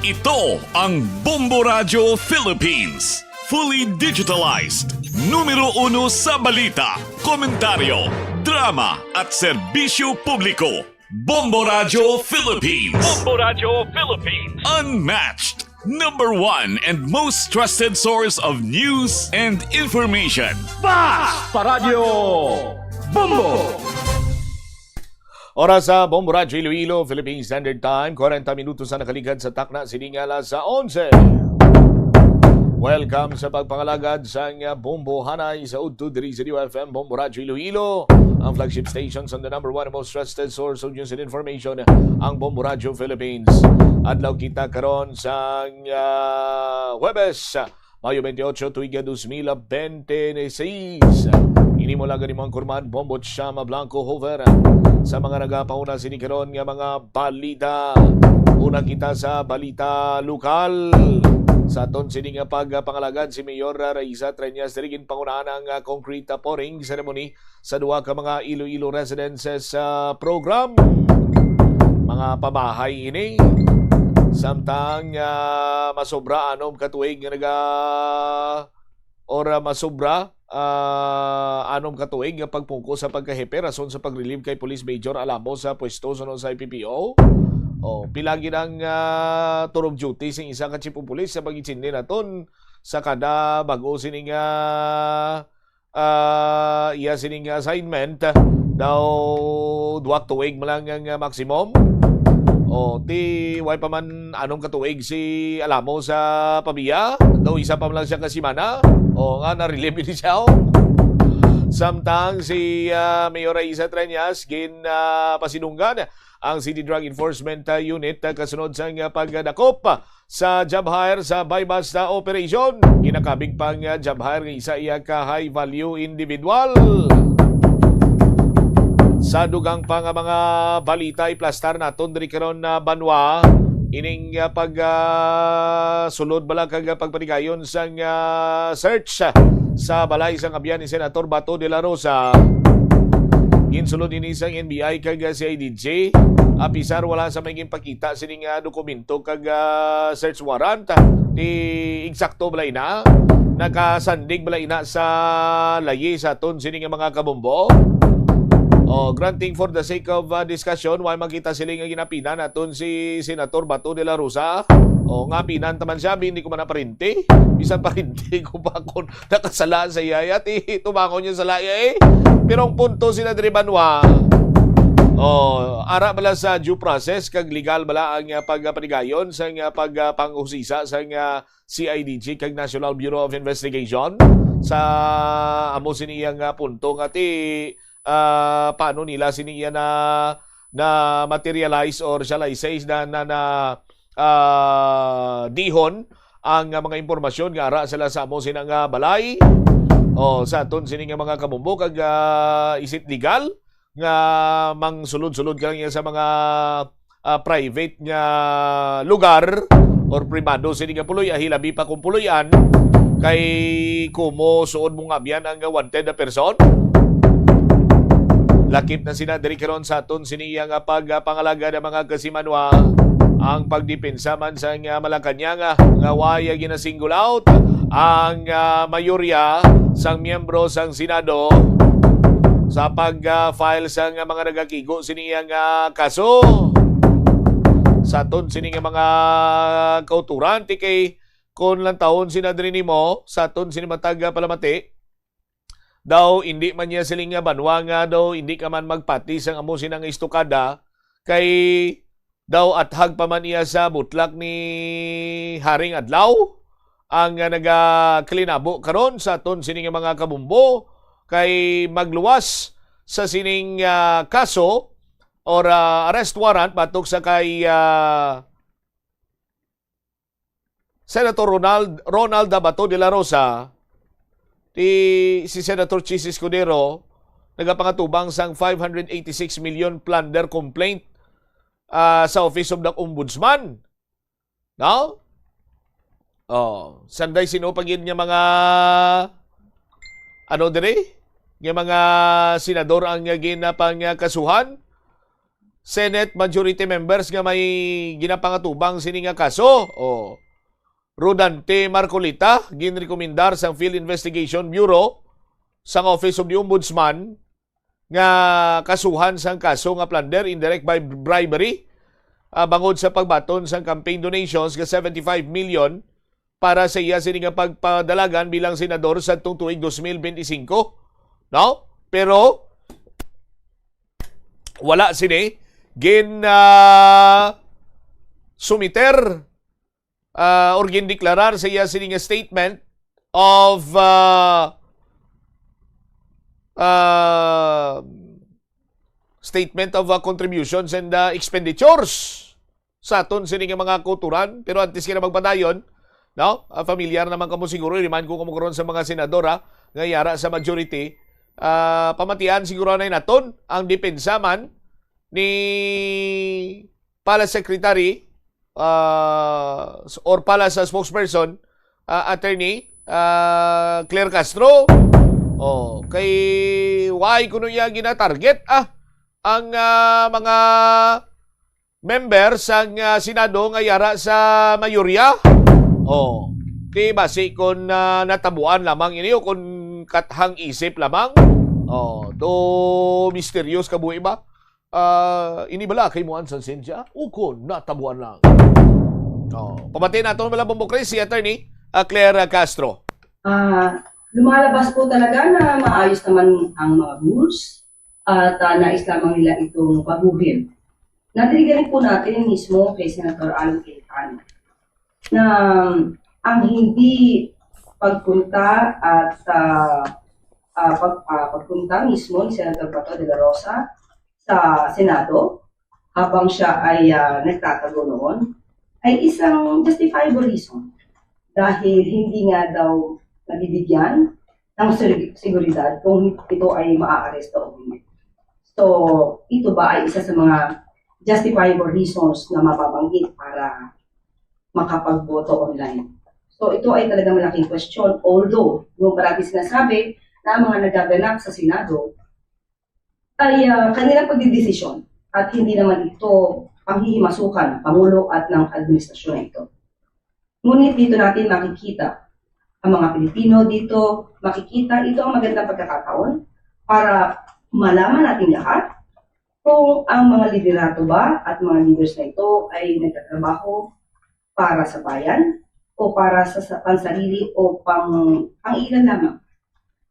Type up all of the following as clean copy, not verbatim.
Ito ang Bombo Radio Philippines. Fully digitalized. Numero 1 sa balita, komentaryo, drama at serbisyo publiko. Bombo Radio Philippines. Bombo Radio Philippines. Unmatched. Number 1 and most trusted source of news and information. Paradyo Bombo. Oras sa Bombo Radio Iloilo, Philippine Standard Time, 40 minutos na nakaligad sa takna, siningala sa 11. Welcome sa pagpangalagad sa Bombo Hanay sa Udto diri sa UFM Bombo Radio Iloilo, ang flagship stations on the number 1 and most trusted source of news and information, ang Bombo Radio Philippines. Adlaw kita karon sa Huwebes, Mayo 28, tuiga 2026. Ini mo lang ganimang kurman, Bombo Chama Blanco Hover. Sa mga nagapauna sinikaron nga mga balita. Una kita sa balita lokal. Sa aton sining pagpangalagad si Mayor Raisa Treñas dirigin pangunahan ang concrete pouring ceremony sa duha ka mga Iloilo residences program. Mga pabahay ini. Samtang masobra anom katuig nga masobra anom katuig nga pagpungko sa pagkahepe rason sa pag-relieve kay Police Major Alamo sa pwesto sunod sa IPPO. Pilagi ng turog duty sing isa ka chief of police sa pag-itsindi naton sa kada bago sining sining assignment daw duwak tuig malang ang maximum. Way pa man anong katuig si Alamo sa pabiya. Daw isa pa man lang siya kasimana. Nga na-relieve ni siya. Samtang si Mayor Raisa Treñas pasinunggan ang City Drug Enforcement Unit kasunod sa pagdakop sa job hire sa bypass na operation. Kinakabig pang job hire ng isa iya ka high value individual. Sa dugang pa nga mga balita iplastar naton diri karon na banwa ining sulod bala kag pagpanigayon sang search sa balay sang abyan ni Senator Bato de la Rosa. Ginsulod ini sang NBI kag CIDJ apisar wala sa may pakita sining dokumento kag search warrant di eksakto balay na nakasandig balay na sa layi sa aton sining mga kabombo. Granting for the sake of discussion, why makita sila nga ginapinan aton si Senator Bato de la Rosa. Nga pinan taman siya, hindi ko man naparinti. Bisan parinti ko pa kung nakasala sa iya. Tumakon niya sa laya Pero ang punto sila dari banwa, ara bala sa due process, kag legal bala ang pagpanigayon sa pagpanghusisa sa CIDG kag National Bureau of Investigation sa amo siniyang punto nga paano nila siniya na materialize or shall I say na dihon ang mga impormasyon nga ara sila sa amo sinang balay sa aton sining mga kabumbo kag isit legal nga mangsulod-sulod ka lang sa mga private nga lugar or privado sining puloy hilabi pa kung puloyan kay kumo suod mo nga biyan ang wanted na person. Lakip na sina diri karon sa aton siniya nga pagpangalaga ng mga kasimanwa ang pagdepensa man sa Malacañang nga waya ginasingle out ang mayorya sang miyembro sang Senado sa pag-file sang mga nagakigo siniya nga kaso sa aton siniya mga kauturan ti kay kon lang taon sina diri nimo sa aton sinimatag palamati daw hindi man niya siling nga banwa nga daw hindi ka man magpati sang amo sinang istukada kay daw athag pa man iya sa butlak ni Haring Adlaw ang nagaklinabo karon sa aton sining mga kabumbo kay magluwas sa sining kaso or arrest warrant batok sa kay Senator Ronald Bato de la Rosa. Si Senator Chis Escudero nagapangatubang sang 586 million plunder complaint sa Office of the Ombudsman. No? Sanday sinupagin niya mga nga mga senador ang ginapang kasuhan Senate majority members nga may ginapangatubang sini nga kaso. Rodante Marcolita ginrekomendar sang Field Investigation Bureau sang Office of the Ombudsman nga kasuhan sang kaso nga plunder, indirect by bribery bangod sa pagbaton sang campaign donations nga 75 million para sa iya sini nga pagpadalagan bilang senador sa tuig 2025. No? Pero wala sini sumiter or gindeklarar sa iya sini nga statement of contributions and expenditures sa aton sini nga mga kulturan. Pero antes ka na magpadayon, no? Familiar naman kamo siguro, remind ko kamo karon sa mga senadora nga yara sa majority, pamatian siguro na naton ang depensa man ni Palace Secretary or Palace spokesperson, Attorney Claire Castro. Kay why kuno iya gina-target ang mga members sang Senado nga yara sa mayorya. Di basi kung natabuan lamang ini o kung kathang isip lamang. To mysterious kabuhi ba? Ini bala kay Muan San Cynthia? Ukon, natabuan lang. Pamati na ito malang Bombocracy, Attorney Claire Castro. Lumalabas po talaga na maayos naman ang mga rules at nais lamang nila itong baguhin. Natirigarin po natin mismo kay Senator Alan Cayetano na ang hindi pagpunta at pagpunta mismo ni Senator Bato de la Rosa sa Senado habang siya ay nagtatago noon ay isang justifiable reason dahil hindi nga daw nabibigyan ng seguridad kung ito ay maa-aresto o hindi. So, ito ba ay isa sa mga justifiable reasons na mapabanggit para makapagboto online? So, ito ay talaga malaking question. Although, yung parati sinasabi na mga nagaganap sa Senado ay kanilang pagdidesisyon at hindi naman ito panghihimasukan ng Pangulo at ng administrasyon na ito. Ngunit dito natin makikita ang mga Pilipino dito, makikita ito ang magandang pagkakataon para malaman natin lahat kung ang mga liderato ba at mga leaders na ito ay nagtatrabaho para sa bayan o para sa pansarili o pang-ilan lamang.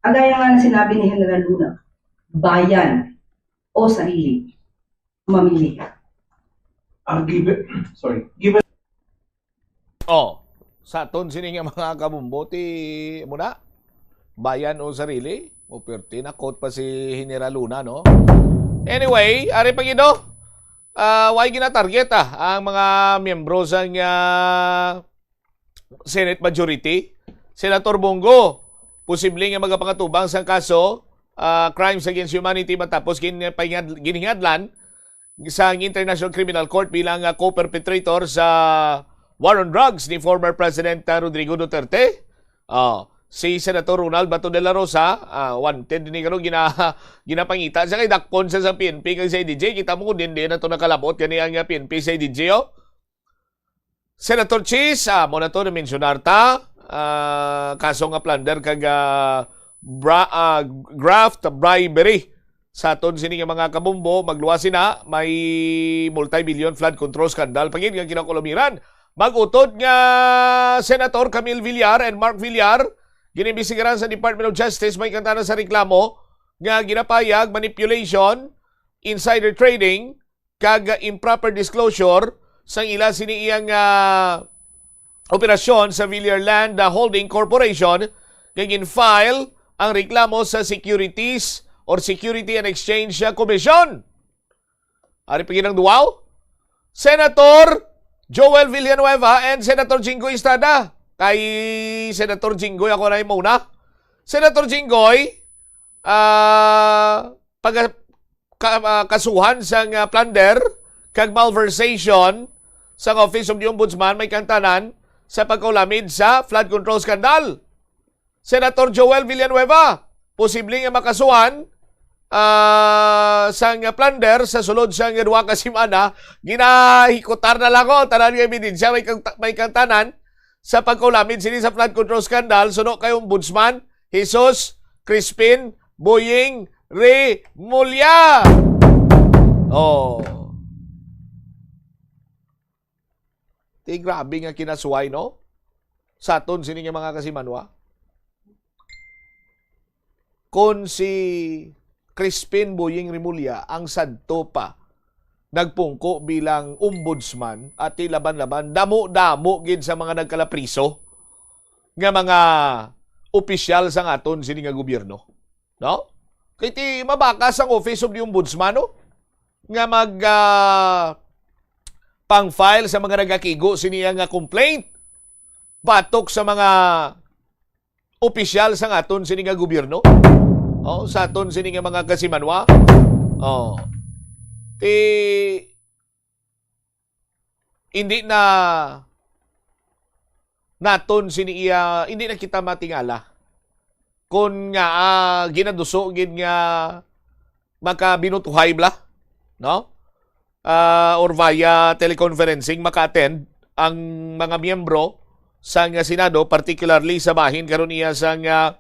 Agaya nga na sinabi ni General Luna, bayan o sarili, mamili ka. Given Sa aton sini nga mga kabumbuti muna, bayan o sarili, o perti na quote pa si General Luna, no? Anyway, ari Pangido, why gina-target ang mga miyembro sa Senate Majority? Senator Bongo, posibleng nga magapangatubang sa kaso crimes against humanity matapos giningadlan sa International Criminal Court bilang co-perpetrator sa war on drugs ni former President Rodrigo Duterte. Si Senator Ronald Bato de la Rosa, wanted ni karon ginapangita sa kay dakpon sa PNP kay sa IDJ. Kita mo din na ito nakalabot kani ang PNP sa IDJ. Senator Cheese, mo na ito na-mentionar kaso nga plunder kag graft bribery sa aton sini nga mga kabumbo. Magluwas na may multi-billion flood control scandal pagin nga kinakolomiran. Mag-utod nga Senator Camille Villar and Mark Villar ginibisigaran sa Department of Justice may kantana sa reklamo nga ginapayag manipulation, insider trading kag improper disclosure sang ila sini iyang operasyon sa Villar Land Holding Corporation kay gin-file ang reklamo sa Securities or Security and Exchange Commission. Ari paginang duwaw, Senator Joel Villanueva and Senator Jinggoy Estrada. Kay Senator Jinggoy ako na yung muna. Senator Jinggoy, kasuhan sang plunder kag malversation sa Office of the Ombudsman may kantanan sa pagkaulamid sa flood control scandal. Senator Joel Villanueva, posibleng makasuhan sang plunder sa sulod sang duha ka semana ginahikutar na lang ko tanan nga ebidensya may kantanan sa pagkulamid sini sa flood control scandal suno kay Ombudsman Jesus Crispin Boying Remulla. Oh. Ti grabe nga kinasuway no? Sa aton sini nga mga kasimanwa. Kung si Crispin Boying Remulla ang sadto pa nagpungko bilang ombudsman at laban-laban damo-damo gid sa mga nagkalapriso nga mga opisyal sa aton sini nga gobyerno, no? Kay ti mabakas ang office of the ombudsman no? Nga mag pang-file sa mga nagakigo siniya nga complaint batok sa mga opisyal sa aton sini nga gobyerno. Oh, sa aton sini nga mga kasimanwa. Oh. Hindi na naton sini iya, hindi na kita matingala. Kung nga ginaduso gid nga makabinutuhay bla, no? Or via teleconferencing maka-attend ang mga miyembro sa nga Senado, particularly sa bahin karon iya sa nga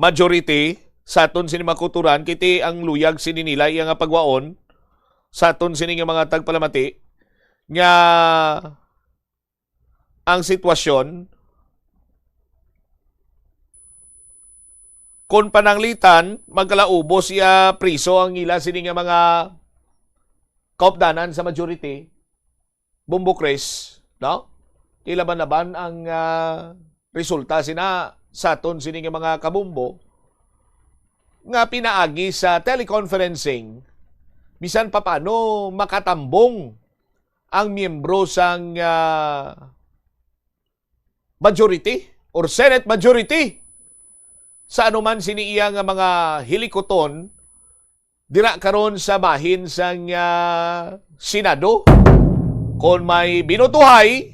majority sa aton sini makuturan kiti ang luyag sini nila iya nga pagwaon sa aton sini nga mga tagpalamati nga ang sitwasyon kon pananglitan magkalaubos iya priso ang ila sini nga mga kaupdanan sa majority bumbukres, no? Ilaban-laban ang resulta sina sa aton sini nga mga kabumbo nga pinaagi sa teleconferencing bisan pa paano makatambong ang miyembro sang majority or Senate majority sa anuman sini iya nga mga hilikoton dira karon sa bahin sang Senado. Kung may binutuhay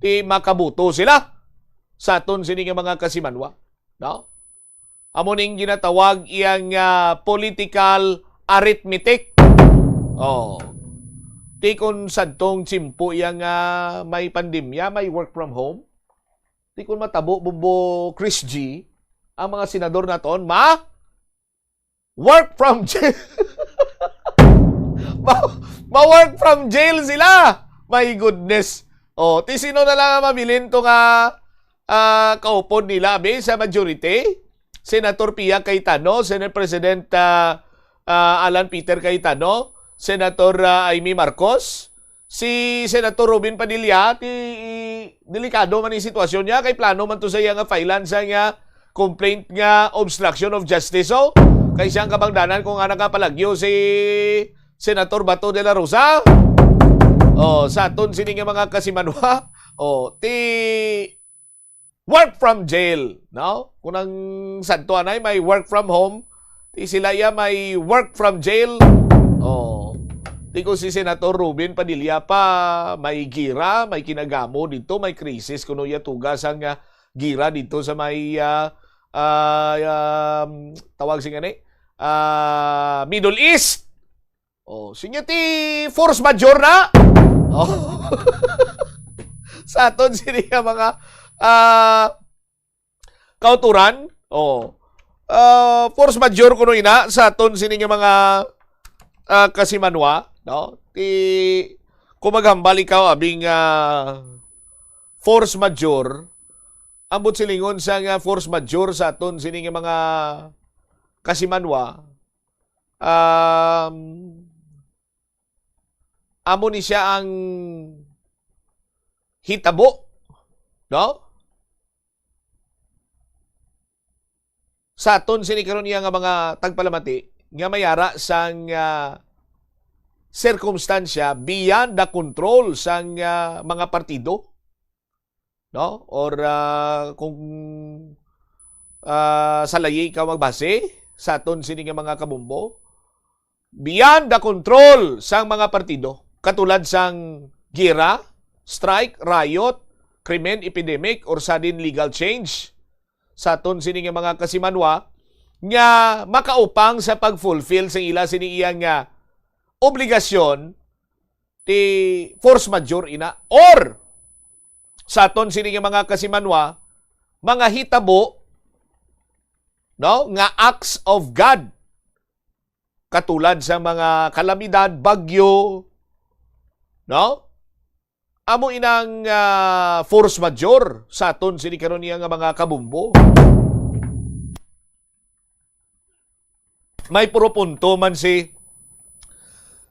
ti makabuto sila sa aton sini nga mga kasimanwa, no? Amo ning ginatawag iyang political arithmetic. Oh. Ti kun sadtong tsimpo iyang may pandemya, may work from home. Ti kun matabo Bumbo Chris G, ang mga senador naton work from jail. Ma-work from jail sila. My goodness. Oh, ti sino na lang mabilin to nga kaupod nila sa majority? Senator Pia Cayetano, Senate President Alan Peter Cayetano, Senator Amy Marcos, si Senator Robin Padilla, delikado man yung sitwasyon niya, kay plano man to sa iya nga filean sa nga complaint nga obstruction of justice. So, kay siyang kabangdanan kung nga nakapalagyo si Senator Bato de la Rosa. Oh, sa aton sini nga mga kasimanwa, work from jail, no? Kung ang santo anay may work from home, ti sila ya may work from jail. Oh. Di ko si Senator Ruben Padilla pa may gira, may kinagamo dito, may krisis kuno ya tugas ang gira dito sa may tawag sing ani Middle East. Oh, sinya ti force majeure na. Oh. Sa aton sini nga mga kauturan, force majeure kuno ina sa aton sini nga mga kasimanwa, no? Kung maghambal ikaw abing force majeure, ambot silingon sa nga force majeure sa aton sini nga mga kasimanwa, amo ni siya ang hitabo, no? Sa aton sini karon niya nga mga tagpalamati nga mayara sang circumstansya beyond the control sang mga partido, no? Or kung sa layi ka magbase sa aton sini nga mga kabumbo, beyond the control sang mga partido, katulad sang gira, strike, riot, krimen, epidemic, or sudden legal change. Sa aton sini nga mga kasimanwa nga makaupang sa pag-fulfill sa ila siniyang nga obligasyon ti force majeure ina or sa aton sini nga mga kasimanwa mga hitabo no nga acts of God katulad sa mga kalamidad, bagyo, no? Amo inang force majeure sa aton sini karon nga mga kabumbo. May puro punto man si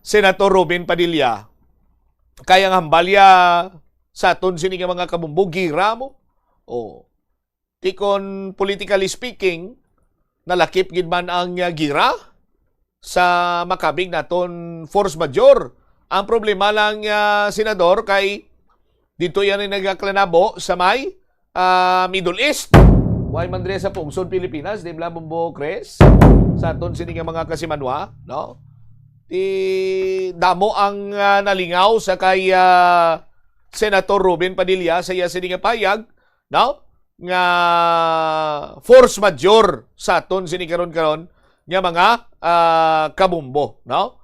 Senator Robin Padilla kaya nga hambalya sa aton sini nga mga kabumbo gira mo. Oh. Tikon politically speaking, nalakip gid man ang gira sa makabig naton force majeure. Ang problema lang senador kay dito yan ay nagaklanabo sa may Middle East. Why man dire sa pungsod Pilipinas, di ba Bumbo Cres? Sa aton sini nga mga kasimanwa, no? Damo ang nalingaw sa kay Senator Robin Padilla sa iya sini nga payag, no? Nga force majeure sa aton sini karon-karon nga mga kabumbo, no?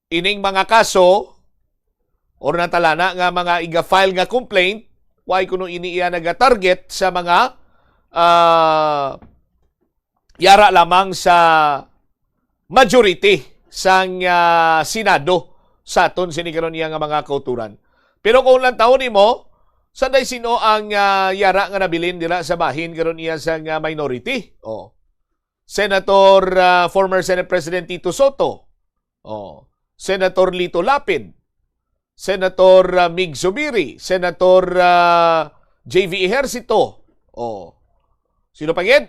Ining mga kaso or natalana nga mga iga-file nga complaint, why kuno ini iya naga-target sa mga yara lamang sa majority sang Senado sa aton sini karon iya nga mga kauturan. Pero kung lang taon nimo, sanday sino ang yara nga nabilin dira sa bahin karon iya sang minority? Oh. Senator former Senate President Tito Soto. Oh. Senator Lito Lapid. Senator Mig Zubiri. Senator JV Ejercito. Oh. Sino pa gid?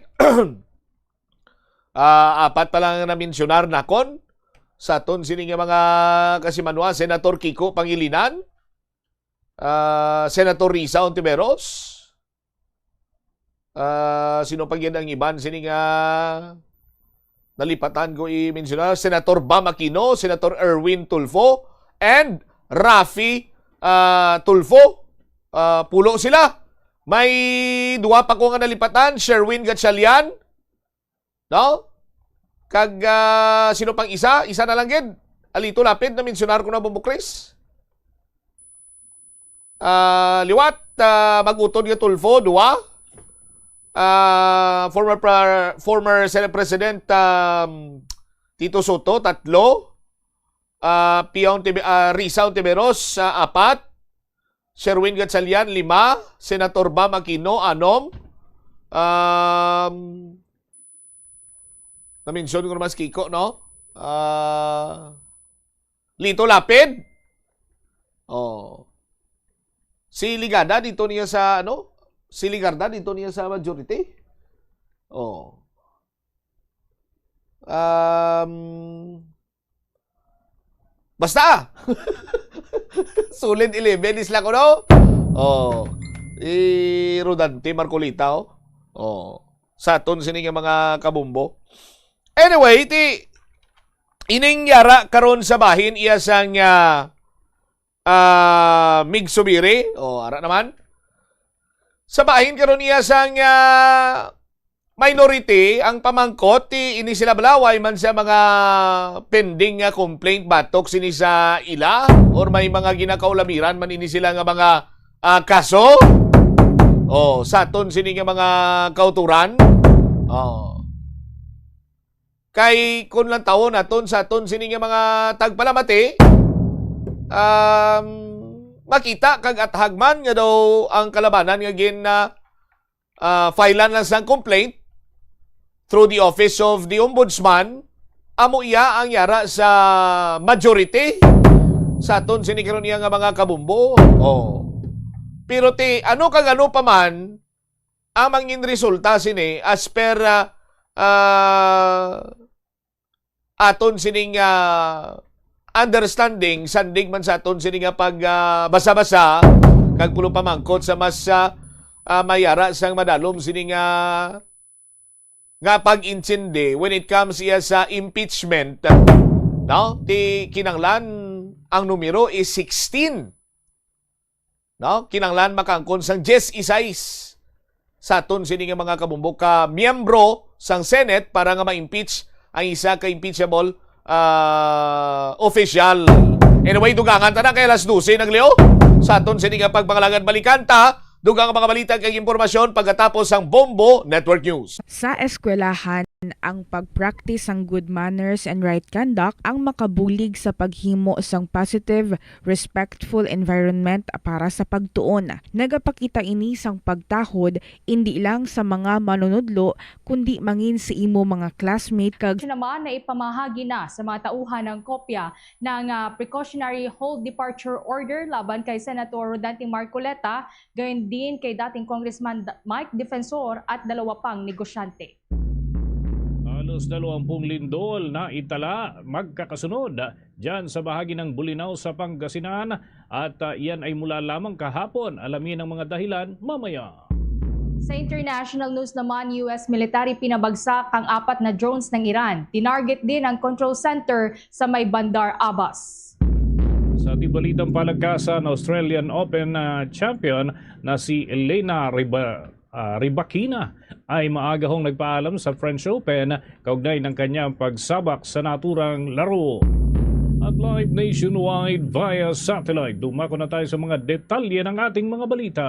Apat pa lang na mensyonar nakon sa aton sini nga mga kasimanwa. Senator Kiko Pangilinan. Senator Risa Ontiveros. Sino pa gid ang iban sini nga nalipatan ko i-mensionar? Senator Bam Aquino, Senator Erwin Tulfo, and Rafi Tulfo. Pulo sila. May duwa pa ko nga nalipatan, Sherwin Gatchalian, no? Kag sino pang isa? Isa na lang gid. Alito Lapid na mensionar ko na Bumbo Chris. Liwat mag-utod nga Tulfo, duwa. Former Senate President Tito Soto, 3. Risa Ontiveros, 4. Sherwin Gatchalian, 5. Senator Bam Aquino, 6. Na-mention ko naman si Kiko, no? Lito Lapid. Oh. Si Ligada dito niya sa Si Ligarda dito niya sa majority. Oh. Basta. Solid 11 is lang ko, no? Oh. Rodante Marcolita, oh. Sa aton sini nga mga kabumbo. Anyway, ining yara karon sa bahin iya sang Mig Zubiri. Oh, ara naman. Sa bahin karon iya sang minority ang pamangkot ini sila balaway man sa mga pending nga complaint batok sini sa ila or may mga ginakaulamiran man ini sila nga mga kaso. Oh, sa aton sini nga mga kauturan. Oh. Kay kun lang taon aton sa aton sini nga mga tagpalamati makita kag athagman nga daw ang kalabanan nga gin filean lang sang complaint through the office of the ombudsman. Amo iya ang yara sa majority sa aton sini karon iya nga mga kabumbo. Oh. Pero ano pa man ang mangin resulta sini as per aton sining understanding, sandig man sa aton sini nga pag basa-basa kag pulo pamangkot sa mas mayara sang madalom sini nga pag-intindi when it comes iya sa impeachment, no? Kinanglan ang numero is 16. No? Kinanglan makangkon sang 10 isais sa aton sini nga mga kabumbok ka miyembro sang Senate para nga ma-impeach ang isa ka impeachable official. Anyway, dugangan ta na kay alas 12 nagleo sa aton sini nga pagpangalangan balikan ta dugang mga balita kag impormasyon pagkatapos ang Bombo Network News. Sa eskwelahan, ang pag-practice ang good manners and right conduct ang makabulig sa paghimo sang positive, respectful environment para sa pagtuon. Nagapakita ini sang pagtahod hindi lang sa mga manunudlo kundi mangin sa imo mga classmate kag naman na ipamahagi na sa mga tauhan ng kopya ng precautionary hold departure order laban kay Senator Rodante Marcoleta, gayon din kay dating Congressman Mike Defensor at dalawa pang negosyante. Halos 20 lindol na itala magkakasunod dyan sa bahagi ng Bulinaw sa Pangasinan at iyan ay mula lamang kahapon. Alamin ang mga dahilan mamaya. Sa international news naman, US military pinabagsak ang 4 na drones ng Iran. Tinarget din ang control center sa may Bandar Abbas. Sa tibalitang palagkasan, Australian Open champion na si Elena Rybakina ay maaga hong nagpaalam sa French Open kaugnay ng kanyang pagsabak sa naturang laro. At live nationwide via satellite, dumako na tayo sa mga detalye ng ating mga balita.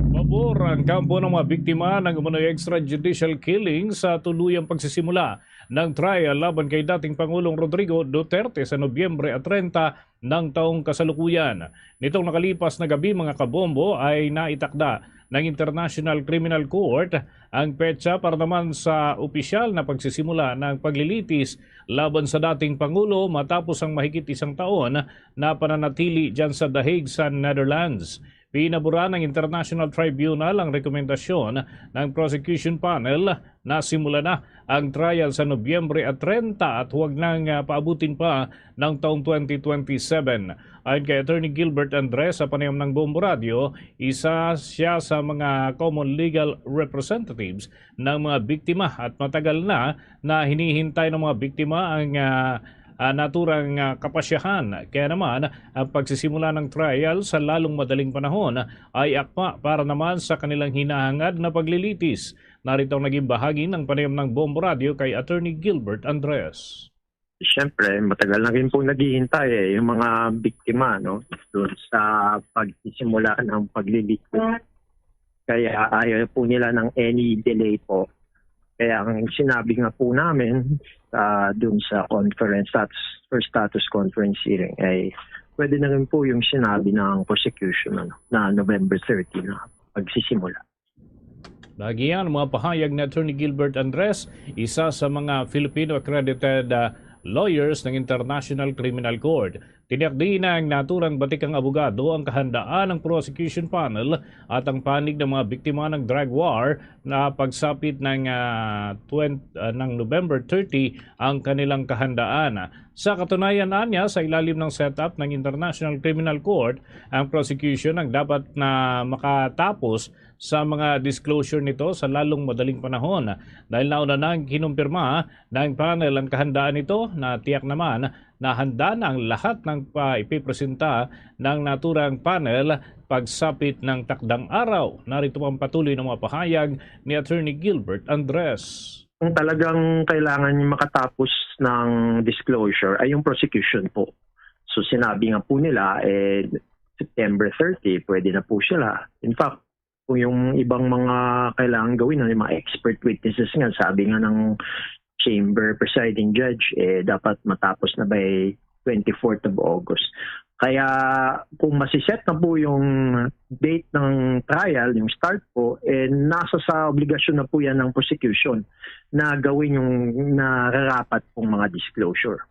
Pabor ang kampo ng mga biktima ng umano'y extrajudicial killing sa tuluyang pagsisimula ng trial laban kay dating Pangulong Rodrigo Duterte sa Nobyembre 30 ng taong kasalukuyan. Nitong nakalipas na gabi mga kabombo ay naitakda ng International Criminal Court ang petsa para naman sa opisyal na pagsisimula ng paglilitis laban sa dating Pangulo matapos ang mahigit isang taon na pananatili dyan sa The Hague sa Netherlands. Pinabura ng International Tribunal ang rekomendasyon ng prosecution panel na simula na ang trial sa Nobyembre 30 at huwag nang paabutin pa ng taong 2027. Ayon kay Attorney Gilbert Andres sa panayam ng Bombo Radio, isa siya sa mga common legal representatives ng mga biktima at matagal na hinihintay ng mga biktima ang naturang kapasyahan. Kaya naman, ang pagsisimula ng trial sa lalong madaling panahon ay akma para naman sa kanilang hinahangad na paglilitis. Narito ang naging bahagi ng panayam ng Bombo Radio kay Attorney Gilbert Andres. Siyempre, matagal na rin po naghihintay yung mga biktima doon sa pagsisimula ng paglilitis. Kaya ayaw po nila ng any delay po. Kaya ang sinabi nga po namin doon sa conference, status conference hearing, ay pwede na rin po yung sinabi ng prosecution na November 30 na pagsisimula. Lagi yan mga pahayag ni Attorney Gilbert Andres, isa sa mga Filipino accredited lawyers ng International Criminal Court. Tiniyak din ng naturang batikang abogado ang kahandaan ng prosecution panel at ang panig ng mga biktima ng drug war na pagsapit ng November 30 ang kanilang kahandaan. Sa katunayan niya, sa ilalim ng setup ng International Criminal Court, ang prosecution ang dapat na makatapos sa mga disclosure nito sa lalong madaling panahon. Dahil nauna nang kinumpirma ng panel ang kahandaan nito na tiyak naman na handa na ang lahat ng ipipresenta ng naturang panel pagsapit ng takdang araw. Narito ang patuloy ng mga pahayag ni Attorney Gilbert Andres. Kung talagang kailangan makatapos ng disclosure ay yung prosecution po. So sinabi nga po nila, September 30, pwede na po sila. In fact, kung yung ibang mga kailangan gawin, yung mga expert witnesses nga, sabi nga ng chamber presiding judge, dapat matapos na by 24th of August. Kaya kung masiset na po yung date ng trial, yung start po, nasa sa obligasyon na po yan ng prosecution na gawin yung nararapat pong mga disclosure.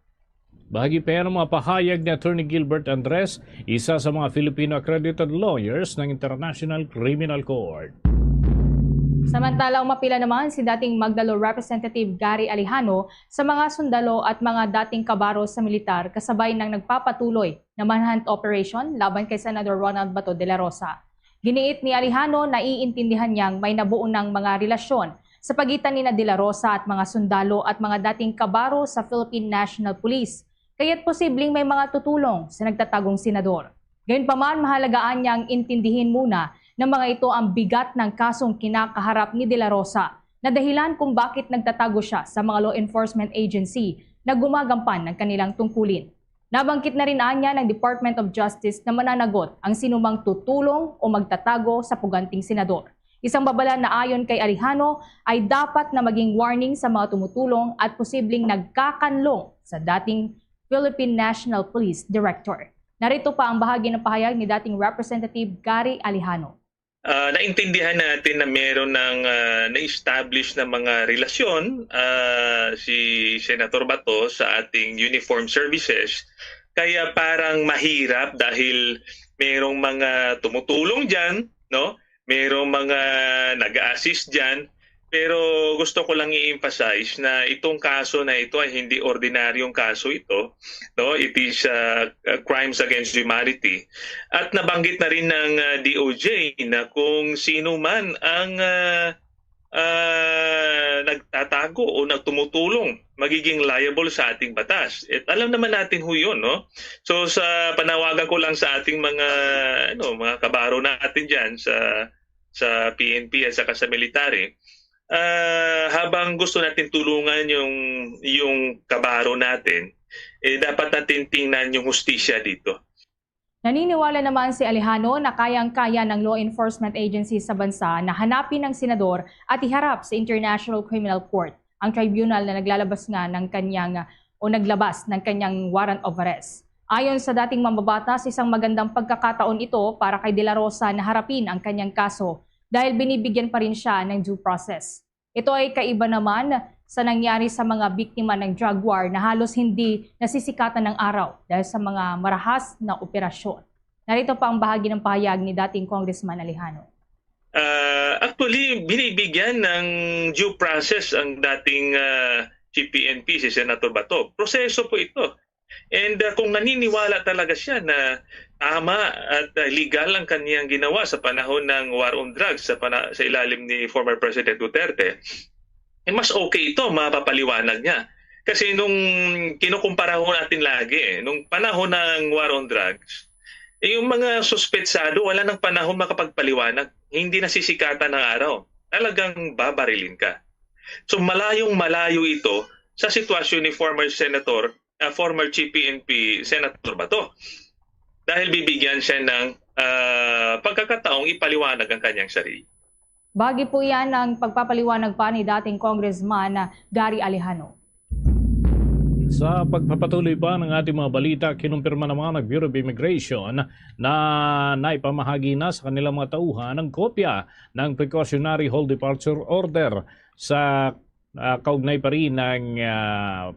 Bahagi pa yan ang mga pahayag ni Attorney Gilbert Andres, isa sa mga Filipino accredited lawyers ng International Criminal Court. Samantalang mapila naman si dating Magdalo Representative Gary Alejano sa mga sundalo at mga dating kabaro sa militar kasabay ng nagpapatuloy na manhunt operation laban kay Senador Ronald Bato de la Rosa. Giniit ni Alejano na iintindihan niyang may nabuo ng mga relasyon sa pagitan ni De la Rosa at mga sundalo at mga dating kabaro sa Philippine National Police. Kaya't posibleng may mga tutulong sa nagtatagong senador. Gayunpaman, mahalagaan niyang intindihin muna na mga ito ang bigat ng kasong kinakaharap ni De La Rosa na dahilan kung bakit nagtatago siya sa mga law enforcement agency na gumagampan ng kanilang tungkulin. Nabanggit na rin anya ng Department of Justice na mananagot ang sinumang tutulong o magtatago sa puganting senador. Isang babala na ayon kay Alejano ay dapat na maging warning sa mga tumutulong at posibleng nagkakanlong sa dating Philippine National Police Director. Narito pa ang bahagi ng pahayag ni dating Representative Gary Alejano. Naintindihan natin na meron ng na-establish na mga relasyon si Senator Bato sa ating uniformed services. Kaya parang mahirap dahil merong mga tumutulong dyan, no? Merong mga nag-a-assist dyan. Pero gusto ko lang i-emphasize na itong kaso na ito ay hindi ordinaryong kaso ito. No? It is crimes against humanity. At nabanggit na rin ng DOJ na kung sino man ang nagtatago o nagtumutulong magiging liable sa ating batas. At alam naman natin ho yun, no? So sa panawagan ko lang sa ating mga kabaro natin diyan sa PNP at saka sa military, habang gusto natin tulungan yung kabaro natin, dapat natin tingnan yung hustisya dito. Naniniwala naman si Alejano na kayang-kaya ng law enforcement agency sa bansa na hanapin ang senador at iharap sa International Criminal Court, ang tribunal na naglalabas nga ng naglabas ng kanyang warrant of arrest. Ayon sa dating mambabatas, isang magandang pagkakataon ito para kay De La Rosa na harapin ang kanyang kaso dahil binibigyan pa rin siya ng due process. Ito ay kaiba naman sa nangyari sa mga biktima ng drug war na halos hindi nasisikatan ng araw dahil sa mga marahas na operasyon. Narito pa ang bahagi ng pahayag ni dating Congressman Alejano. Actually, binibigyan ng due process ang dating CPNP, si Senator Bato. Proseso po ito. And kung naniniwala talaga siya na tama at legal ang kaniyang ginawa sa panahon ng war on drugs sa ilalim ni former President Duterte, mas okay ito, mapapaliwanag niya. Kasi nung kinukumpara ho natin lagi, nung panahon ng war on drugs, yung mga suspetsado, wala nang panahon makapagpaliwanag. Hindi nasisikatan ng araw. Talagang babarilin ka. So malayong-malayo ito sa sitwasyon ni former Chief PNP Senator Bato. Dahil bibigyan siya ng pagkakataong ipaliwanag ang kanyang sarili. Bahagi po yan ang pagpapaliwanag pa ni dating Congressman Gary Alejano. Sa pagpapatuloy pa ng ating mga balita, kinumpirma naman ng Bureau of Immigration na naipamahagi na sa kanilang mga tauhan ng kopya ng Precautionary Hold Departure Order sa kaugnay pa rin ng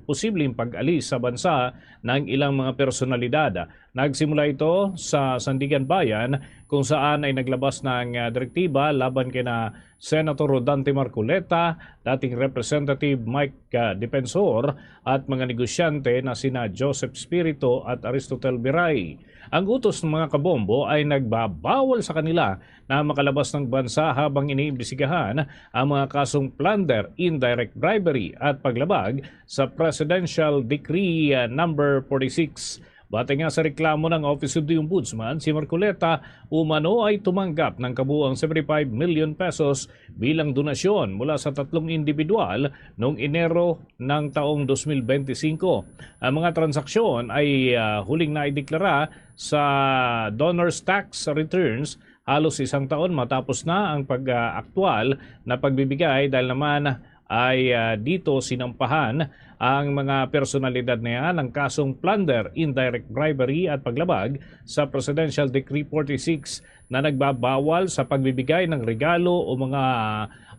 posibleng pag-alis sa bansa ng ilang mga personalidad. Nagsimula ito sa Sandigan Bayan kung saan ay naglabas ng direktiba laban kina Senator Rodante Marcoleta, dating Representative Mike Defensor at mga negosyante na sina Joseph Spirito at Aristotel Biray. Ang utos ng mga kabombo ay nagbabawal sa kanila na makalabas ng bansa habang iniimbestigahan ang mga kasong plunder, indirect bribery at paglabag sa Presidential Decree number 46. Batay nga sa reklamo ng Office of the Ombudsman, si Marcoleta umano ay tumanggap ng kabuuang 75 million pesos bilang donasyon mula sa 3 individual noong Enero ng taong 2025. Ang mga transaksyon ay huling naideklara sa Donors Tax Returns halos 1 taon matapos na ang pag-aktwal na pagbibigay dahil naman ay dito sinampahan ang mga personalidad na yan ng kasong plunder, indirect bribery at paglabag sa Presidential Decree 46 na nagbabawal sa pagbibigay ng regalo o mga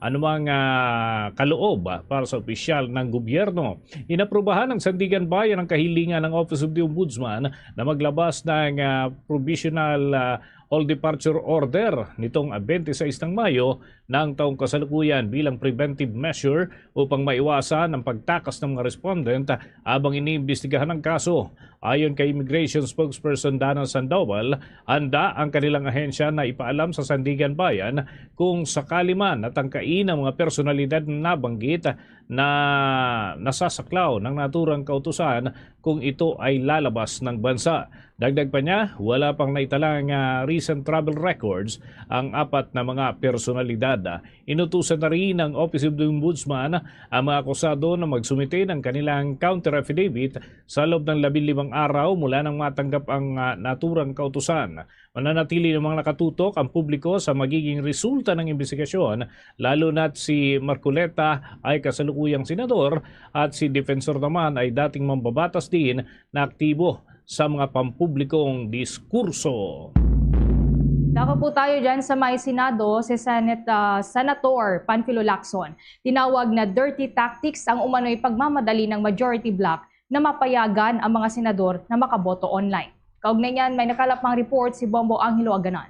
anumang kaloob para sa opisyal ng gobyerno. Inaprubahan ng Sandigan Bayan ang kahilingan ng Office of the Ombudsman na maglabas ng provisional All Departure Order nitong 26 ng Mayo ng taong kasalukuyan bilang preventive measure upang maiwasan ang pagtakas ng mga respondent habang iniimbestigahan ng kaso. Ayon kay Immigration Spokesperson Dana Sandoval, handa ang kanilang ahensya na ipaalam sa Sandigan Bayan kung sakali man natangkain ang mga personalidad na nabanggit na nasasaklaw ng naturang kautusan kung ito ay lalabas ng bansa. Dagdag pa niya, wala pang naitalang recent travel records ang 4 na mga personalidad. Inutusan na rin ng Office of the Ombudsman ang mga akusado na magsumite ng kanilang counter affidavit sa loob ng 15 araw mula nang matanggap ang naturang kautusan. Mananatili namang nakatutok ang publiko sa magiging resulta ng investigasyon, lalo na't si Marcoleta ay kasalukuyang senador at si Defensor naman ay dating mambabatas din na aktibo sa mga pampublikong diskurso. Dako po tayo dyan sa may Senado, si Senator Panfilo Lacson. Tinawag na dirty tactics ang umano'y pagmamadali ng majority bloc na mapayagan ang mga senador na makaboto online. Kaugnay niyan, may nakalapang report si Bombo Angelo Aganan.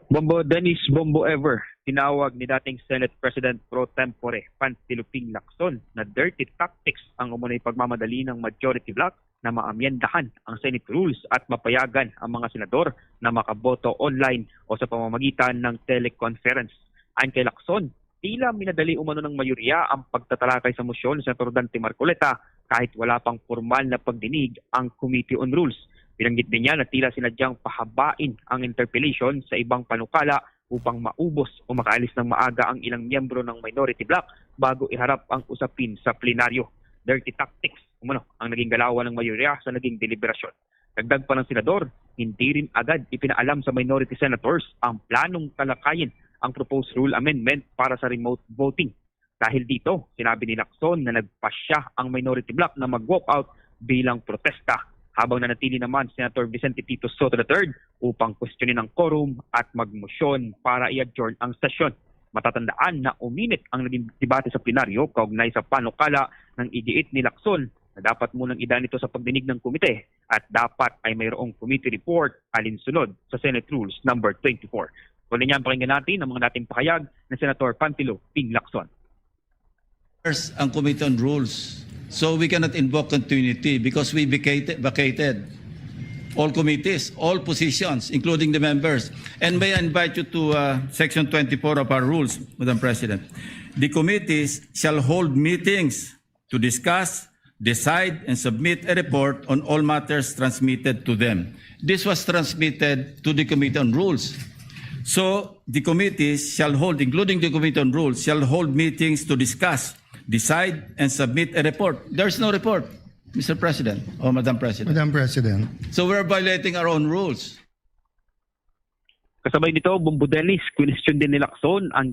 Bombo Dennis Bombo Ever, tinawag ni dating Senate President Pro Tempore Panfilo Lacson na dirty tactics ang umano'y pagmamadali ng majority bloc na maamyendahan ang Senate rules at mapayagan ang mga senador na makaboto online o sa pamamagitan ng teleconference. Ayon kay Lacson, tila minadali umano ng mayorya ang pagtatalakay sa mosyon ni Senator Dante Marcoleta kahit wala pang formal na pagdinig ang Committee on Rules. Binanggit din niya na tila sinadyang pahabain ang interpellation sa ibang panukala upang maubos o makaalis ng maaga ang ilang miyembro ng minority bloc bago iharap ang usapin sa plenaryo. Dirty tactics umano ang naging galawan ng mayorya sa naging deliberasyon. Dagdag pa ng senador, hindi rin agad ipinaalam sa minority senators ang planong talakayin ang proposed rule amendment para sa remote voting. Dahil dito, sinabi ni Lacson na nagpasya ang minority bloc na mag-walk out bilang protesta, habang nanatili naman Senator Vicente Tito Soto III upang questionin ang quorum at magmosyon para i-adjourn ang sesyon. Matatandaan na uminit ang naging debate sa plenaryo kaugnay sa panukala ng igiit ni Lacson na dapat munang idaan ito sa pagdinig ng komite at dapat ay mayroong committee report alinsunod sa Senate Rules number 24. Tuloy niyan pakinggan natin ang mga dating pakayag ng Senator Panfilo Lacson. Ang Committee on Rules. So we cannot invoke continuity because we vacated all committees, all positions, including the members. And may I invite you to Section 24 of our rules, Madam President. The committees shall hold meetings to discuss, decide, and submit a report on all matters transmitted to them. This was transmitted to the Committee on Rules. So the committees shall hold, including the Committee on Rules, shall hold meetings to discuss, decide, and submit a report. There's no report, Mr. President or Madam President. Madam President. So we're violating our own rules. Kasabay nito, Bombo Dennis, question din ni Lacson ang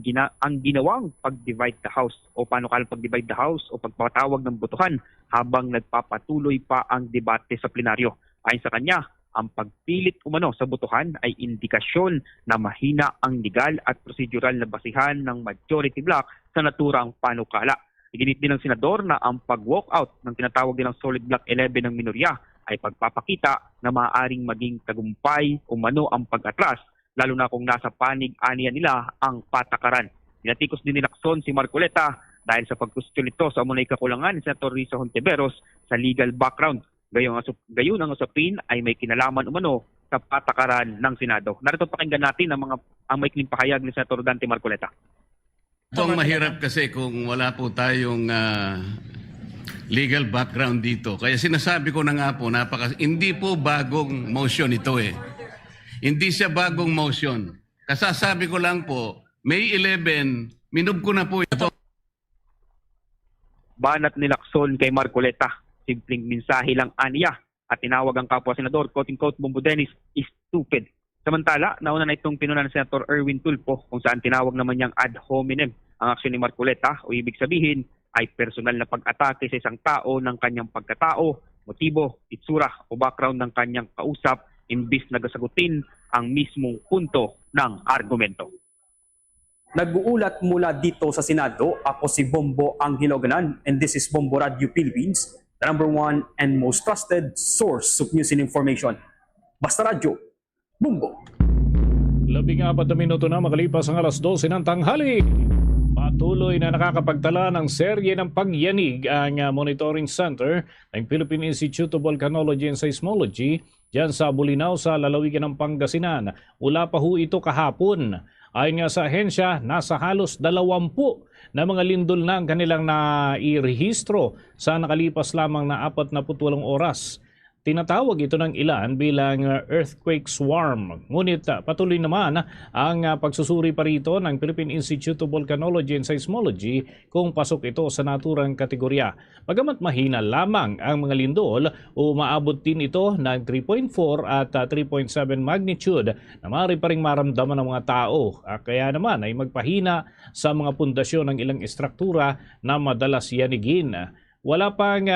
ginawang pag-divide the House o paano kala pag-divide the House o pagpatawag ng botohan habang nagpapatuloy pa ang debate sa plenaryo. Ayon sa kanya, ang pagpilit umano sa botohan ay indikasyon na mahina ang legal at procedural na basihan ng majority bloc sa naturang panukala. Iginit din ng senador na ang pag-walkout ng tinatawag nilang Solid Block 11 ng minorya ay pagpapakita na maaaring maging tagumpay umano ang pag-atras, lalo na kung nasa panig-aniya nila ang patakaran. Pinatikos din ni Lacson si Marcoleta dahil sa pagkustyon nito sa umunay kakulangan ni Senator Risa Hontiveros sa legal background. Gayon ang usapin ay may kinalaman umano sa patakaran ng Senado. Narito pakinggan natin ang maikling pakayag ni Senator Dante Marcoleta. Itong mahirap kasi kung wala po tayong legal background dito. Kaya sinasabi ko na nga po, hindi po bagong motion ito eh. Hindi siya bagong motion. Kasasabi ko lang po, May 11, minub ko na po ito. Banat ni Lacson kay Marcoleta. Simpleng mensahe lang aniya at tinawag ang kapwa senador, quote-unquote, Bombo Dennis, is stupid. Samantala, nauna na itong pinuna ng Senator Erwin Tulfo kung saan tinawag naman niyang ad hominem ang aksyon ni Marcoleta o ibig sabihin ay personal na pag-atake sa isang tao ng kanyang pagkatao, motibo, itsura o background ng kanyang kausap imbis na gasagutin ang mismong punto ng argumento. Nag-uulat mula dito sa Senado, ako si Bombo Angelo Aganan and this is Bombo Radio Philippines, the #1 and most trusted source of news and information. Basta Radio, Bombo. 14 na minuto na makalipas ang alas 12 ng tanghali. Patuloy na nakakapagtala ng serye ng pagyanig ang Monitoring Center ng Philippine Institute of Volcanology and Seismology diyan sa Bulinaw sa lalawigan ng Pangasinan. Wala pa ho ito kahapon. Ayon nga sa ahensya, nasa halos 20 na mga lindol na ang kanilang nairehistro sa nakalipas lamang na 48 oras. Tinatawag ito ng ilan bilang earthquake swarm. Ngunit patuloy naman ang pagsusuri pa rito ng Philippine Institute of Volcanology and Seismology kung pasok ito sa naturang kategorya. Bagamat mahina lamang ang mga lindol, umaabot din ito ng 3.4 at 3.7 magnitude na maaari pa ring maramdaman ng mga tao. Kaya naman ay magpahina sa mga pundasyon ng ilang estruktura na madalas yanigin. Wala pang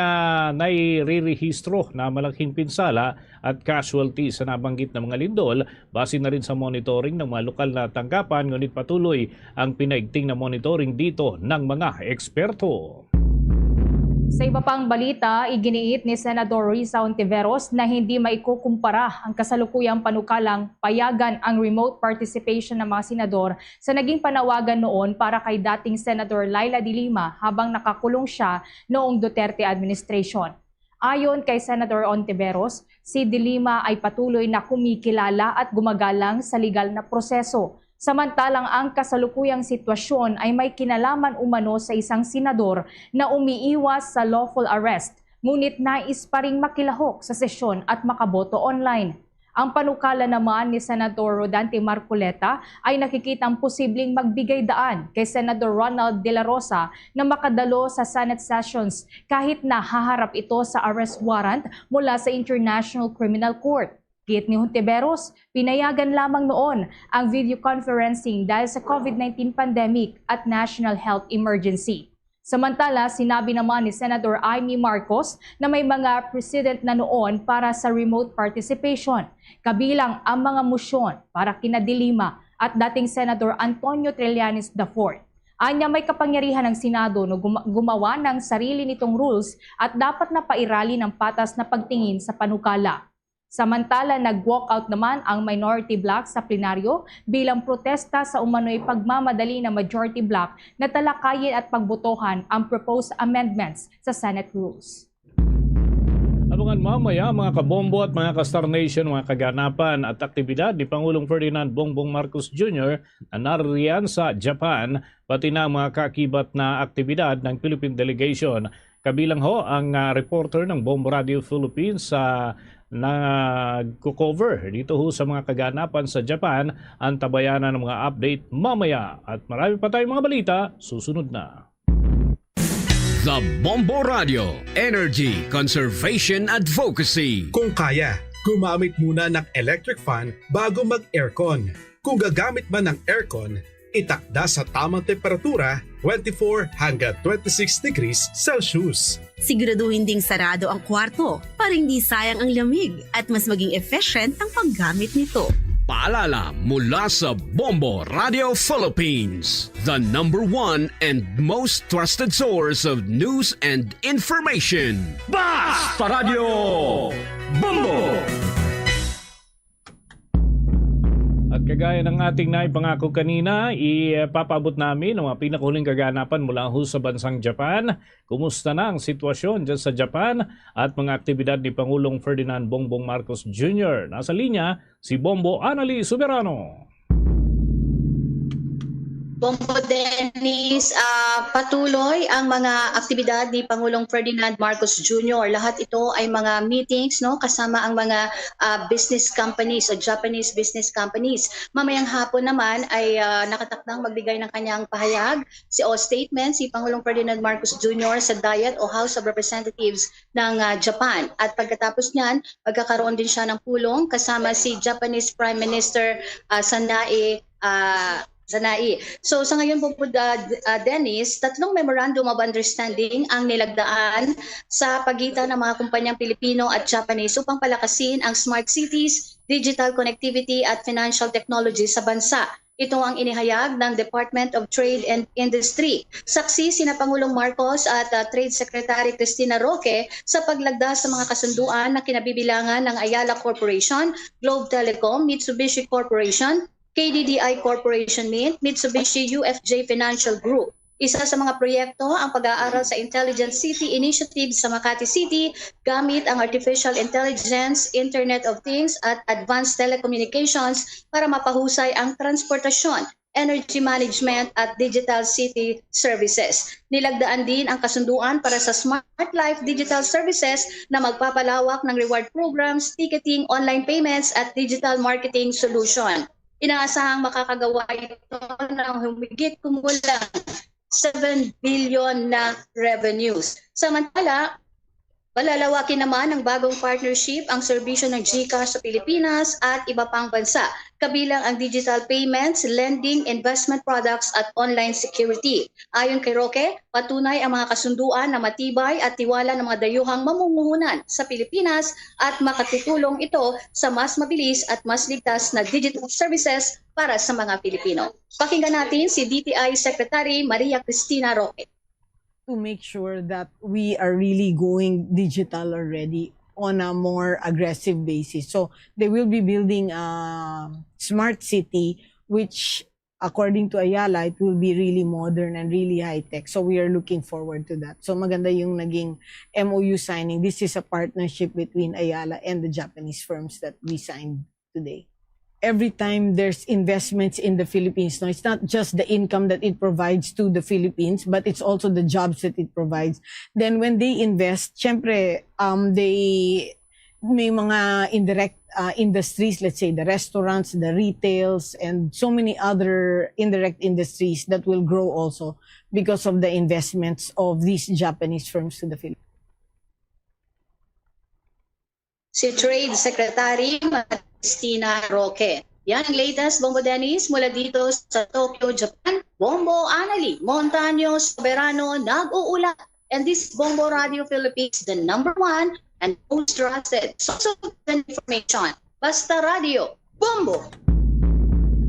nairerehistro na malaking pinsala at casualty sa nabanggit na mga lindol base na rin sa monitoring ng mga lokal na tanggapan, ngunit patuloy ang pinaigting na monitoring dito ng mga eksperto. Sa iba pang balita, iginiit ni Senador Risa Hontiveros na hindi maikukumpara ang kasalukuyang panukalang payagan ang remote participation ng mga senador sa naging panawagan noon para kay dating Senador Laila de Lima habang nakakulong siya noong Duterte administration. Ayon kay Senador Hontiveros, si de Lima ay patuloy na kumikilala at gumagalang sa legal na proseso. Samantalang ang kasalukuyang sitwasyon ay may kinalaman umano sa isang senador na umiiwas sa lawful arrest, ngunit nais pa ring makilahok sa sesyon at makaboto online. Ang panukala naman ni Senador Rodante Marcoleta ay nakikitang posibleng magbigay daan kay Senador Ronald De La Rosa na makadalo sa Senate sessions kahit na haharap ito sa arrest warrant mula sa International Criminal Court. Git ni Hontiveros, pinayagan lamang noon ang video conferencing dahil sa COVID-19 pandemic at national health emergency. Samantala, sinabi naman ni Senator Amy Marcos na may mga precedent na noon para sa remote participation, kabilang ang mga motion para kina de Lima at dating Senator Antonio Trillanes IV. Anya may kapangyarihan ng Senado na gumawa ng sarili nitong rules at dapat na pairali ng patas na pagtingin sa panukala. Samantala, nag-walkout naman ang minority bloc sa plenaryo bilang protesta sa umano'y pagmamadali ng majority bloc na talakayin at pagbotohan ang proposed amendments sa Senate rules. Abangan mamaya mga kabombo at mga ka-Star Nation, mga kaganapan at aktibidad ni Pangulong Ferdinand Bongbong Marcos Jr. na naririyan sa Japan, pati na mga kakibat na aktibidad ng Philippine Delegation. Kabilang ho ang reporter ng Bombo Radio Philippines sa nag-cover dito ho sa mga kaganapan sa Japan, ang tabayanan ng mga update mamaya. At marami pa tayong mga balita, susunod na. The Bombo Radio Energy Conservation Advocacy. Kung kaya, gumamit muna ng electric fan bago mag-aircon. Kung gagamit man ng aircon, itakda sa tamang temperatura 24 hanggang 26 degrees Celsius. Siguraduhin ding sarado ang kwarto para hindi sayang ang lamig at mas maging efficient ang paggamit nito. Paalala mula sa Bombo Radio Philippines, the #1 and most trusted source of news and information. Basta Radio Bombo! At kagaya ng ating naipangako kanina, ipapabot namin ang mga pinakahuling kaganapan mula ho sa bansang Japan. Kumusta na ang sitwasyon dyan sa Japan at mga aktibidad ni Pangulong Ferdinand Bongbong Marcos Jr. Nasa linya, si Bombo Anali Soberano. Bombo Dennis, patuloy ang mga aktibidad ni Pangulong Ferdinand Marcos Jr. Lahat ito ay mga meetings, no, kasama ang mga business companies o Japanese business companies. Mamayang hapon naman ay nakatakdang magbigay ng kanyang pahayag o statement si Pangulong Ferdinand Marcos Jr. sa Diet o House of Representatives ng Japan. At pagkatapos niyan, magkakaroon din siya ng pulong kasama si Japanese Prime Minister Sanae Zanai. So sa ngayon po, Dennis, 3 memorandum of understanding ang nilagdaan sa pagitan ng mga kumpanyang Pilipino at Japanese upang palakasin ang smart cities, digital connectivity at financial technology sa bansa. Ito ang inihayag ng Department of Trade and Industry. Saksi sina Pangulong Marcos at Trade Secretary Cristina Roque sa paglagda sa mga kasunduan na kinabibilangan ng Ayala Corporation, Globe Telecom, Mitsubishi Corporation, KDDI Corporation Mint, Mitsubishi UFJ Financial Group. Isa sa mga proyekto ang pag-aaral sa Intelligent City Initiative sa Makati City gamit ang Artificial Intelligence, Internet of Things at Advanced Telecommunications para mapahusay ang transportasyon, energy management at digital city services. Nilagdaan din ang kasunduan para sa Smart Life Digital Services na magpapalawak ng reward programs, ticketing, online payments at digital marketing solution. Inaasahang makakagawa ito ng humigit kumulang 7 billion na revenues. Samantala, palalawakin naman ng bagong partnership ang serbisyo ng GCash sa Pilipinas at iba pang bansa, kabilang ang digital payments, lending, investment products at online security. Ayon kay Roque, patunay ang mga kasunduan na matibay at tiwala ng mga dayuhang mamumuhunan sa Pilipinas at makatutulong ito sa mas mabilis at mas ligtas na digital services para sa mga Pilipino. Pakinggan natin si DTI Secretary Maria Cristina Roque. To make sure that we are really going digital already on a more aggressive basis. So they will be building a smart city, which according to Ayala, it will be really modern and really high-tech. So we are looking forward to that. So maganda yung naging MOU signing. This is a partnership between Ayala and the Japanese firms that we signed today. Every time there's investments in the Philippines, no, it's not just the income that it provides to the Philippines, but it's also the jobs that it provides. Then when they invest, syempre, may mga indirect industries, let's say the restaurants, the retails, and so many other indirect industries that will grow also because of the investments of these Japanese firms to the Philippines. Si Trade Secretary Cristina Roque. Yan ang latest, Bombo Dennis, mula dito sa Tokyo, Japan. Bombo Anali, Montaño Soberano, nag-uulat. And this Bombo Radio Philippines, the #1 and most trusted source of information. Basta Radio, Bombo!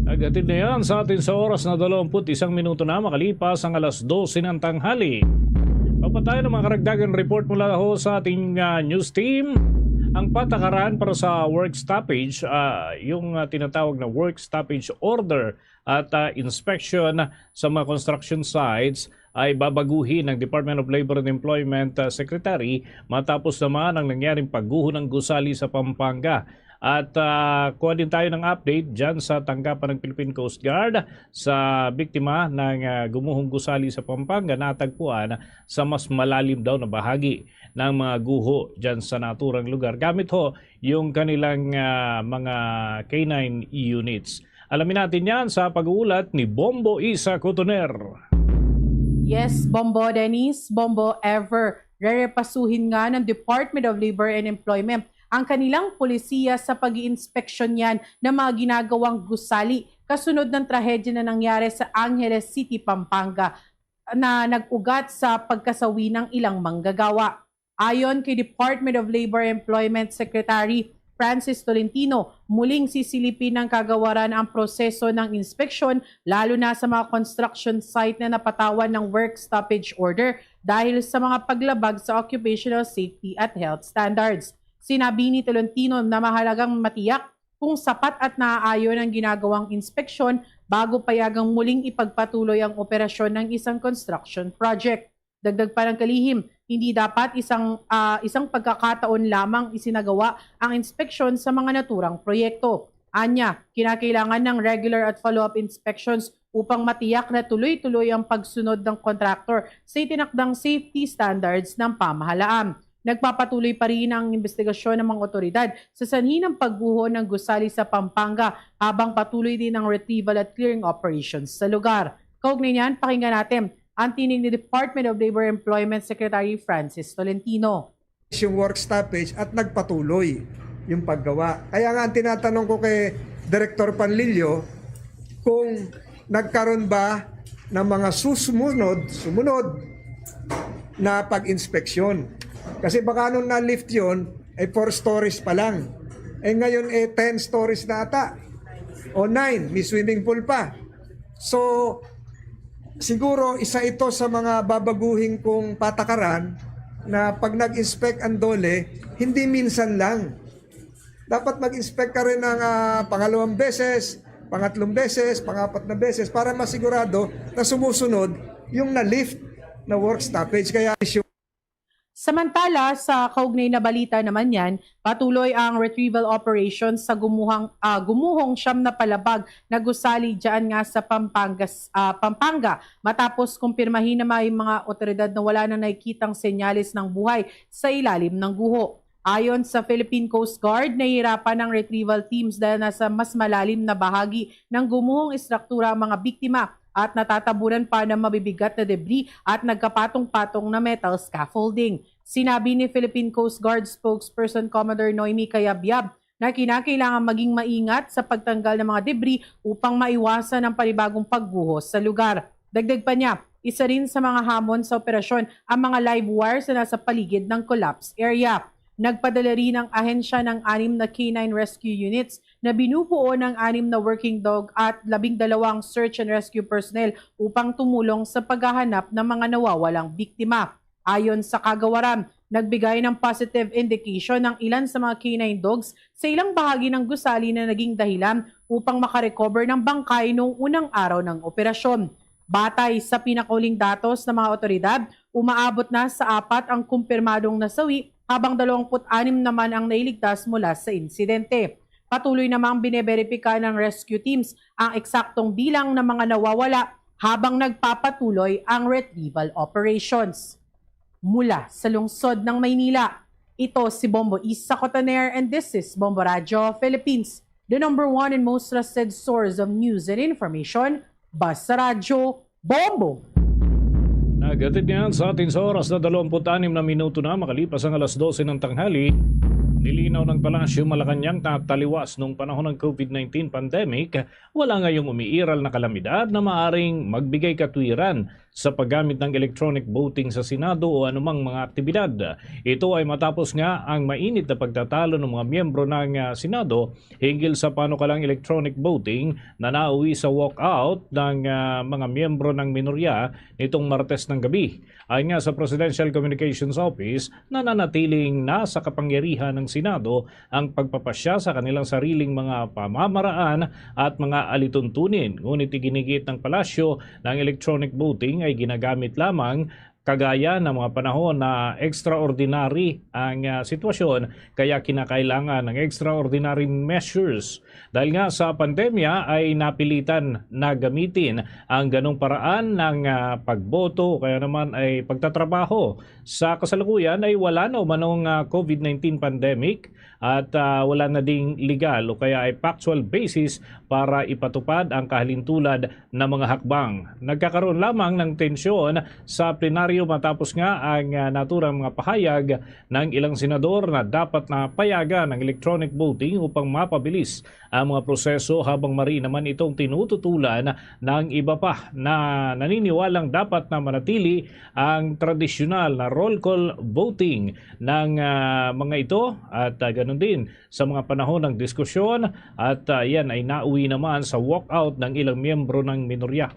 Agatid na yan sa atin sa oras na 21 minuto na makalipas ang alas 12 ng tanghali. Papatayo ng mga karagdagan report mula ho sa ating news team. Ang patakaran para sa work stoppage, yung tinatawag na work stoppage order at inspection sa mga construction sites ay babaguhin ng Department of Labor and Employment Secretary matapos naman ang nangyaring pagguho ng gusali sa Pampanga. At kuha din tayo ng update dyan sa tanggapan ng Philippine Coast Guard sa biktima ng gumuhong gusali sa Pampanga, natagpuan sa mas malalim daw na bahagi ng mga guho dyan sa naturang lugar. Gamit ho yung kanilang mga K9 units. Alamin natin yan sa pag-uulat ni Bombo Isa Cotoner. Yes, Bombo Dennis, Bombo Ever. Rerepasuhin nga ng Department of Labor and Employment ang kanilang polisiya sa pag-iinspeksyon yan ng mga ginagawang gusali kasunod ng trahedya na nangyari sa Angeles City, Pampanga na nag-ugat sa pagkasawi ng ilang manggagawa. Ayon kay Department of Labor and Employment Secretary Francis Tolentino, muling sisilipin ng kagawaran ang proseso ng inspeksyon lalo na sa mga construction site na napatawan ng work stoppage order dahil sa mga paglabag sa occupational safety at health standards. Sinabi ni Tolentino na mahalagang matiyak kung sapat at naaayon ang ginagawang inspeksyon bago payagang muling ipagpatuloy ang operasyon ng isang construction project. Dagdag pa ng kalihim, hindi dapat isang pagkakataon lamang isinagawa ang inspeksyon sa mga naturang proyekto. Anya, kinakailangan ng regular at follow-up inspections upang matiyak na tuloy-tuloy ang pagsunod ng contractor sa itinakdang safety standards ng pamahalaan. Nagpapatuloy pa rin ang investigasyon ng mga otoridad sa sanhi ng pagguho ng gusali sa Pampanga habang patuloy din ang retrieval at clearing operations sa lugar. Kaugnay niyan, pakinggan natin ang tinig ni Department of Labor and Employment Secretary Francis Tolentino. Yung work stoppage at nagpatuloy yung paggawa. Kaya nga ang tinatanong ko kay Director Panlilio kung nagkaroon ba ng mga sumunod na pag-inspeksyon. Kasi baka nung na-lift yun, 4 stories pa lang. Ngayon 10 stories na ata. O 9, may swimming pool pa. So, siguro isa ito sa mga babaguhin kong patakaran na pag nag-inspect ang DOLE, hindi minsan lang. Dapat mag-inspect ka rin ng pangalawang beses, pangatlong beses, pangapat na beses para masigurado na sumusunod yung na-lift na work stoppage. Kaya issue. Samantala, sa kaugnay na balita naman yan, patuloy ang retrieval operations sa gumuhong siyam na palabag na gusali dyan nga sa Pampanga matapos kumpirmahin na may mga otoridad na wala na nakikitang senyales ng buhay sa ilalim ng guho. Ayon sa Philippine Coast Guard, nahihirapan ng retrieval teams dahil nasa mas malalim na bahagi ng gumuhong istruktura ang mga biktima at natatabunan pa ng mabibigat na debris at nagkapatong-patong na metal scaffolding. Sinabi ni Philippine Coast Guard spokesperson Commodore Noemi Cayabyab na kinakailangan maging maingat sa pagtanggal ng mga debris upang maiwasan ang panibagong pagbuhos sa lugar. Dagdag pa niya, isa rin sa mga hamon sa operasyon ang mga live wires na nasa paligid ng collapse area. Nagpadala rin ang ahensya ng 6 na canine rescue units na binubuo ng 6 na working dog at 12 search and rescue personnel upang tumulong sa paghahanap ng mga nawawalang biktima. Ayon sa kagawaran, nagbigay ng positive indication ng ilan sa mga canine dogs sa ilang bahagi ng gusali na naging dahilan upang makarecover ng bangkay noong unang araw ng operasyon. Batay sa pinakauling datos ng mga otoridad, umaabot na sa 4 ang kumpirmadong nasawi habang 26 naman ang nailigtas mula sa insidente. Patuloy namang bineberipika ng rescue teams ang eksaktong bilang ng mga nawawala habang nagpapatuloy ang retrieval operations. Mula sa lungsod ng Maynila, ito si Bombo Isa Cotaner and this is Bombo Radio Philippines, the #1 and most trusted source of news and information, Basta Radio Bombo! Nagatid niyan sa atin sa oras na 26 na minuto na makalipas ang alas 12 ng tanghali. Nilinaw ng Palasyo Malacanang na taliwas noong panahon ng COVID-19 pandemic, wala ngayong umiiral na kalamidad na maaring magbigay katwiran sa paggamit ng electronic voting sa Senado o anumang mga aktibidad. Ito ay matapos nga ang mainit na pagtatalo ng mga miyembro ng Senado hinggil sa panukalang electronic voting na nauwi sa walkout ng mga miyembro ng minorya nitong Martes ng gabi. Ayon nga sa Presidential Communications Office, nananatiling nasa kapangyarihan ng Senado ang pagpapasya sa kanilang sariling mga pamamaraan at mga alituntunin. Ngunit iginigit ng Palasyo ng electronic voting ay ginagamit lamang kagaya ng mga panahon na extraordinary ang sitwasyon, kaya kinakailangan ng extraordinary measures. Dahil nga sa pandemya ay napilitan na gamitin ang ganong paraan ng pagboto, kaya naman ay pagtatrabaho. Sa kasalukuyan ay wala na umanong COVID-19 pandemic at wala na ding legal o kaya ay factual basis para ipatupad ang kahalintulad na mga hakbang. Nagkakaroon lamang ng tensyon sa plenaryo matapos nga ang naturang mga pahayag ng ilang senador na dapat na payagan ng electronic voting upang mapabilis ang mga proseso, habang mari naman itong tinututulan ng iba pa na naniniwalang dapat na manatili ang tradisyonal na roll call voting ng mga ito at ganun din sa mga panahon ng diskusyon at yan ay nauwi naman sa walkout ng ilang miyembro ng minorya.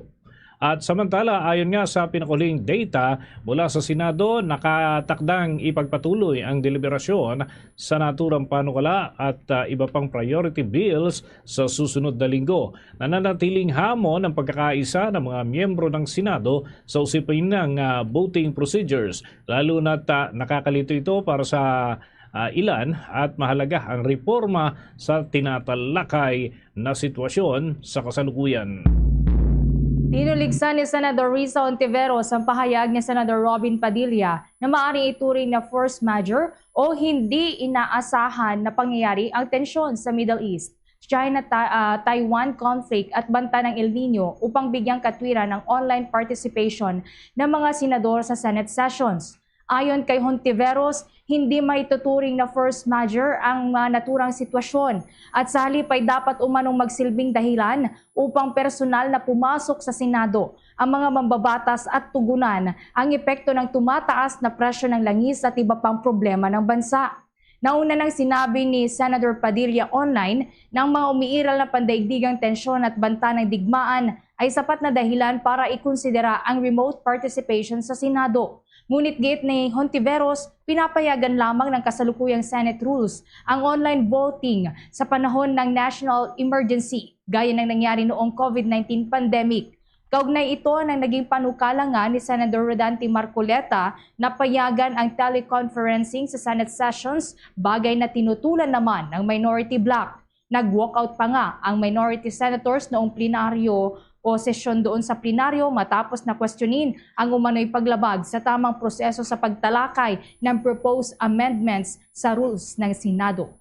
At samantala, ayon nga sa pinakuling data mula sa Senado, nakatakdang ipagpatuloy ang deliberasyon sa naturang panukala at iba pang priority bills sa susunod na linggo. Nananatiling hamon ang pagkakaisa ng mga miyembro ng Senado sa usapin ng voting procedures, lalo na't nakakalito ito para sa ilan at mahalaga ang reforma sa tinatalakay na sitwasyon sa kasalukuyan. Tinuligsan ni Senador Risa Ontiveros ang pahayag ni Senador Robin Padilla na maaaring ituring na force majeure o hindi inaasahan na pangyayari ang tensyon sa Middle East, China-Taiwan conflict at banta ng El Nino upang bigyang katwiran ng online participation ng mga senador sa Senate sessions. Ayon kay Hontiveros, hindi maituturing na force majeure ang naturang sitwasyon at sa halip ay dapat umanong magsilbing dahilan upang personal na pumasok sa Senado ang mga mambabatas at tugunan ang epekto ng tumataas na presyo ng langis at iba pang problema ng bansa. Nauna nang sinabi ni Senator Padilla online na ang mga umiiral na pandaigdigang tensyon at banta ng digmaan ay sapat na dahilan para ikonsidera ang remote participation sa Senado. Ngunit gate ni Hontiveros, pinapayagan lamang ng kasalukuyang Senate rules ang online voting sa panahon ng national emergency, gaya ng nangyari noong COVID-19 pandemic. Kaugnay ito ng naging panukala nga ni Senador Rodante Marcoleta na payagan ang teleconferencing sa Senate sessions, bagay na tinutulan naman ng minority bloc. Nag-walkout pa nga ang minority senators noong plenaryo o sesyon doon sa plenaryo matapos na questionin ang umano'y paglabag sa tamang proseso sa pagtalakay ng proposed amendments sa rules ng Senado.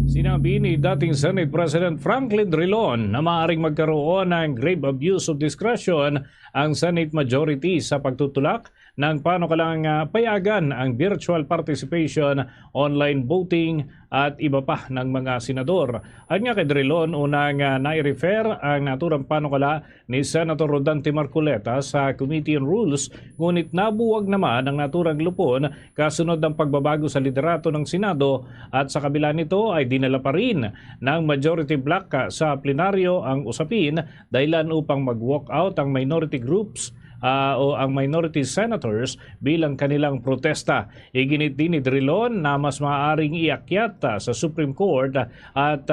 Sinabi ni dating Senate President Franklin Drilon na maaaring magkaroon ng grave abuse of discretion ang Senate majority sa pagtutulak ng panukalang payagan ang virtual participation, online voting at iba pa ng mga senador. At nga kay Drilon, unang nai-refer ang naturang panukala ni Senator Rodante Marcoleta sa Committee on Rules, ngunit nabuwag naman ang naturang lupon kasunod ng pagbabago sa liderato ng Senado at sa kabila nito ay dinala pa rin ng majority bloc sa plenaryo ang usapin dahilan upang mag-walk out ang minority groups o ang minority senators bilang kanilang protesta. Iginit din ni Drilon na mas maaaring iakyat sa Supreme Court at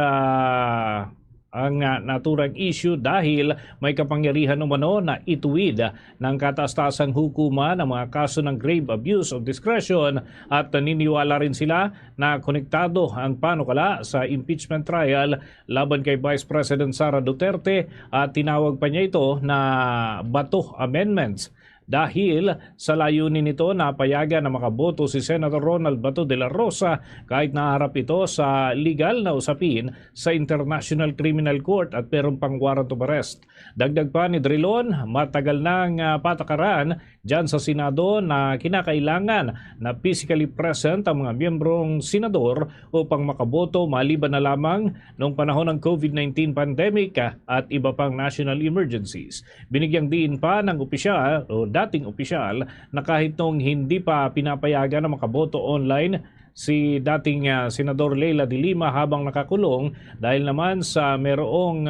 ang naturang issue dahil may kapangyarihan umano na ituwid ng kataas-taasang hukuman ang mga kaso ng grave abuse of discretion at naniniwala rin sila na konektado ang panukala sa impeachment trial laban kay Vice President Sara Duterte at tinawag pa niya ito na Bato Amendments. Dahil sa layunin nito na payagan na makaboto si Senator Ronald Bato de la Rosa kahit naharap ito sa legal na usapin sa International Criminal Court at meron pang warrant of arrest. Dagdag pa ni Drilon, matagal nang patakaran dyan sa Senado na kinakailangan na physically present ang mga miyembrong senador upang makaboto maliban na lamang noong panahon ng COVID-19 pandemic at iba pang national emergencies. Binigyang diin pa ng opisyal o dating opisyal na kahit nung hindi pa pinapayagan na makaboto online si dating Senador Leila de Lima habang nakakulong dahil naman sa merong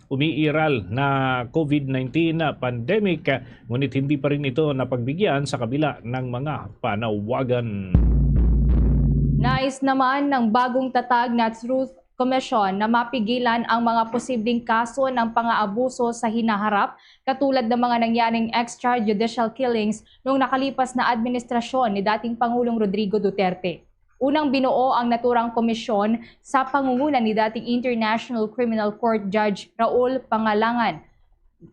umiiral na COVID-19 pandemic, ngunit hindi pa rin ito napagbigyan sa kabila ng mga panawagan. Nais naman ng bagong tatag na Truth Commission na mapigilan ang mga posibleng kaso ng pang-aabuso sa hinaharap katulad ng mga nangyaring extrajudicial killings noong nakalipas na administrasyon ni dating Pangulong Rodrigo Duterte. Unang binuo ang naturang komisyon sa pangunguna ni dating International Criminal Court Judge Raul Pangalangan.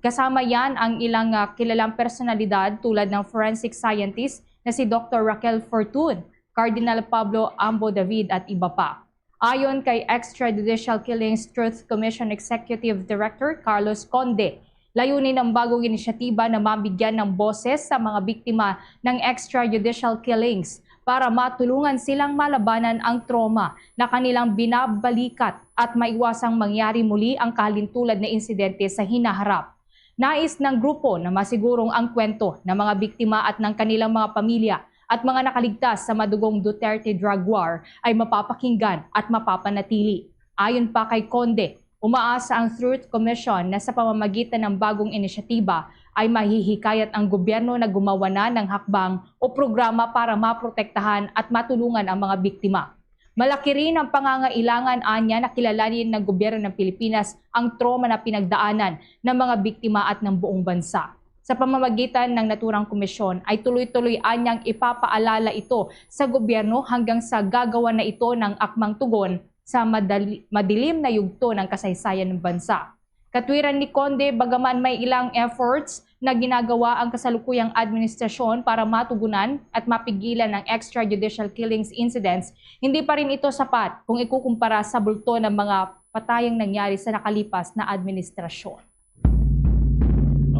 Kasama yan ang ilang kilalang personalidad tulad ng forensic scientist na si Dr. Raquel Fortun, Cardinal Pablo Ambo David at iba pa. Ayon kay Extrajudicial Killings Truth Commission Executive Director Carlos Conde, layunin ng bagong inisyatiba na mabigyan ng boses sa mga biktima ng extrajudicial killings para matulungan silang malabanan ang trauma na kanilang binabalikat at maiwasang mangyari muli ang kalintulad na insidente sa hinaharap. Nais ng grupo na masigurong ang kwento ng mga biktima at ng kanilang mga pamilya at mga nakaligtas sa madugong Duterte drug war ay mapapakinggan at mapapanatili. Ayon pa kay Conde, umaasa ang Truth Commission na sa pamamagitan ng bagong inisyatiba ay mahihikayat ang gobyerno na gumawa na ng hakbang o programa para maprotektahan at matulungan ang mga biktima. Malaki rin ang pangangailangan anya na kilalanin ng gobyerno ng Pilipinas ang trauma na pinagdaanan ng mga biktima at ng buong bansa. Sa pamamagitan ng naturang komisyon ay tuloy-tuloy anyang ipapaalala ito sa gobyerno hanggang sa gagawa na ito ng akmang tugon sa madilim na yugto ng kasaysayan ng bansa. Katwiran ni Conde, bagaman may ilang efforts na ginagawa ang kasalukuyang administrasyon para matugunan at mapigilan ang extrajudicial killings incidents, hindi pa rin ito sapat kung ikukumpara sa bulto ng mga patayang nangyari sa nakalipas na administrasyon.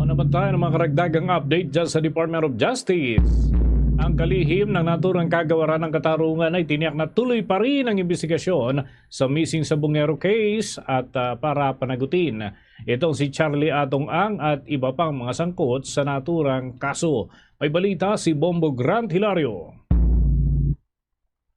Naman tayo ng mga karagdagang update dyan sa Department of Justice. Ang kalihim ng naturang kagawaran ng katarungan ay tiniyak na tuloy pa rin ang investigasyon sa missing Sabongero case at para panagutin itong si Charlie Atong Ang at iba pang mga sangkot sa naturang kaso. May balita si Bombo Grant Hilario.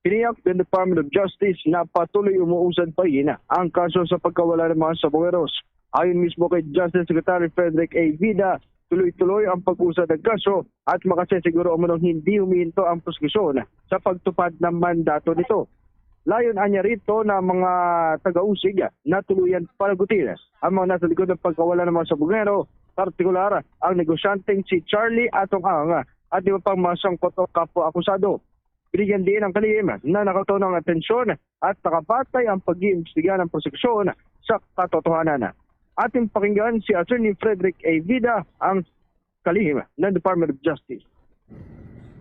Tiniyak ng Department of Justice na patuloy umuusad pa rin ang kaso sa pagkawala ng mga Sabongeros. Ayon mismo kay Justice Secretary Frederick A. Vida, tuloy-tuloy ang pag-usad ng kaso at makasesiguro umunong hindi humihinto ang prosekusyon sa pagtupad ng mandato nito. Layon anya rito na mga taga-usig na tuluyan panagutin ang mga nasa likod ng pagkawala ng mga sabungero, partikular ang negosyanteng si Charlie Atong Ang at iba pang mga sangkot o kapwa-akusado. Binigyan din ang kalihim na nakataon ng atensyon at nakapatay ang pag-iimbestiga ng prosekusyon sa katotohanan. Ating pakinggan si Attorney Frederick A. Vida, ang kalihim ng Department of Justice.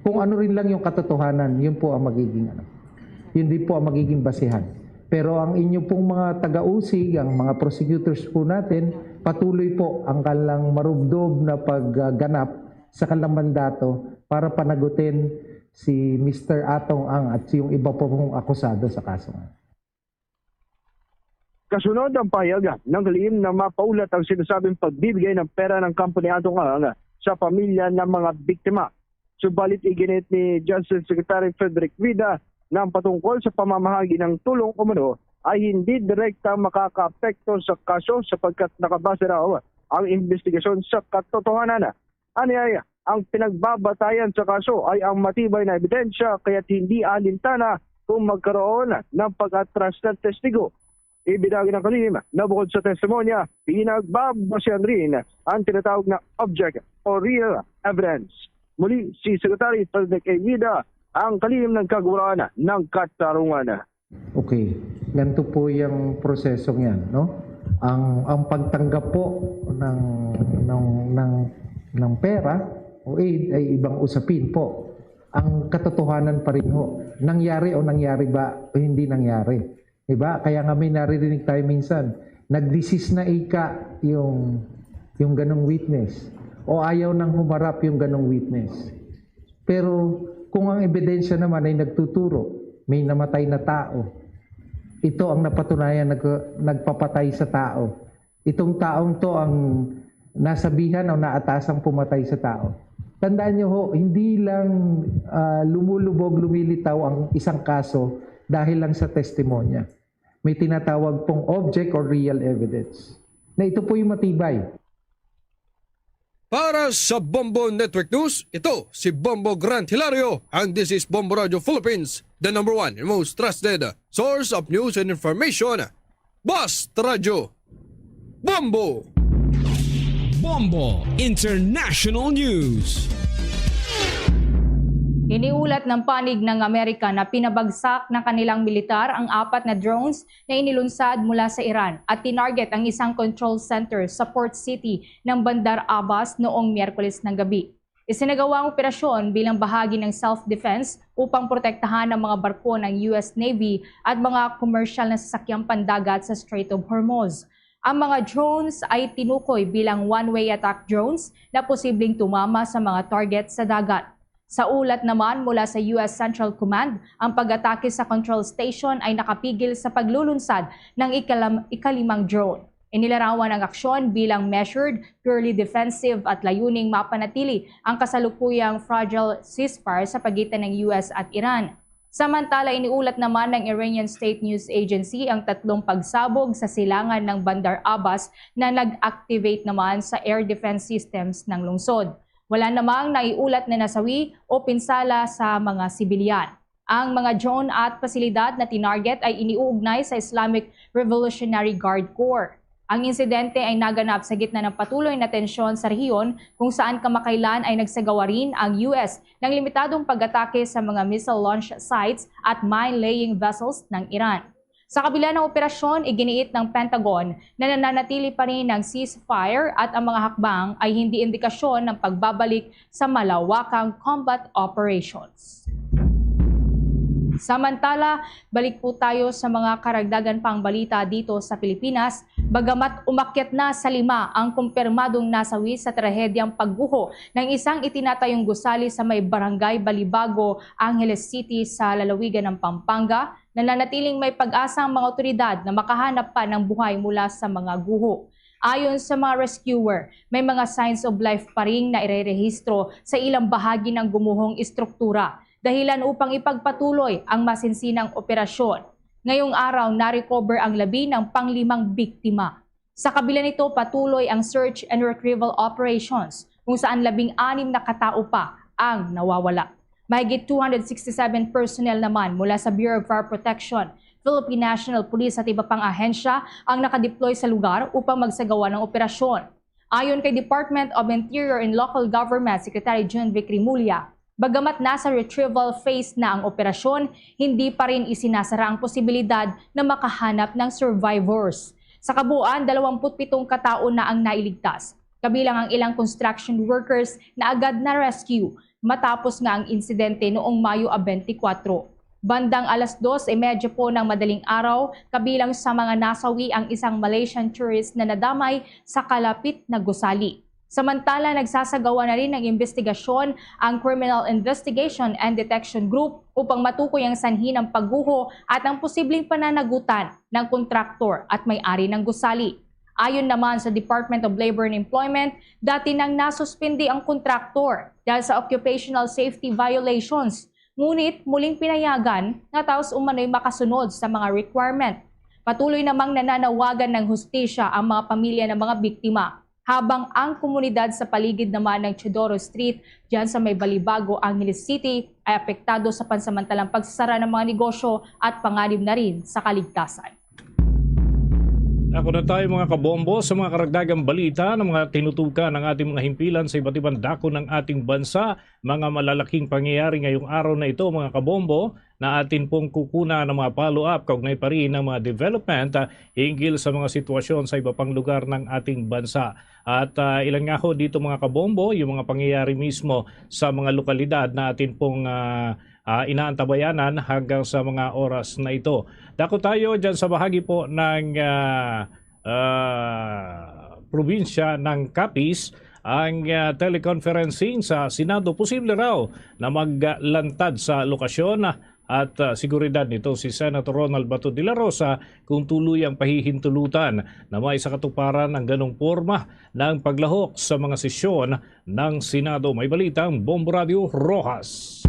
Kung ano rin lang yung katotohanan, yun po ang magiging yun din po ang magiging basehan. Pero ang inyo pong mga taga-usig, ang mga prosecutors po natin, patuloy po ang kanilang marubdob na pagganap sa kanilang mandato para panagutin si Mr. Atong Ang at yung iba po pong akusado sa kaso. Kasunod ang pahayag ng kalihim na mapaulat ang sinasabing pagbibigay ng pera ng company Atong Ang sa pamilya ng mga biktima. Subalit iginit ni Justice Secretary Frederick Vida na ang patungkol sa pamamahagi ng tulong umano ay hindi direkta makakaapekto sa kaso sapagkat nakabase raw ang investigasyon sa katotohanan. Anyaya, ang pinagbabatayan sa kaso ay ang matibay na ebidensya kaya't hindi alintana kung magkaroon ng pag-atras ng testigo. Ibinagi ng kalihim na bukod sa testimonya, pinagbabasehan rin ang tinatawag na object o real evidence. Muli si Secretary Frederick A. Vida, ang kalihim ng kaguraan ng katarungan. Okay, ganito po yung prosesong yan, no? Ang pagtanggap po ng pera o aid ay ibang usapin po. Ang katotohanan pa rin ho, nangyari o nangyari ba o hindi nangyari. Diba? Kaya nga may naririnig tayo minsan, nag-desist na ika yung ganong witness o ayaw nang humarap yung ganong witness. Pero kung ang ebidensya naman ay nagtuturo, may namatay na tao, ito ang napatunayan nagpapatay sa tao. Itong taong to ang nasabihan o naatasang pumatay sa tao. Tandaan nyo ho, hindi lang lumulubog, lumilitaw ang isang kaso dahil lang sa testimonya. May tinatawag pong object or real evidence. Na ito po yung matibay. Para sa Bombo Network News, ito si Bombo Grant Hilario and this is Bombo Radio Philippines, the #1 and most trusted source of news and information. Basta Radio Bombo! Bombo International News. Iniulat ng panig ng Amerika na pinabagsak ng kanilang militar ang 4 na drones na inilunsad mula sa Iran at tinarget ang isang control center sa port city ng Bandar Abbas noong Miyerkules ng gabi. Isinagawa ang operasyon bilang bahagi ng self-defense upang protektahan ang mga barko ng US Navy at mga komersyal na sasakyang pandagat sa Strait of Hormuz. Ang mga drones ay tinukoy bilang one-way attack drones na posibleng tumama sa mga target sa dagat. Sa ulat naman mula sa US Central Command, ang pag-atake sa control station ay nakapigil sa paglulunsad ng ikalimang drone. Inilarawan ang aksyon bilang measured, purely defensive at layuning mapanatili ang kasalukuyang fragile ceasefire sa pagitan ng US at Iran. Samantala, iniulat naman ng Iranian State News Agency ang 3 pagsabog sa silangan ng Bandar Abbas na nag-activate naman sa air defense systems ng lungsod. Wala namang naiulat na nasawi o pinsala sa mga sibilyan. Ang mga drone at pasilidad na tinarget ay iniuugnay sa Islamic Revolutionary Guard Corps. Ang insidente ay naganap sa gitna ng patuloy na tensyon sa rehiyon kung saan kamakailan ay nagsagawa rin ang US ng limitadong pag-atake sa mga missile launch sites at mine-laying vessels ng Iran. Sa kabila ng operasyon, iginiit ng Pentagon na nananatili pa rin ang ceasefire at ang mga hakbang ay hindi indikasyon ng pagbabalik sa malawakang combat operations. Samantala, balik po tayo sa mga karagdagan pang balita dito sa Pilipinas. Bagamat umakyat na sa 5 ang kumpirmadong nasawi sa trahedyang pagguho ng isang itinatayong gusali sa may barangay Balibago, Angeles City sa lalawigan ng Pampanga, nananatiling may pag-asa ang mga otoridad na makahanap pa ng buhay mula sa mga guho. Ayon sa mga rescuer, may mga signs of life pa rin na irerehistro sa ilang bahagi ng gumuhong istruktura, dahilan upang ipagpatuloy ang masinsinang operasyon. Ngayong araw, na-recover ang labi ng pang-5 biktima. Sa kabila nito, patuloy ang search and retrieval operations kung saan 16 na katao pa ang nawawala. Mahigit 267 personnel naman mula sa Bureau of Fire Protection, Philippine National Police at iba pang ahensya ang nakadeploy sa lugar upang magsagawa ng operasyon. Ayon kay Department of Interior and Local Government Secretary John Vic Rimulya, bagamat nasa retrieval phase na ang operasyon, hindi pa rin isinasara ang posibilidad na makahanap ng survivors. Sa kabuuan, 27 katao na ang nailigtas, kabilang ang ilang construction workers na agad na rescue matapos nga ang insidente noong Mayo 24. Bandang alas 2:30 po ng madaling araw, kabilang sa mga nasawi ang isang Malaysian tourist na nadamay sa kalapit na gusali. Samantala, nagsasagawa na rin ng investigasyon ang Criminal Investigation and Detection Group upang matukoy ang sanhi ng pagguho at ang posibleng pananagutan ng kontraktor at may-ari ng gusali. Ayon naman sa Department of Labor and Employment, dati nang nasuspindi ang kontraktor dahil sa occupational safety violations. Ngunit muling pinayagan na taos umano'y makasunod sa mga requirement. Patuloy namang nananawagan ng hustisya ang mga pamilya ng mga biktima, habang ang komunidad sa paligid naman ng Chodoro Street diyan sa may Balibago, Angeles City ay apektado sa pansamantalang pagsasara ng mga negosyo at panganib na rin sa kaligtasan. Ako na tayo mga kabombo sa mga karagdagang balita ng mga tinutukan ng ating mga himpilan sa iba't ibang dako ng ating bansa. Mga malalaking pangyayari ngayong araw na ito mga kabombo na atin pong kukuna ng mga follow-up kaugnay pa rin ng mga development hinggil sa mga sitwasyon sa iba pang lugar ng ating bansa. At ilan nga ho dito mga kabombo yung mga pangyayari mismo sa mga lokalidad na atin pong inaantabayanan hanggang sa mga oras na ito. Dako tayo dyan sa bahagi po ng probinsya ng Capiz. Ang teleconferencing sa Senado, posible raw na maglantad sa lokasyon at seguridad nito si Senator Ronald Bato de la Rosa kung tuloy ang pahihintulutan na may sa katuparan ng ganong forma ng paglahok sa mga sesyon ng Senado. May balitang Bombo Radio Rojas.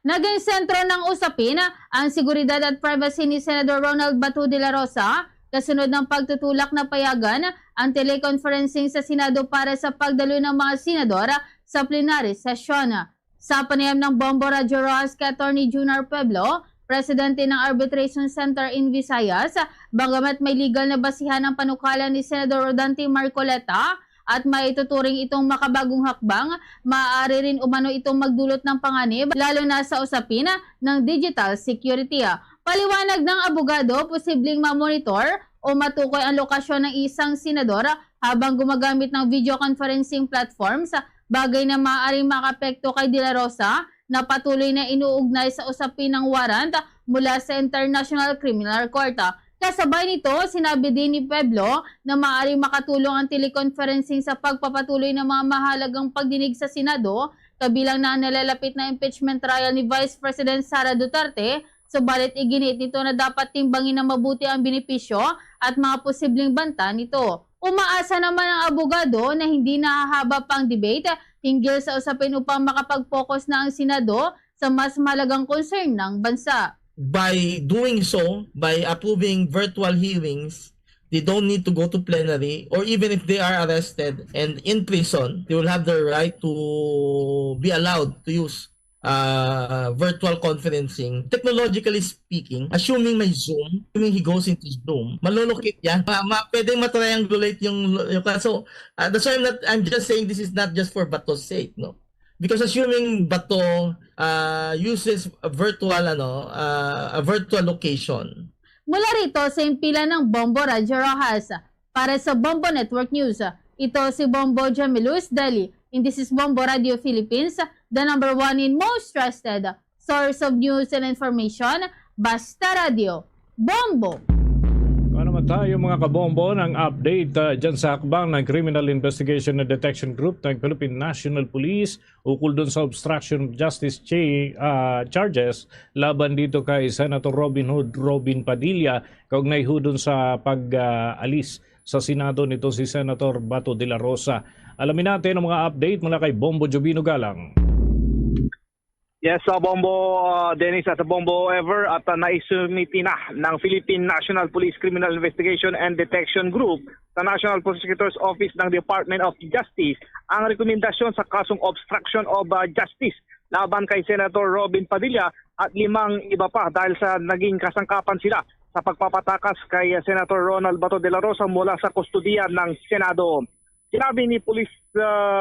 Naging sentro ng usapin ang seguridad at privacy ni Senador Ronald Bato de la Rosa kasunod ng pagtutulak na payagan ang teleconferencing sa Senado para sa pagdalo ng mga senador sa plenary session. Sa panayam ng Bombo Radio Rojas kay Attorney Junar Pueblo, presidente ng Arbitration Center in Visayas, bagamat may legal na basihan ang panukala ni Senador Rodante Marcoleta, at maituturing itong makabagong hakbang, maaari rin umano itong magdulot ng panganib, lalo na sa usapin ng digital security. Paliwanag ng abogado, posibleng ma-monitor o matukoy ang lokasyon ng isang senador habang gumagamit ng video conferencing platforms, bagay na maaaring makapekto kay De La Rosa na patuloy na inuugnay sa usapin ng warrant mula sa International Criminal Court. Kasabay nito, sinabi din ni Pueblo na maaaring makatulong ang teleconferencing sa pagpapatuloy ng mga mahalagang pagdinig sa Senado, kabilang na ang nalalapit na impeachment trial ni Vice President Sara Duterte, subalit iginit nito na dapat timbangin na mabuti ang benepisyo at mga posibleng banta nito. Umaasa naman ang abogado na hindi nahahaba pang debate hinggil sa usapin upang makapag-focus na ang Senado sa mas mahalagang concern ng bansa. By doing so, by approving virtual hearings, they don't need to go to plenary, or even if they are arrested and in prison, they will have the right to be allowed to use virtual conferencing. Technologically speaking, assuming may Zoom, assuming he goes into Zoom, malulukit yan. Pwedeng matriangulate yung so that's why I'm just saying this is not just for Bato's sake, no? Because assuming Bato uses a virtual location. Mula rito sa impila ng Bombo Radio Rojas, para sa Bombo Network News, ito si Bombo Jamilus Dali. And this is Bombo Radio Philippines, the number one in most trusted source of news and information, Basta Radio. Bombo! Ano naman tayo mga kabombo ng update dyan sa hakbang ng Criminal Investigation and Detection Group ng Philippine National Police ukol dun sa obstruction of justice charges laban dito kay Senator Robin Padilla kaugnay ho dun sa pag-alis sa Senado nito si Senator Bato de la Rosa. Alamin natin ang mga update mula kay Bombo Jobino Galang. Yes, Bombo Dennis at Bombo Ever at naisumiti na ng Philippine National Police Criminal Investigation and Detection Group sa National Prosecutor's Office ng Department of Justice ang rekomendasyon sa kasong obstruction of justice laban kay Senator Robin Padilla at 5 iba pa dahil sa naging kasangkapan sila sa pagpapatakas kay Senator Ronald Bato de la Rosa mula sa kustodiya ng Senado. Sinabi ni Police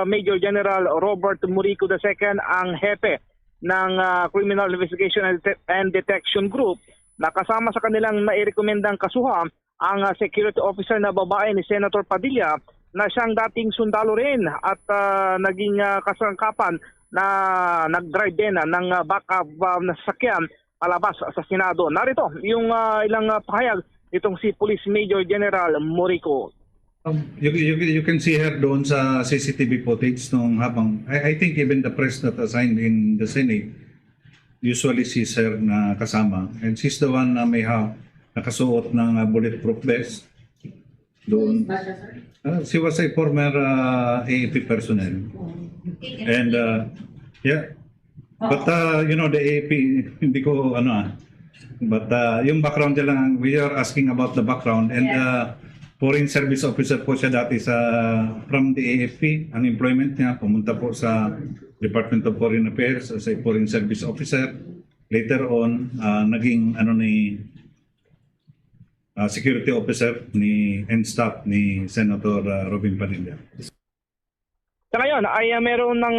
Major General Robert Murico II, ang hepe ng Criminal Investigation and Detection Group, na kasama sa kanilang nairekomendang kasuhan ang security officer na babae ni Senator Padilla na siyang dating sundalo rin at naging kasangkapan na nag-drive din ng backup na sasakyan palabas sa Senado. Narito yung ilang pahayag nitong si Police Major General Murico. You can see her doon sa CCTV footage nung habang I think even the press that assigned in the Senate usually sees her na kasama, and she's the one na may nakasuot ng bulletproof vest doon. She was a former AAP personnel, and yeah, but you know, the AAP hindi ko but yung background niya lang, we are asking about the background, and Foreign Service Officer po siya dati from the AFP. Ang employment niya, pumunta po sa Department of Foreign Affairs as a Foreign Service Officer. Later on, naging security officer and staff ni Senator Robin Padilla. Sa ngayon ay meron ng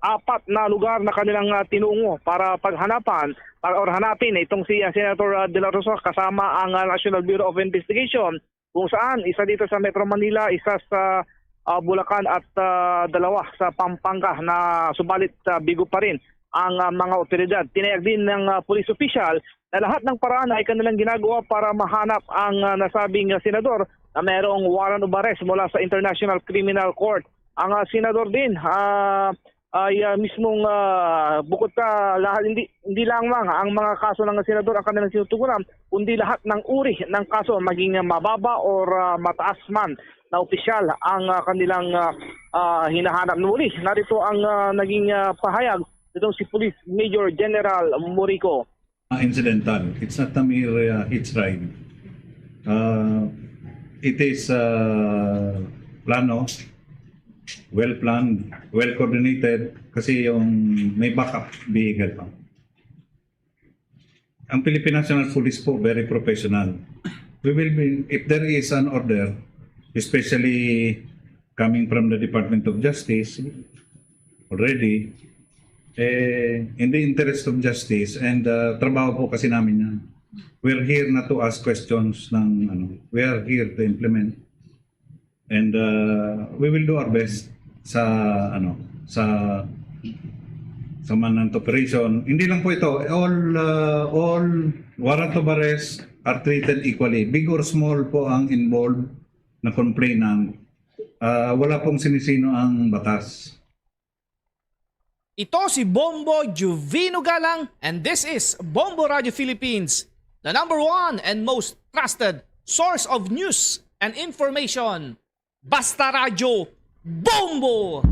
4 na lugar na kanilang tinungo para hanapin itong si Senator De La Rosa kasama ang National Bureau of Investigation, kung saan isa dito sa Metro Manila, isa sa Bulacan at 2 sa Pampanga, na subalit bigo pa rin ang mga otoridad. Tinayag din ng police official na lahat ng paraan ay kanilang ginagawa para mahanap ang nasabing senador na mayroong warrant of arrest mula sa International Criminal Court. Ang senador din ay mismong bukod sa lahat, hindi lamang ang mga kaso ng senador ang kanilang sinutugunan, kundi lahat ng uri ng kaso, maging mababa or mataas man na opisyal ang kanilang hinahanap. Muli, narito ang naging pahayag nitong si Police Major General Murico. Incidental. It's not a mere hitch ride. It is plano, well planned, well coordinated, kasi yung may backup vehicle pa. Ang Philippine National Police po very professional. We will be, if there is an order, especially coming from the Department of Justice already, in the interest of justice and trabaho po kasi namin yan. We're here not to ask questions we are here to implement. And we will do our best sa manhunt operation. Hindi lang po ito, all warrant of arrest are treated equally. Big or small po ang involved na complainant. Wala pong sinisino ang batas. Ito si Bombo Juvino Galang, and this is Bombo Radio Philippines, the #1 and most trusted source of news and information. Basta Radyo, Bombo!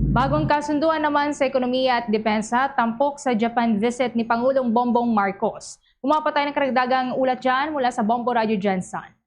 Bagong kasunduan naman sa ekonomiya at depensa, tampok sa Japan visit ni Pangulong Bongbong Marcos. Pumapatay ng karagdagang ulat dyan mula sa Bombo Radio Jensen.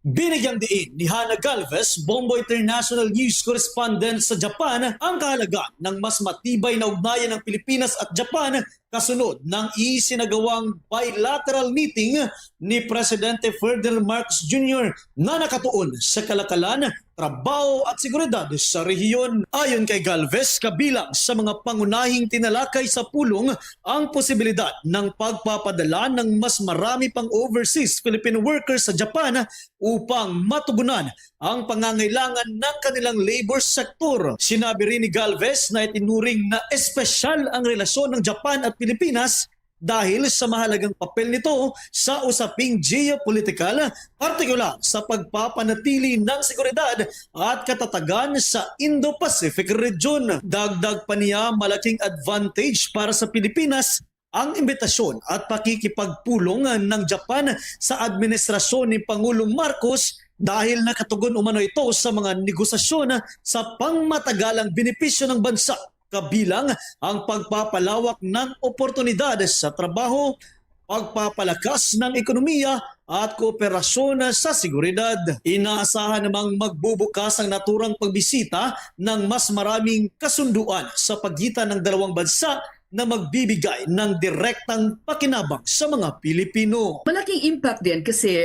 Binigyang diin ni Hannah Galvez, Bombo International News Correspondent sa Japan, ang kahalagaan ng mas matibay na ugnayan ng Pilipinas at Japan kasunod ng isinagawang bilateral meeting ni Presidente Ferdinand Marcos Jr. na nakatuon sa kalakalan, trabaho at seguridad sa rehiyon. Ayon kay Galvez, kabilang sa mga pangunahing tinalakay sa pulong ang posibilidad ng pagpapadala ng mas marami pang overseas Filipino workers sa Japan upang matugunan ang pangangailangan ng kanilang labor sector. Sinabi rin ni Galvez na itinuring na espesyal ang relasyon ng Japan at Pilipinas dahil sa mahalagang papel nito sa usaping geopolitikal, partikular sa pagpapanatili ng seguridad at katatagan sa Indo-Pacific region. Dagdag pa niya, malaking advantage para sa Pilipinas ang imbitasyon at pakikipagpulong ng Japan sa administrasyon ni Pangulong Marcos dahil nakatugon umano ito sa mga negosasyon sa pangmatagalang benepisyo ng bansa kabilang ang pagpapalawak ng oportunidad sa trabaho, pagpapalakas ng ekonomiya at kooperasyon sa seguridad. Inaasahan namang magbubukas ang naturang pagbisita ng mas maraming kasunduan sa pagitan ng dalawang bansa na magbibigay ng direktang pakinabang sa mga Pilipino. Malaking impact din kasi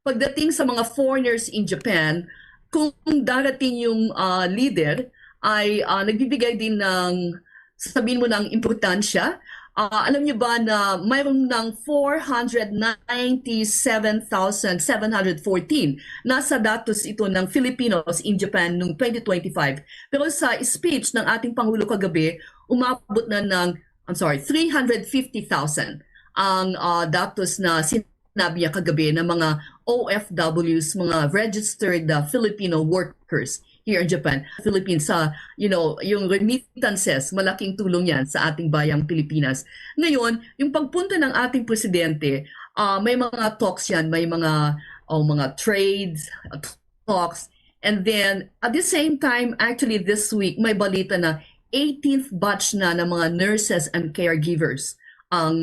pagdating sa mga foreigners in Japan, kung darating yung leader ay nagbibigay din ng, sabihin mo, ng importansya. Alam niyo ba na mayroon ng 497,714 nasa datos ito ng Filipinos in Japan noong 2025. Pero sa speech ng ating Pangulo kagabi, umabot na ng 350,000 ang datos na sinabi niya kagabi ng mga OFWs, mga registered Filipino workers here in Japan, Philippines, yung remittances, malaking tulong yan sa ating bayang Pilipinas. Ngayon, yung pagpunta ng ating presidente, may mga talks yan, may mga trades, talks, and then at the same time, actually this week, may balita na 18th batch na ng mga nurses and caregivers ang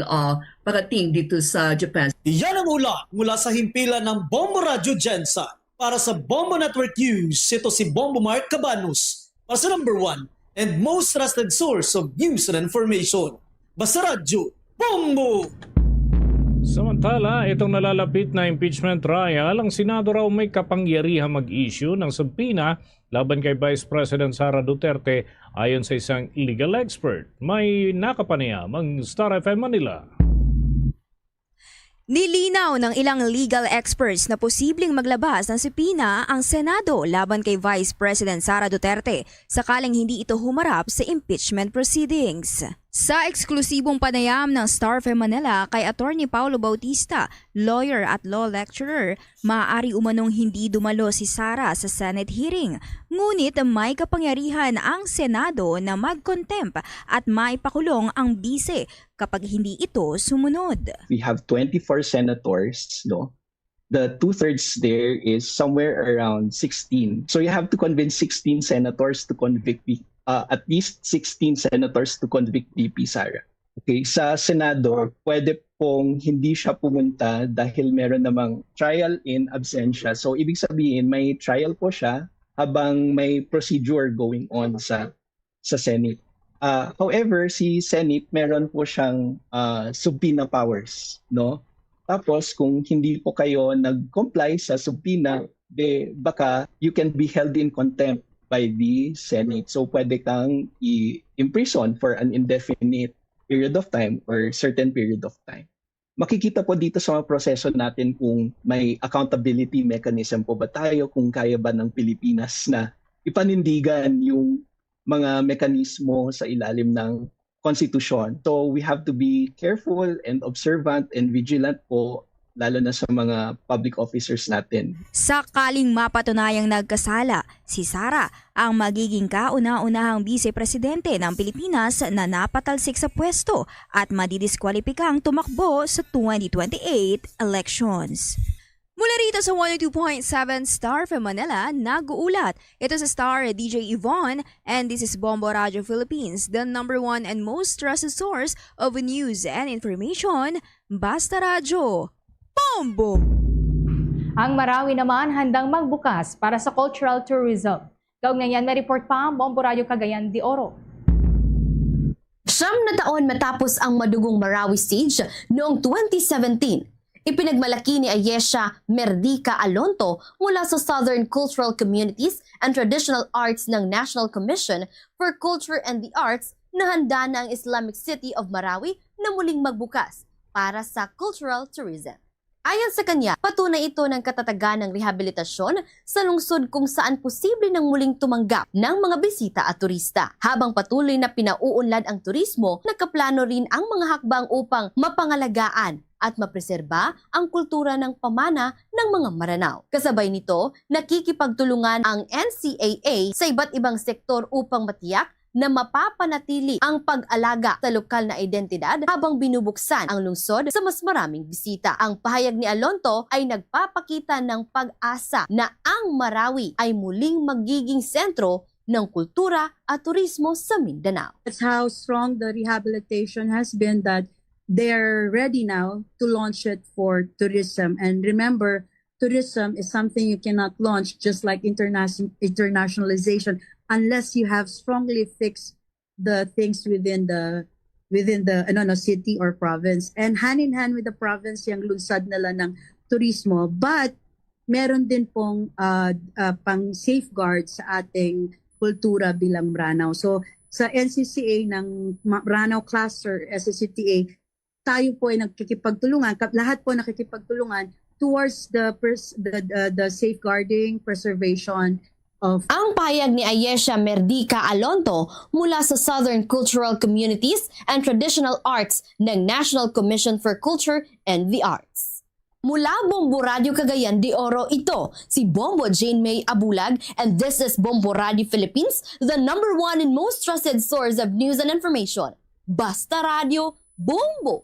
parating dito sa Japan. Yan ang mula sa himpilan ng Bombo Radio Gensa. Para sa Bombo Network News, ito si Bombo Mark Cabanos para sa number 1 and most trusted source of news and information. Basta Radyo, Bombo! Samantala, itong nalalapit na impeachment trial, ang Senado raw may kapangyarihang mag-issue ng subpoena laban kay Vice President Sara Duterte ayon sa isang legal expert. May nakapanayam ang Star FM Manila. Nilinaw ng ilang legal experts na posibleng maglabas ng subpoena ang Senado laban kay Vice President Sara Duterte sakaling hindi ito humarap sa impeachment proceedings. Sa eksklusibong panayam ng Star FM Manila kay Attorney Paulo Bautista, lawyer at law lecturer, maaari umanong hindi dumalo si Sara sa Senate hearing. Ngunit may kapangyarihan ang Senado na mag-contempt at maipakulong ang bise kapag hindi ito sumunod. We have 24 senators, no? The 2/3 there is somewhere around 16. So you have to convince 16 senators to convict at least 16 senators to convict VP Sara. Okay, sa Senado, pwede pong hindi siya pumunta dahil meron namang trial in absentia. So ibig sabihin may trial po siya habang may procedure going on sa Senate. However, si Senate meron po siyang subpoena powers, no? Tapos kung hindi po kayo nag-comply sa subpoena, baka you can be held in contempt by the Senate. So pwede kang i-imprison for an indefinite period of time or certain period of time. Makikita po dito sa mga proseso natin kung may accountability mechanism po ba tayo, kung kaya ba ng Pilipinas na ipanindigan yung mga mekanismo sa ilalim ng konstitusyon. So we have to be careful and observant and vigilant po lalo na sa mga public officers natin. Sakaling mapatunayang nagkasala, si Sara ang magiging kauna-unahang vice-presidente ng Pilipinas na napatalsik sa pwesto at madidiskwalipikang tumakbo sa 2028 elections. Mula rito sa 102.7 Star from Manila, nag-uulat. Ito sa Star DJ Yvonne and this is Bombo Radio Philippines, the #1 and most trusted source of news and information. Basta Radyo, Bombo! Ang Marawi naman handang magbukas para sa cultural tourism. Kaugnay yan, may report pa ang Bombo Radio Cagayan de Oro. 9 na taon matapos ang madugong Marawi Siege noong 2017, ipinagmalaki ni Ayesha Merdica Alonto mula sa Southern Cultural Communities and Traditional Arts ng National Commission for Culture and the Arts na handa na ang Islamic City of Marawi na muling magbukas para sa cultural tourism. Ayon sa kanya, patunay ito ng katatagan ng rehabilitasyon sa lungsod kung saan posible nang muling tumanggap ng mga bisita at turista. Habang patuloy na pinauunlad ang turismo, nakaplano rin ang mga hakbang upang mapangalagaan at mapreserba ang kultura ng pamana ng mga Maranao. Kasabay nito, nakikipagtulungan ang NCAA sa iba't ibang sektor upang matiyak na mapapanatili ang pag-alaga sa lokal na identidad habang binubuksan ang lungsod sa mas maraming bisita. Ang pahayag ni Alonto ay nagpapakita ng pag-asa na ang Marawi ay muling magiging sentro ng kultura at turismo sa Mindanao. That's how strong the rehabilitation has been, that they're ready now to launch it for tourism. And remember, tourism is something you cannot launch just like internationalization unless you have strongly fixed the things within the city or province. And hand in hand with the province, yung lunsad nila ng turismo. But meron din pong pang safeguard sa ating kultura bilang Branao. So sa NCCA ng Branao Cluster, SCCTA, tayo po ay nakikipagtulungan, lahat po nakikipagtulungan towards the safeguarding, preservation of... Ang pahayag ni Ayesha Merdica Alonto mula sa Southern Cultural Communities and Traditional Arts ng National Commission for Culture and the Arts. Mula Bombo Radio Cagayan de Oro, ito si Bombo Jane May Abulag, and this is Bombo Radio Philippines, the #1 and most trusted source of news and information. Basta Radio, Bombo!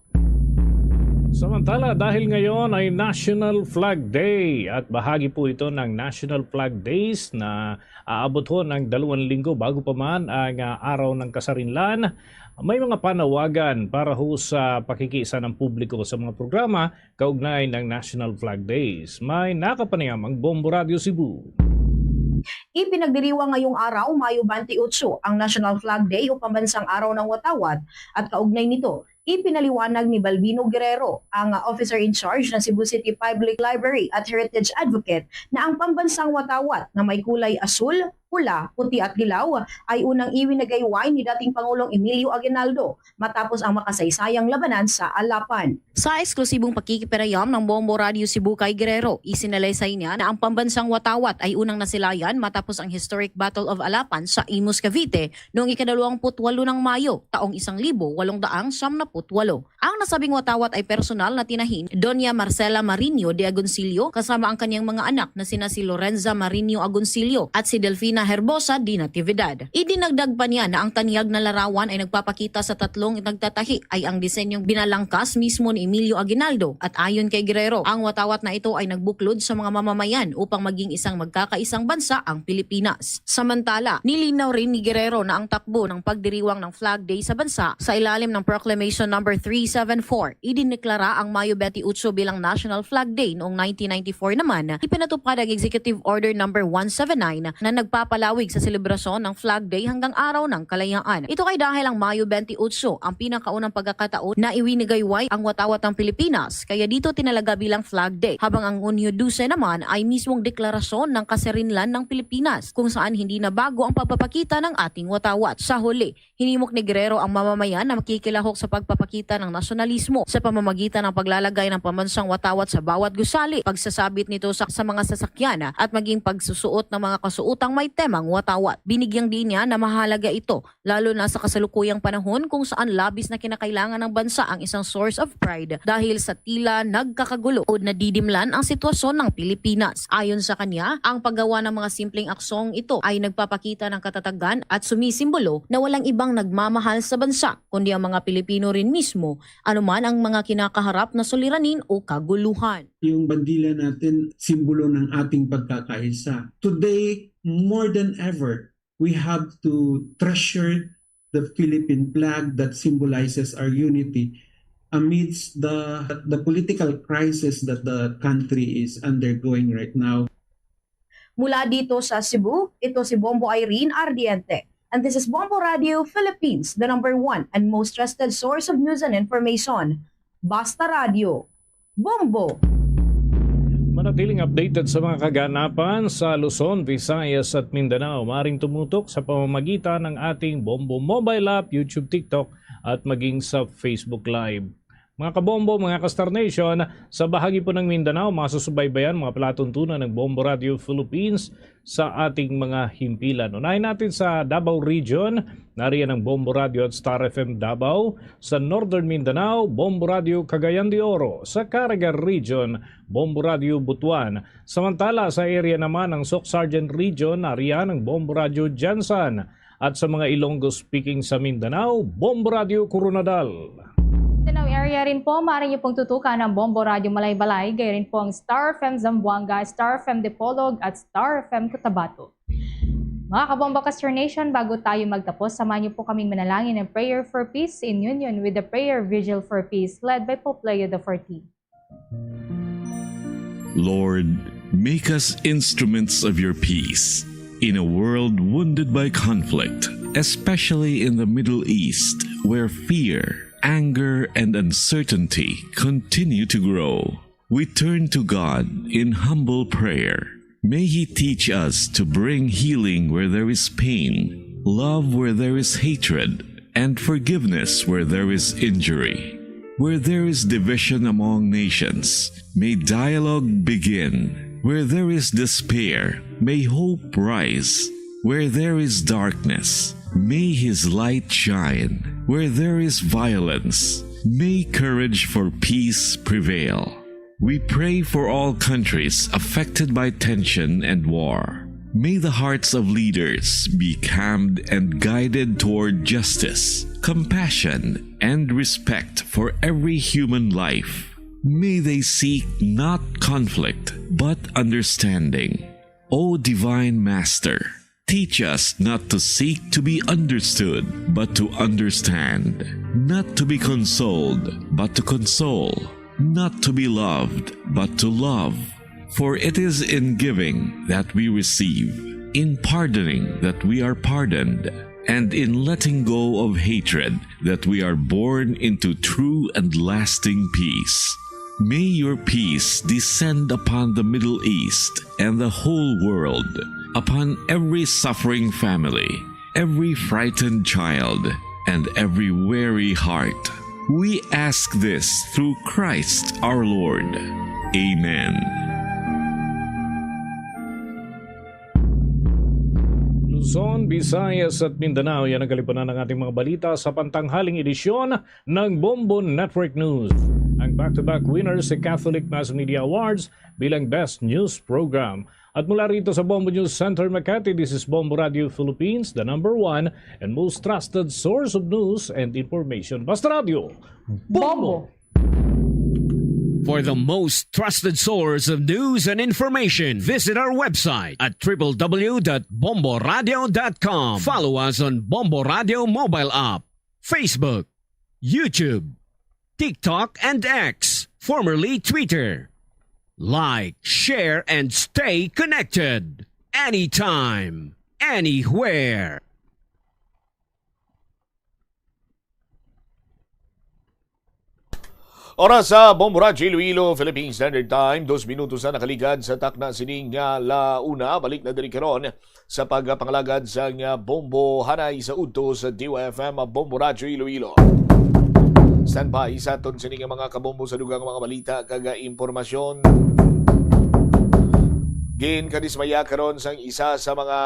Samantala, dahil ngayon ay National Flag Day at bahagi po ito ng National Flag Days na aabot ho ng 2 linggo bago pa man ang araw ng kasarinlan, may mga panawagan para ho sa pakikiisa ng publiko sa mga programa kaugnay ng National Flag Days. May nakapanayam ang Bombo Radio Cebu. Ipinagdiriwang ngayong araw, Mayo 28, ang National Flag Day o pambansang araw ng watawat, at kaugnay nito, ipinaliwanag ni Balbino Guerrero, ang officer in charge ng Cebu City Public Library at Heritage Advocate, na ang pambansang watawat na may kulay asul, pula, puti at dilaw ay unang iwinagayway ni dating Pangulong Emilio Aguinaldo matapos ang makasaysayang labanan sa Alapan. Sa eksklusibong pakikipanayam ng Bombo Radio Cebu kay Guerrero, isinalaysay niya na ang pambansang watawat ay unang nasilayan matapos ang historic Battle of Alapan sa Imus, Cavite noong ika-28 ng Mayo, taong 1878. Ang nasabing watawat ay personal na tinahin Doña Marcela Marinho de Agoncillo kasama ang kanyang mga anak na sina si Lorenza Marinho Agoncillo at si Delfina Herbosa de Natividad. Idinagdag pa niya na ang tanyag na larawan ay nagpapakita sa tatlong nagtatahi ay ang disenyong binalangkas mismo ni Emilio Aguinaldo, at ayon kay Guerrero, ang watawat na ito ay nagbuklod sa mga mamamayan upang maging isang magkakaisang bansa ang Pilipinas. Samantala, nilinaw rin ni Guerrero na ang takbo ng pagdiriwang ng Flag Day sa bansa sa ilalim ng Proclamation No. 374, idineklara ang Mayo 28 bilang National Flag Day noong 1994 naman, ipinatupad ang Executive Order No. 179 na nagpapalawig sa selebrasyon ng Flag Day hanggang araw ng kalayaan. Ito ay dahil ang Mayo 28 ang pinakaunang pagkakataon na iwinigayway ang watawat ng Pilipinas, kaya dito tinalaga bilang Flag Day, habang ang Unyo 12 naman ay mismong deklarasyon ng kaserinlan ng Pilipinas kung saan hindi na bago ang pagpapakita ng ating watawat. Sa huli, hinimok ni Guerrero ang mamamayan na makikilahok sa pagpapakita ng nasyonalismo sa pamamagitan ng paglalagay ng pambansang watawat sa bawat gusali, pagsasabit nito sa mga sasakyan at maging pagsusuot ng mga kasuotang may temang watawat. Binigyang din niya na mahalaga ito lalo na sa kasalukuyang panahon kung saan labis na kinakailangan ng bansa ang isang source of pride dahil sa tila nagkakagulo o nadidimlan ang sitwasyon ng Pilipinas. Ayon sa kanya, ang paggawa ng mga simpleng aksong ito ay nagpapakita ng katatagan at sumisimbolo na walang ibang nagmamahal sa bansa kundi ang mga Pilipino rin mismo, anuman ang mga kinakaharap na suliranin o kaguluhan. Yung bandila natin, simbolo ng ating pagkakaisa. Today, more than ever, we have to treasure the Philippine flag that symbolizes our unity amidst the political crisis that the country is undergoing right now. Mula dito sa Cebu, ito si Bombo Irene Ardiente. And this is Bombo Radio Philippines, the #1 and most trusted source of news and information. Basta Radio, Bombo! Manatiling updated sa mga kaganapan sa Luzon, Visayas at Mindanao. Maring tumutok sa pamamagitan ng ating Bombo mobile app, YouTube, TikTok at maging sa Facebook Live. Mga kabombo, mga ka-Star Nation, sa bahagi po ng Mindanao, masusubaybayan mga palatuntunan ng Bombo Radio Philippines sa ating mga himpilan. Unahin natin sa Davao Region, nariyan ang Bombo Radio at Star FM Davao. Sa Northern Mindanao, Bombo Radio Cagayan de Oro. Sa Caraga Region, Bombo Radio Butuan. Samantala sa area naman ng Soc Sargent Region, nariyan ang Bombo Radio Jansan. At sa mga Ilonggo speaking sa Mindanao, Bombo Radio Coronadal. Mindanao area rin po, maaari niyo pong tutukan ng Bombo Radio Malaybalay, gayon rin po ang Star FM Zamboanga, Star FM Dipolog at Star FM Cotabato. Mga Kabombacaster Nation, bago tayo magtapos, samahan niyo po kaming manalangin ng prayer for peace in union with the prayer vigil for peace led by Pope Leo XIV. Lord, make us instruments of your peace in a world wounded by conflict, especially in the Middle East, where fear, anger, and uncertainty continue to grow. We turn to God in humble prayer. May He teach us to bring healing where there is pain, love where there is hatred, and forgiveness where there is injury. Where there is division among nations, may dialogue begin. Where there is despair, may hope rise. Where there is darkness, may His light shine. Where there is violence, may courage for peace prevail. We pray for all countries affected by tension and war. May the hearts of leaders be calmed and guided toward justice, compassion, and respect for every human life. May they seek not conflict, but understanding. O Divine Master, teach us not to seek to be understood, but to understand. Not to be consoled, but to console. Not to be loved, but to love. For it is in giving that we receive, in pardoning that we are pardoned, and in letting go of hatred that we are born into true and lasting peace. May your peace descend upon the Middle East and the whole world, upon every suffering family, every frightened child, and every weary heart. We ask this through Christ our Lord. Amen. Luzon, Visayas at Mindanao, yan ang kalipunan ng ating mga balita sa pantanghaling edisyon ng Bombo Network News. Ang back-to-back winners sa Catholic Mass Media Awards bilang Best News Program. At mula rito sa Bombo News Center, Makati, this is Bombo Radio Philippines, the #1 and most trusted source of news and information. Basta Radio, Bombo! For the most trusted source of news and information, visit our website at www.bomboradio.com. Follow us on Bombo Radio mobile app, Facebook, YouTube, TikTok, and X, formerly Twitter. Like, share, and stay connected. Anytime, anywhere. Oras sa Bombo Radio Iloilo, Philippine Standard Time, 2 minutos na nakaligad sa takna sining launa. Balik na diri karon sa pagpangalagad sa Bombo Hanay sa udto sa DYFM Bombo Radio Iloilo. Standby sa aton sining mga kabombo sa dugang mga balita kaga impormasyon. Gin kadismaya karon sang isa sa mga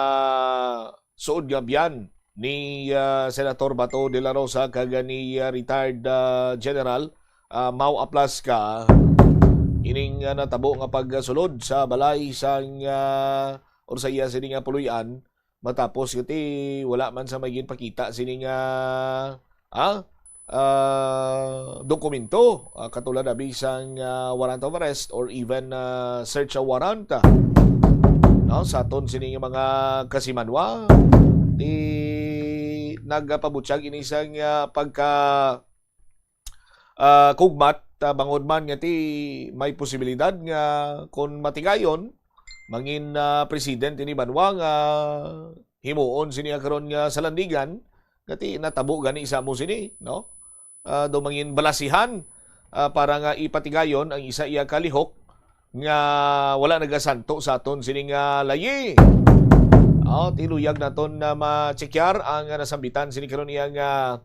suod nga biyan ni Senator Bato de la Rosa kaga ni retired General Mau Aplaska ining natabo nga pagsulod sa balay sang Orsaya sining puluyan matapos kiti wala man sa maging pakita sining dokumento katulad na bisang warrant of arrest or even search warrant sa aton sining mga kasimanwa di nagpabutyag inisang pagka kugmat bangod man nga ti may posibilidad nga kung matigayon mangin president ni Banwa nga himuon sini karon nga sa landigan kati natabo gani isa mo sini no do mangin balasihan para nga ipatigayon ang isa iya kalihok nga wala nagasanto sa aton sini nga layi. Tiluyag naton na ma-checkar ang nasambitan sini karon iya nga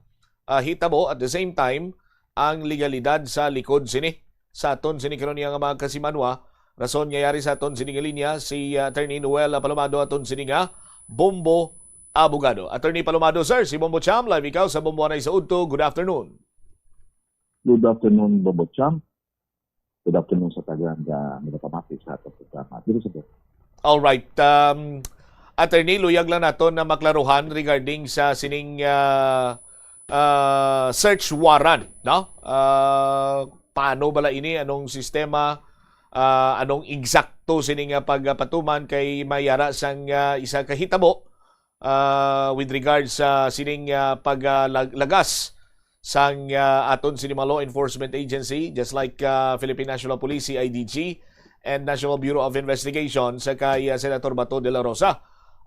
hitabo at the same time ang legalidad sa likod sini sa aton sini karon iya nga mga kasimanwa. Rason nga yari sa aton sini nga linya si Attorney Noel Palomado aton sini nga Bombo Abogado. Attorney Palomado, sir, si Bombo Cham, live ikaw sa Bombo Hanay sa udto. Good afternoon. Good afternoon, Bombo Cham. Good afternoon sa tagaan na minapamati sa ating programa. Alright. Attorney, luyag lang naton na maklaruhan regarding sa sining search warrant. No? Paano bala ini? Anong sistema? Anong eksakto sining pagpatuman kay mayara sang isa kahitabo with regards sa sining paglagas sang aton sini mga law enforcement agency, just like Philippine National Police, CIDG, and National Bureau of Investigation sa kay Senator Bato de la Rosa,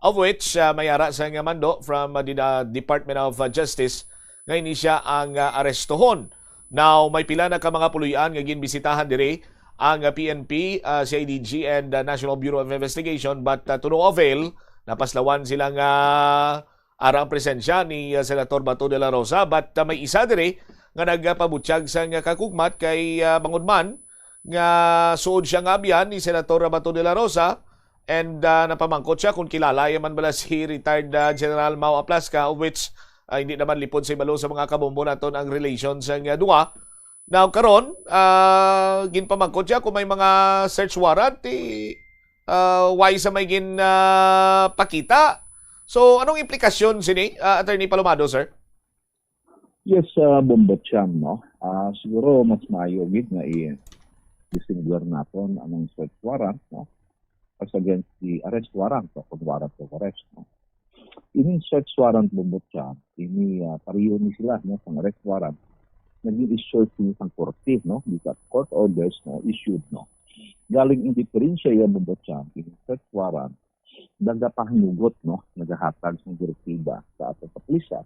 of which mayara sa nga mando from the Department of Justice ngayon siya ang arestohon. Now, may pila na ka mga puluyan nga ginbisitahan dire ang PNP, CIDG, and National Bureau of Investigation, but to no avail, napaslawan silang arang presensya ni Senator Bato de la Rosa, but may isa dire nga nagpabutyag sa kakugmat kay Bangudman nga suod siya nga abyan ni Senator Bato de la Rosa, and napamangkot siya kung kilala yaman bala si retired General Mau Aplasca, of which hindi naman lipod sa ibalo sa mga kabombo naton ang relations sa duwa. Now karon ginpamangkot siya kung may mga search warrant why sa may pakita. So anong implikasyon sini Attorney Palomado, sir? Yes, Bombacham, no? Siguro mas maayo gid nga distinguish naton anong search warrant, no? As against the arrest warrant, o warrant of arrest, no? Ini search warrant, Bombacham, ini pariyo ni sila, no? Sa arrest warrant, nag-i-issue sa korte, no? Because court orders, no? Issued, no? Galing in diferensya yan, Bombacham, ini search warrant, nagapahanugot, no? Nagahatag sa direktiba sa ating kapulisan.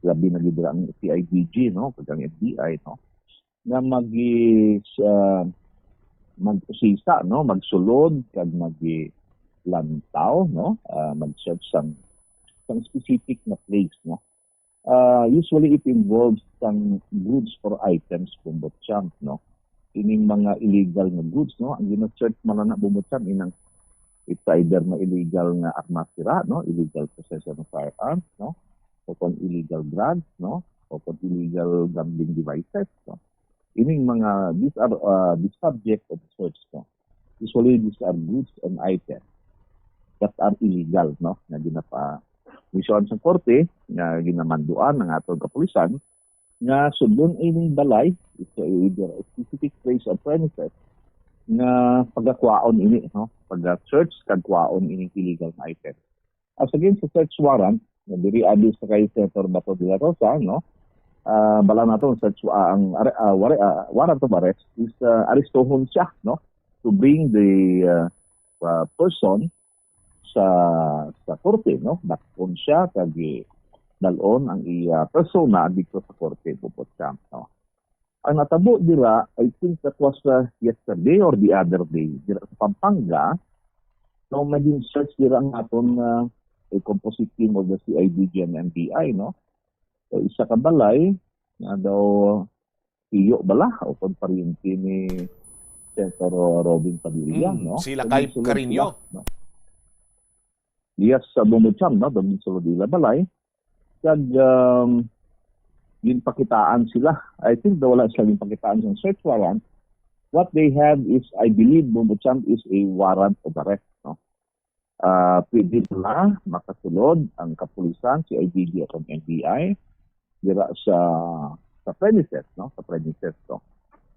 Labi na libra ang CIDG, no? Pagkang FBI, no? Na magsisa, no? Magsulod, kag maglantaw, no? Mag-search sang specific na place, no? Usually it involves some goods or items, Bombacham, no? Ining mga illegal na goods, no? Ang gina-search man na Bombacham, it's either na illegal nga armas sira, no? Illegal possession of firearms, no? O kung illegal drugs, no? O kung illegal gambling devices, no? Ining mga, these are the subject of search, no? Usually these are goods and items that are illegal, no? Na ginapa-misyon sa korte, na ginamanduan ng atong kapulisan, nga sudlon ining balay, it's either a specific place or premises, nga pagkakwaon ini, no? Pag-search, kagkwaon ining illegal na item. As against sa search warrant, na diri adis sa kay Senator Bato de la Rosa, no? Bala nato search ang warrant of arrest is arestohon siya, no? To bring the person sa korte, no? Dakon siya kag dalon ang persona dito sa korte, Bombacham, no? Ang natabo dira, I think that was yesterday or the other day, dira sa Pampanga, no, maging search dira ang aton a composite team of the CIDG and NBI, no? So, isa ka balay, na daw iyo bala, o kung pariente ni Senator Robin Padilla, no? Sila kay Carino. No? Yes, sa Bombacham, no? Doon sulod ila balay. Kag ginpakitaan sila. I think wala sila ginpakitaan sa search warrant. What they have is, I believe, Bombacham is a warrant of arrest, no? Pwede na makasulod ang kapulisan, si IDG at ang NBI, dira sa premises, no? Sa premises, no?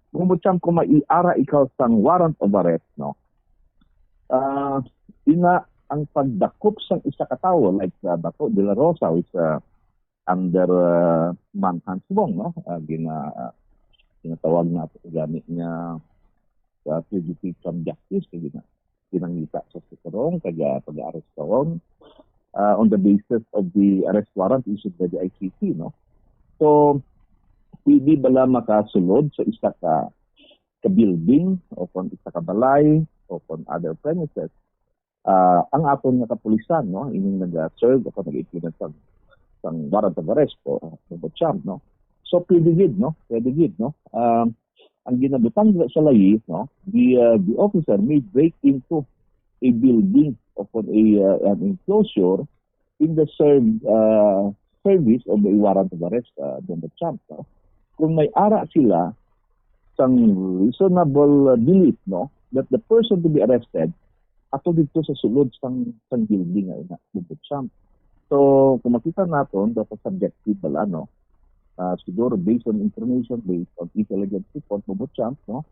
Bombacham, kung maiara ikaw sang warrant of arrest, no? Ina ang pagdakop sang isa ka tawo, like Bato de la Rosa, which under Manhunt Bong, no? Ginatawag na gamit niya sa fugitive from justice, pinangita sa sikarong, kaya pag-arrest karon on the basis of the arrest warrant issued by the ICC, no? So, hindi bala makasulod sa isa ka building o kung isa ka balay o kung other premises. Ang aton nga kapulisan, no? Ining nag-serve o kung nag-implement sang warrant of arrest o Bombacham, no? So, pwede gid, no? Pwede gid, no? Ang ginabutang sa layi, no? The officer may break into a building o kung an enclosure in the service of the warrant of arrest, Bombacham, no? Kung may ara sila sang reasonable belief, no? That the person to be arrested ato dito sa sulod sang building na Bombacham. So, kung makita natin, dapat subjective bala, no? Siguro based on information, based on intelligence report, Bombacham, no?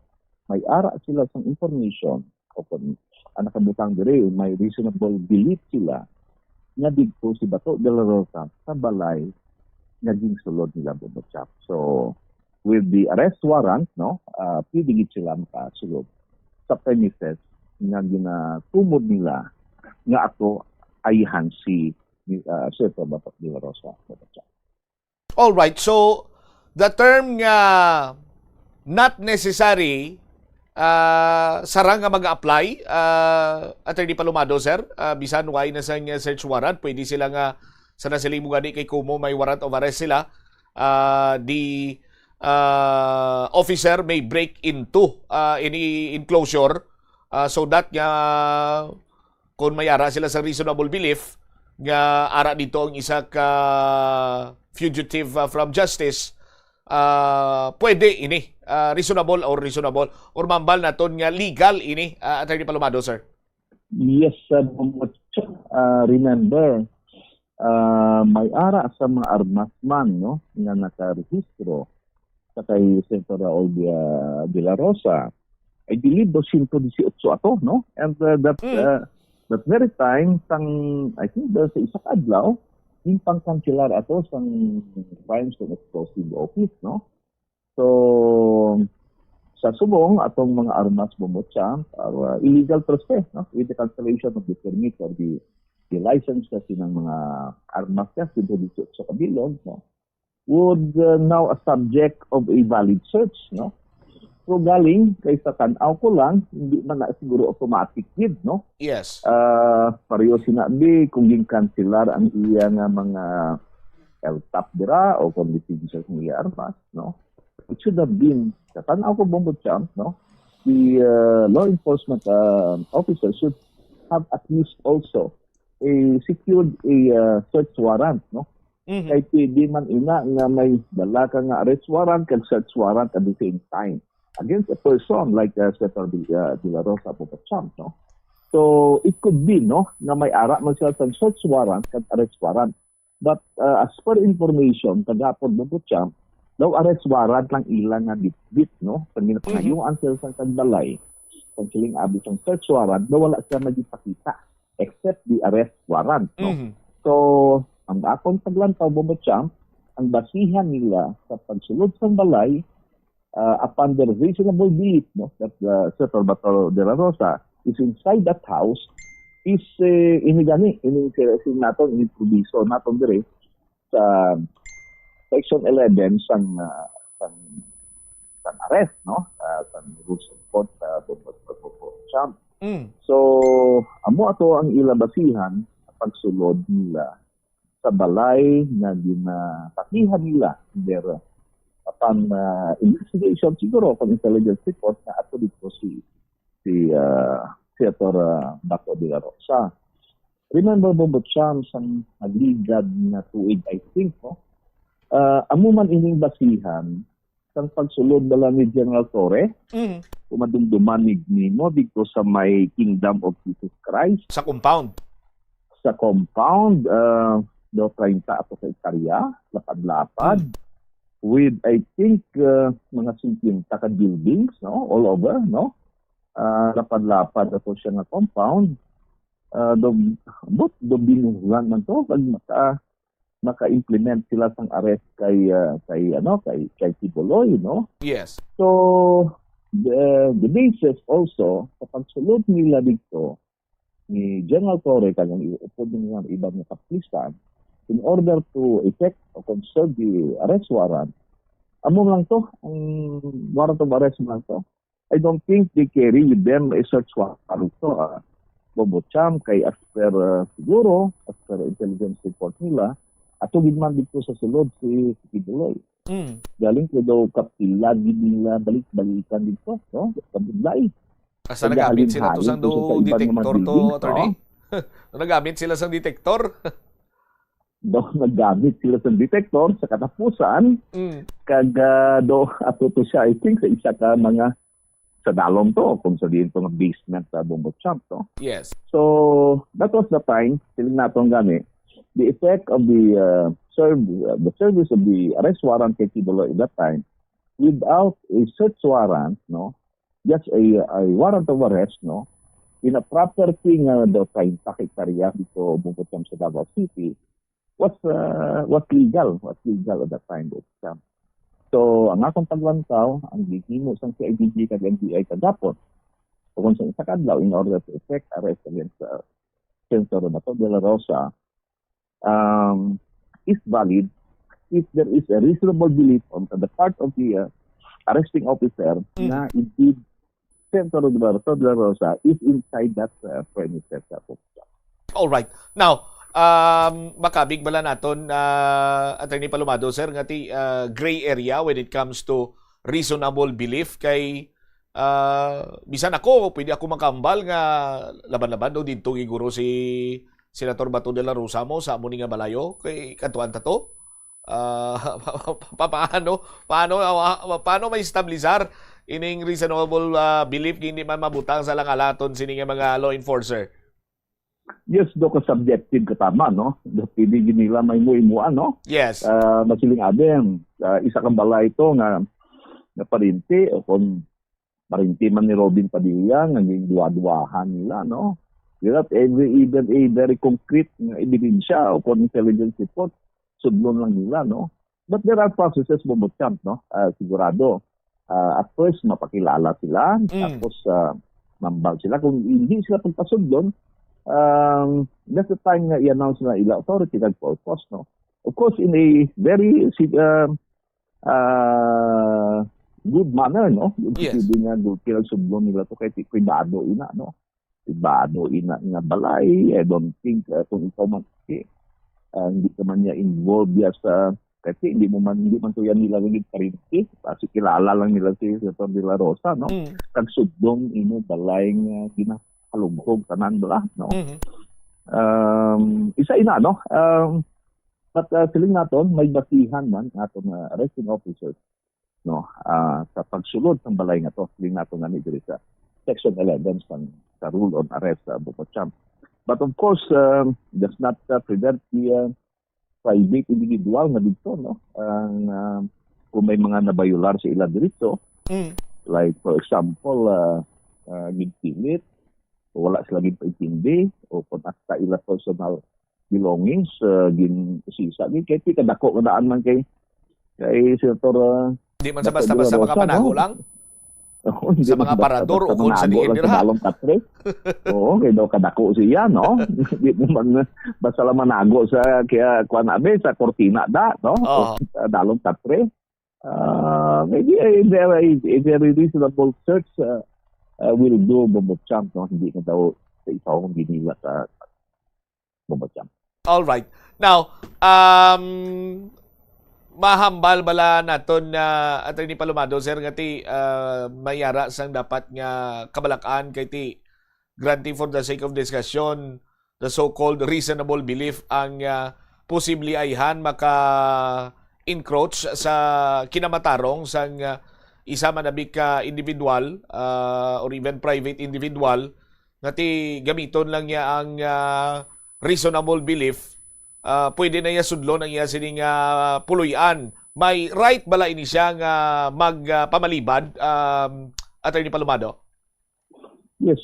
May ara sila sang information o kung nakabutang dire, may reasonable belief sila nga dito si Bato de la Rosa sa balay naging sulod nila Bombo Champ. So with the arrest warrant, no, pwede sila makasulod sa premises nga ginatumod nila nga ato ayhan si Senator Bato de la Rosa. All right, so the term nga not necessary sarang nga mag-apply, Attorney Palomado, sir, bisan why na sa search warrant, pwede sila nga sa nasilimo gani kay Kumo may warrant of arrest sila, the officer may break into any enclosure so that nga kung may ara sila sa reasonable belief nga ara dito ang isa ka fugitive from justice, pwede ini reasonable or mambal naton nga legal ini, Attorney Palomado, sir. Yes, remember may ara sa mga armasman, no, nga nakarehistro sa kay Senator Raul de la Rosa. I believe 218 ato, no, and that very time I think sa isa ka adlaw yung pangkanselar ato sa Crimes and Explosive Office, no. So sa subong atong mga armas Bombo Champ are illegal trespass, no, with the cancellation of the permit or the license kasi ng mga armas kasi dito sa kabilog, no, would now a subject of a valid search, no. So galing kay sa tanaw ko lang, hindi man na siguro automatic yun, no. Yes. Pareho sinabi kung yung kanselar ang iya nga mga LTAP dira o kung licenses ng iya armas, no. It should have been, sa tanaw ko Bombo Champ, no, the law enforcement officer should have at least also secured a search warrant, no. Kaya pwede man ina nga may dala ka nga arrest warrant kag search warrant at the same time against a person like Senator de la Rosa Bombo Champ, no. So it could be, no, na may ara man siya sa search warrant kag arrest warrant. But as per information kagapon Bombo Champ, daw arrest warrant lang ilang nga bit, no. Pag pinapangayuan sila sa kagbalay, kung siling abis ang search warrant, daw wala siya magipakita except the arrest warrant, no. So ang akong paglantaw Bombo Champ, ang basihan nila sa pagsulod sa balay upon the reasonable belief, no, that Senator Bato de la Rosa is inside that house is inigani sin naton introduso naton dire sa section 11 sang arrest, no, sa rules of court sa Bombo Champ. So amo ato ang ilabasihan sa pagsulod nila sa balay na ginapatihan nila their upon investigation siguro kung intelligence report na ato dito si Senator Bato de la Rosa. Remember Bombo Champ sang nagligad na tuig, I think, no, amo man ining basihan sang pagsulod bala ni General Torre, kumadumduman ni mo dito sa may Kingdom of Jesus Christ sa compound do 30 ato sa Ikarya, lapad-lapad, with I think mga 50 ka buildings, no, all over, no. Lapad-lapad ato siya nga compound. Do binuhulan man to pag maka-implement sila sang arrest kay Tibuloy, no. Yes. So the basis also sa pagsulod nila dito ni General Torre kanyang iupod ng ibang kapulisan in order to effect or conserve the arrest warrant. Amo lang to, ang warrant of arrest lang to. I don't think they carry with them a search warrant to. Bombo Champ, kay as per siguro, as per intelligence report nila, ato gidman dito sa sulod si Tibuloy. Galing ko daw kapilagi nila balik-balikan dito, no? Kabudlay. Asa nagamit sila to sang detector to, attorney? Nagamit sila sang detector? Do nagamit sila sa detector sa katapusan kag do ato to siya I think sa isa ka mga sa dalom to kung sa diin to nga basement sa Bombo Champ to. Yes. So that was the time siling natong gani the effect of the service of the arrest warrant kay Tibuloy at that time without a search warrant, no, just a warrant of arrest, no, in a property nga daw 30 hektarya dito Bumbotsam sa Davao City, what's legal at that time Bumbotsam. So ang akong paglantaw, ang gihimo sang CIDG kag NBI kagapon kung sa isa kadlaw in order to effect arrest against Senator Bato de la Rosa is valid if there is a reasonable belief on the part of the arresting officer na indeed Senator Bato de la Rosa is inside that premises. All right. Now, makabig bala naton Attorney Palomado sir nga ti gray area when it comes to reasonable belief kay bisan ako pwede ako makambal nga laban-laban do didto giguro si Senator Bato de la Rosa mo sa amo ni nga balayo kay kantuan tato. Paano may stabilizar ining reasonable belief hindi man mabutang sa langalaton sini nga mga law enforcer? Yes, do ka subjective ka tama, no? Do pwede nila may muimuan, no? Yes. Masiling abeng, isa kang balay ito nga parinti o kung marinti man ni Robin Padilla naging duwa-duwahan nila, no? Without even a very concrete ebidensya o kung intelligence report, sudlon lang nila, no? But there are processes Bumbotsam, no? Sigurado. At first, mapakilala sila, tapos mambal sila. Kung hindi sila pagpasudlon, that's the time nga i-announce na ila authority nag-purpose, no? Of course, in a very good manner, no? Yes. Hindi nga pinagsublon nila to kay privado ina, no? Privado ina nga balay. I don't think kung ikaw man hindi ka man niya involved sa kasi hindi man to yan nila rin parinti. Kasi kilala lang nila si Senator de la Rosa, no? Kagsudong ino balay nga ginakalugkog tanan bala, no? Isa ina, no? But siling naton may basihan man aton arresting officers, no? Sa pagsulod ng balay nga to, siling naton nga diri sa Section 11 sa rule on arrest sa Bumbotsam. But of course, does not prevent the private individual na dito, no? Kung may mga nabayular sa ila dito, like for example, gigpilit, wala sila gigpaintindi, o kung asta ila personal belongings, ginsisa, kaya kadako kadaan man kay Senator Di man sa basta-basta mga panago lang? Sa mga parador o kung sa diin nila. Oo, kaya daw kadako siya, no? Di mo man basta lang manago sa kaya kuan abe sa kortina da, no? Dalong katre. Maybe a very reasonable search will do Bumbotsam, no? Hindi na daw sa isang ginila sa Bumbotsam. All right. Now, mahambal bala naton na Attorney Palomado sir nga ti mayara sang dapat nga kabalakan kay ti granting for the sake of discussion the so-called reasonable belief ang possibly ayhan maka encroach sa kinamatarong sang isa manabik ka individual or even private individual nga ti gamiton lang niya ang reasonable belief. Pwede na iya sudlon ang iya sining puluyan. May right bala ini siya nga magpamalibad, Attorney Palomado? Yes,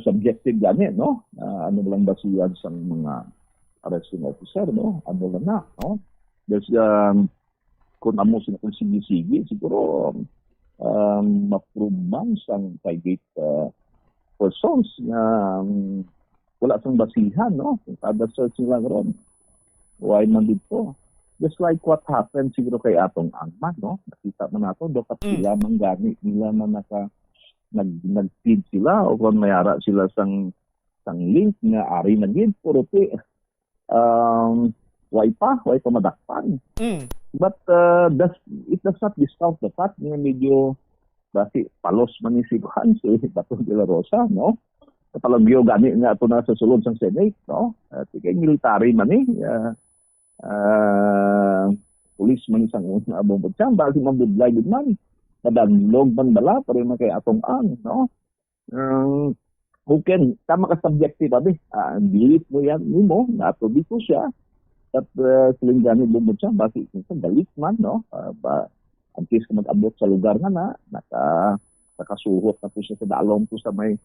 subjective gani, no? Ano lang ba siya sa mga arresting officer, no? Ano lang na, no? There's, kung amo sila kung sige-sige, siguro ma-prove man sa private persons na wala sang basihan, no? Kada search nila ron. Why man dito? Just like what happened siguro kay atong Angman, no? Nakita man nato, dokat sila manggani nila na nag-feed sila o kung mayara sila sang link nga ari na gid puro why pa madakpan. But it does not discount the fact nga medyo basi palos man ni si Bato de la Rosa, no? Kapalagyo gani nga ito na sa sulod ng Senate, no? Kaya military man police man isang Bumbotsam, bakit mabudlay din man, nadanlog man bala, pero man kay atong no? Okay, tama ka subjective, believe mo yan, mo, na ito dito siya, at siling gani Bumbotsam, bakit isang galit man, no? Ang case ka mag-abot sa lugar nga nakasuhot na po siya sa dalong po sa may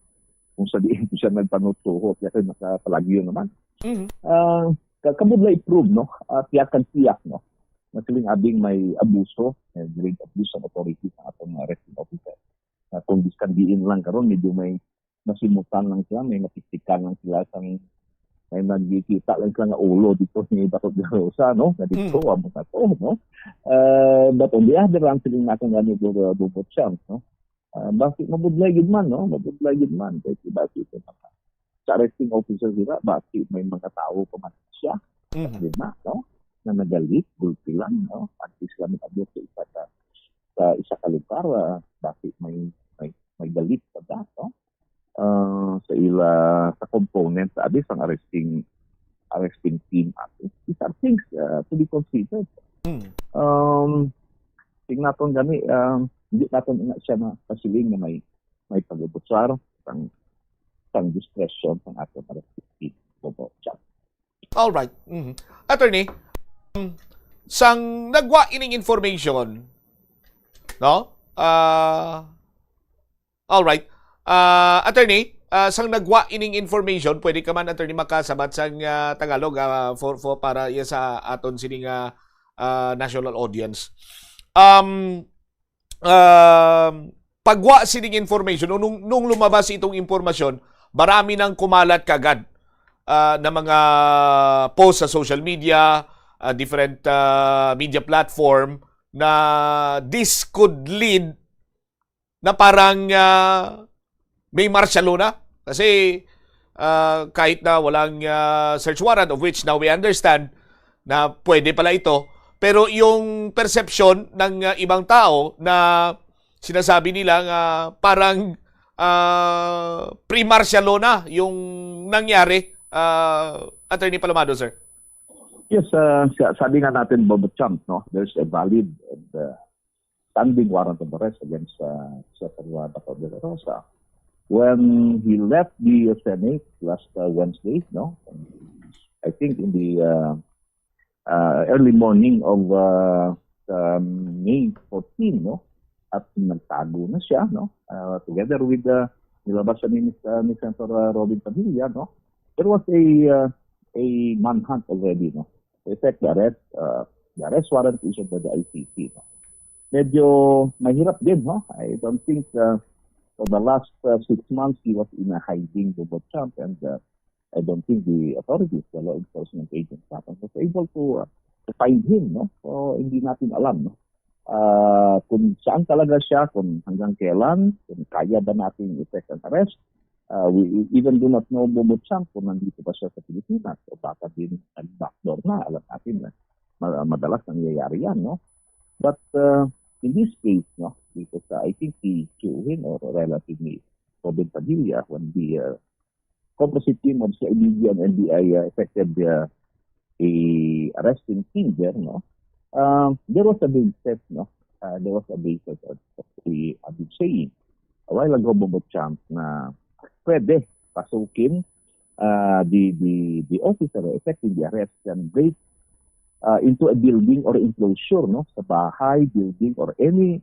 kung sa diin ko siya nagpanutuho, kasi nakapalagyo naman. Mhm. Kabudlay prove, no? Tiyakan-tiyak, no? Na siling abing may abuso, great abuse of authority sa atong arresting officer. Kung diskandiin lang karon, medyo may masimutan lang sila, may natiktikan lang sila sang may nagkikita lang sila nga ulo dito ni Bato de la Rosa, no? Na dito, amo na to, no? But on the other hand, siling natin ganit bubot siya, no? Bakit mabudlay gid man, no? Mabudlay gid man. Bakit sa arresting officer sila, bakit may mga tao pa man siya? Di ba, no? Na nagalit, gulpi lang, no? At least kami abot sa isa ka lugar, bakit may galit pa da, no? Sa sa component sa abis ang arresting team. These are things to be considered. Tingnan natin gani, hindi natin siya na pasiling na may pag-ubutsar sang discretion ng ating arresting team. All right. Attorney, sang nagwa ining information, no? All right. Attorney, sang nagwa ining information, pwede ka man, attorney, makasabat sang Tagalog for para iya sa aton sining national audience. Pagwa sining information, nung lumabas itong impormasyon, marami nang kumalat kagad na mga post sa social media, different media platform, na this could lead na parang may martial law na. Kasi kahit na walang search warrant, of which now we understand na pwede pala ito, pero yung perception ng ibang tao na sinasabi nila parang pre-martial law na yung nangyari. Attorney Palomado, sir. Yes, sabi nga natin, Bobo Champ, no? There's a valid and standing warrant of arrest against Secretary Bato de la Rosa. When he left the Senate last Wednesday, no? I think in the early morning of May 14, no? At nagtago na siya, no? Together with nilabasan ni Senator Robin Padilla, no? There was a manhunt already, no? To effect the arrest warrant issued by the ICC. No? Medyo mahirap din, no? I don't think for the last 6 months he was in a hiding Bobo Champ, and I don't think the authorities, the law enforcement agents, was able to find him, no? So hindi natin alam, no? Kung saan talaga siya, kung hanggang kailan, kung kaya ba natin effect ang arrest. We even do not know Bobo Champ kung nandito pa siya sa Pilipinas, o baka din backdoor na, alam natin na madalas nangyayari yan, no? But in this case, no, because I think the Chuhin or relatively Robin Padilla, when the composite team of CIDG and NBI effected a arresting team there, no, there was a basis, no, there was a basis of we have been saying a while ago, Bobo Champ, na pwede pasukin the officer effecting the arrest can break into a building or enclosure, no, sa bahay, building, or any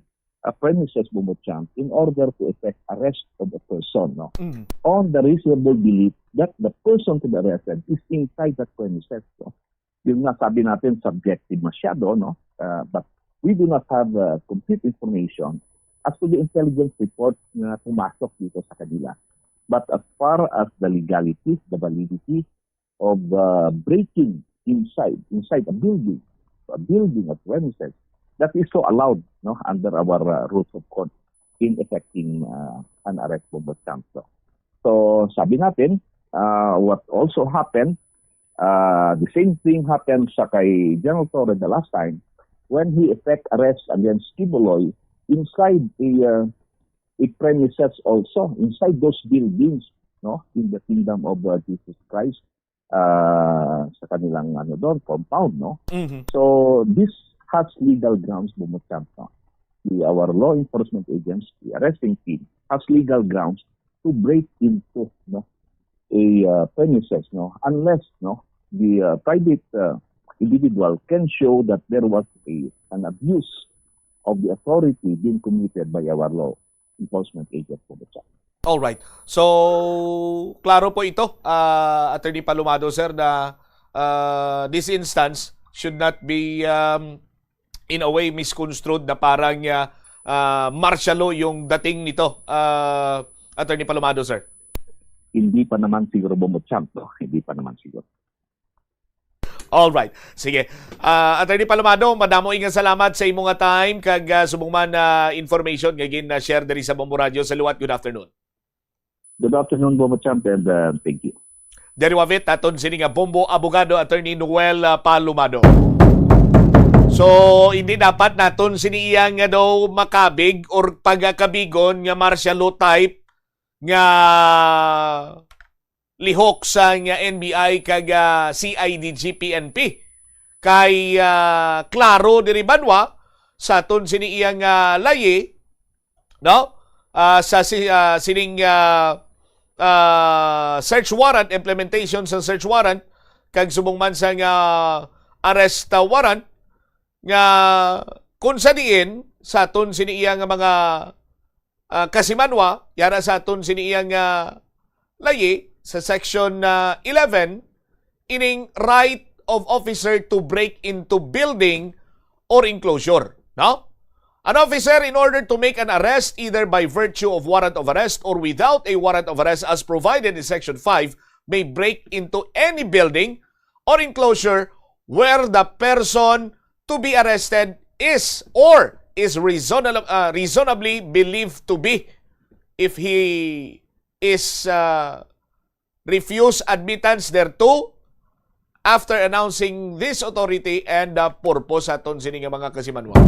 premises, Bobo Champ, in order to effect arrest of a person, no, on the reasonable belief that the person to be arrested is inside that premises, no. Yung nga sabi natin, subjective masyado, no, but we do not have complete information as to the intelligence report na pumasok dito sa kanila. But as far as the legalities, the validity of breaking inside a building of premises, that is so allowed, no, under our rules of court in effecting an arrest of the Champ. So sabi natin, what also happened, the same thing happened sa kay General Torre the last time when he effect arrest against Kibuloy inside a premises also, inside those buildings, no, in the kingdom of Jesus Christ, sa kanilang compound, no. So this has legal grounds, Bobo Champ, no. Our law enforcement agents, the arresting team, has legal grounds to break into, no, a premises, no, unless, no, the private individual can show that there was an abuse of the authority being committed by our law enforcement agents, Bobo Champ. All right. So, klaro po ito, Attorney Palomado, sir, na this instance should not be in a way misconstrued na parang martial law yung dating nito, Attorney Palomado, sir. Hindi pa naman siguro bumutsamp, no? Hindi pa naman siguro. All right. Sige. Attorney Palomado, madamo ingang salamat sa imong time kag subong man information nga gin-share diri sa Bombo Radio sa luwat. Good afternoon. Good afternoon, Bumutsamp, and thank you. Deri wavit aton sini nga Bombo Abogado Attorney Noel Palomado. So, hindi dapat naton sini iyang nga daw makabig or pagakabigon nga martial law type nga lihok sa nga NBI kag CIDG PNP. Kay klaro diri banwa sa aton sini iyang layi, no? Sa sining search warrant, implementation sa search warrant kag subong man sa nga arrest warrant nga kung sa diin sa aton sini iyang mga kasimanwa yara sa aton sini iyang layi sa section 11 ining right of officer to break into building or enclosure, no? An officer, in order to make an arrest either by virtue of warrant of arrest or without a warrant of arrest as provided in section 5, may break into any building or enclosure where the person to be arrested is or is reasonably believed to be. If he is refuse admittance thereto after announcing this authority and the purpose aton sini nga mga kasimanwa.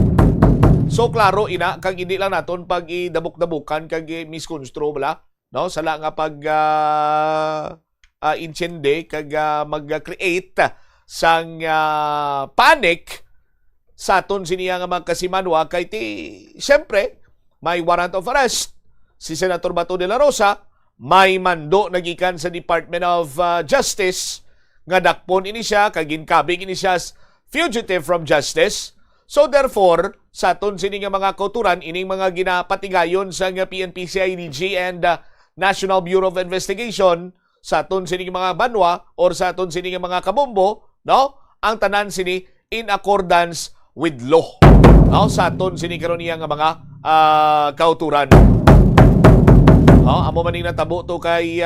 So klaro ina kag hindi lang naton pag idabok-dabukan kag misconstrue bala, no? Sala nga pag inchende kag mag-create sang panic sa aton sini nga mga kasimanwa kay ti syempre may warrant of arrest si Senator Bato de la Rosa, may mando nagikan sa Department of Justice nga dakpon ini siya kag ginkabig ini siya fugitive from justice. So therefore, sa aton sini nga mga kauturan ining mga ginapatigayon sa nga PNP, CIDG and National Bureau of Investigation sa aton sini nga mga banwa or sa aton sini nga mga kabombo, no? Ang tanan sini in accordance with law. No? Sa aton sini karon nga mga kauturan. Amo maning natabo to kay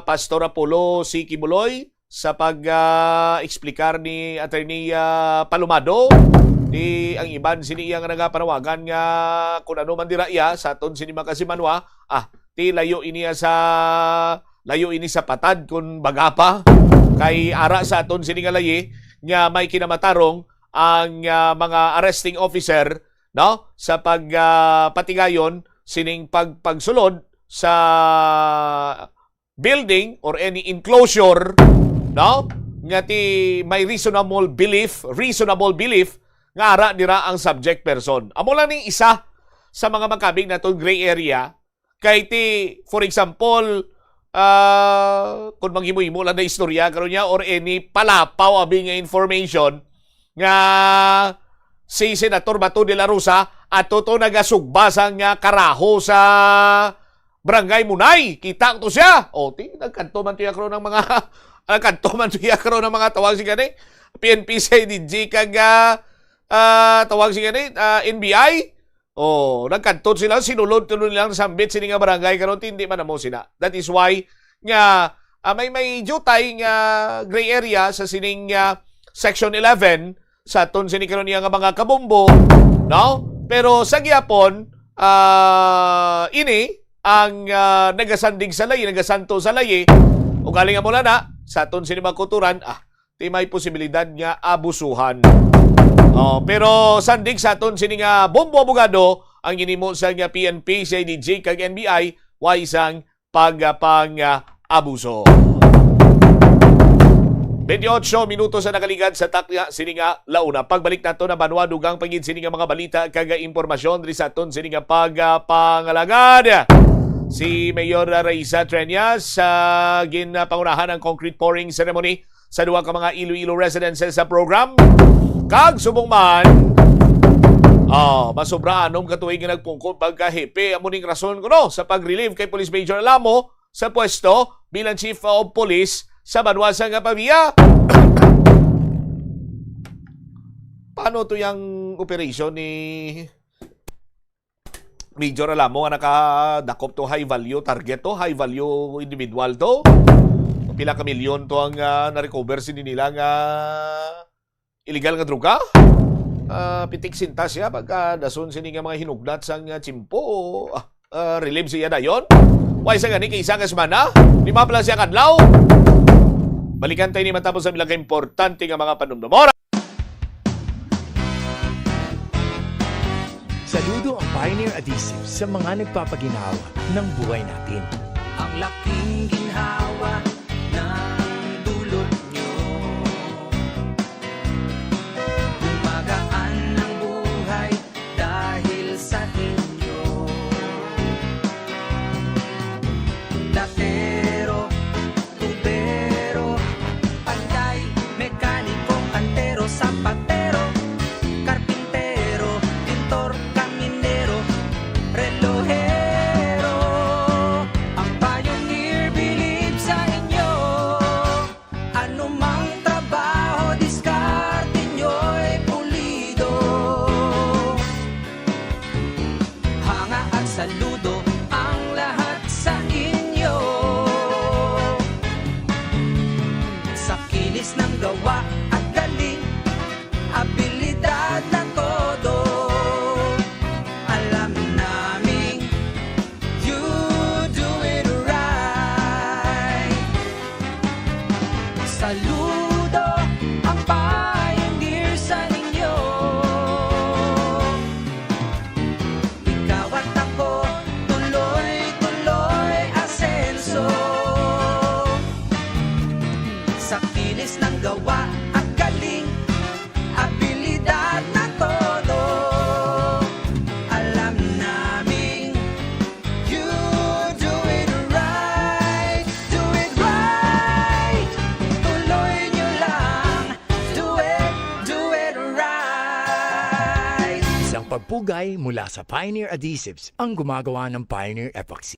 Pastor Apollo C. Kibuloy sa pag-eksplikar ni Attorney Palomado. Di ang iban sini iyang nagapanawagan nga kung ano man dira iya sa aton sini makasimanwa, ti layo ini sa patad kung bagapa kay ara sa aton sini nga layi nga may kinamatarong ang mga arresting officer, no, sa pagpatigayon sining pagsulod sa building or any enclosure, no, nga ti may reasonable belief nga ara dira ang subject person. Amo lang ning isa sa mga makabig natong gray area kay ti for example kung maghimo-himo lang na istorya karon niya or any palapaw abi nga information nga si Senator Bato de la Rosa ato to nagasugbasan nga karaho sa Barangay Munay. Kita to siya. O ti nagkanto man tuya karon ng mga tawag si gani PNP, CIDG kag tawag si gani NBI. Oh, nagkantot sila, sinulod nilang sambit sini nga barangay karon hindi man mo sila. That is why nga may jutay nga gray area sa sining section 11 sa aton sini karon nga mga kabombo, no? Pero sa gyapon ini ang nagasandig sa layi, nagasanto sa layi ug galing mo na sa aton sini mga kuturan, di may posibilidad nga abusuhan. Pero sandig sa aton sini nga Bombo Abogado ang ginimo sa nga PNP, CIDG kag NBI wa isang abuso. 28 minutos sa nakaligad sa takya sini nga launa. Pagbalik nato na banwa dugang pagin sini nga mga balita kag impormasyon diri sa aton sini nga pangalagad. Si Mayor Raisa Treñas ginpangunahan ang concrete pouring ceremony sa duha ka mga Iloilo residences sa program. Kag subong man Masobraanom katuig nga nagpungkot pagkahipi. Amuning rason ko no sa pag-relieve kay Police Major Alamo sa pwesto bilang Chief of Police sa Banwasa nga Pavia. Paano to yung operation ni Major Alamo nga nakadakop to high value target to, high value individual to? Pila ka milyon to ang na-recover nila nga illegal nga droga? Pitik sintas siya pagka dason sini nga mga hinugdat sang chimpo. Relieve siya na yon. Why sa gani kay isa ka semana? Lima pala siya kadlaw. Balikan tayo ni matapos sa bilang ka-importante nga mga panumdumora. Saludo ang Pioneer Adhesive sa mga nagpapaginawa ng buhay natin. Ang laking ginhawa ng dulot nyo. Gumagaan ng buhay dahil sa inyo. Datero, tubero, panday, mekaniko, antero, sampatero, karpintero, pintor, kaminero, relohero. Ang Pioneer believe sa inyo. Anumang trabaho, diskarte nyo'y pulido. Hanga at saludo ang lahat sa inyo. Sa kinis ng gawa at galing, abilidad na todo. Alam namin you do it right. Saludo ang Pioneer sa inyo. Ikaw at ako, tuloy-tuloy asenso. Sa kinis ng gawa at galing, abilidad na todo. Alam namin you do it right. Do it right. Tuloy nyo lang. Do it right. Isang pagpugay mula sa Pioneer Adhesives ang gumagawa ng Pioneer Epoxy.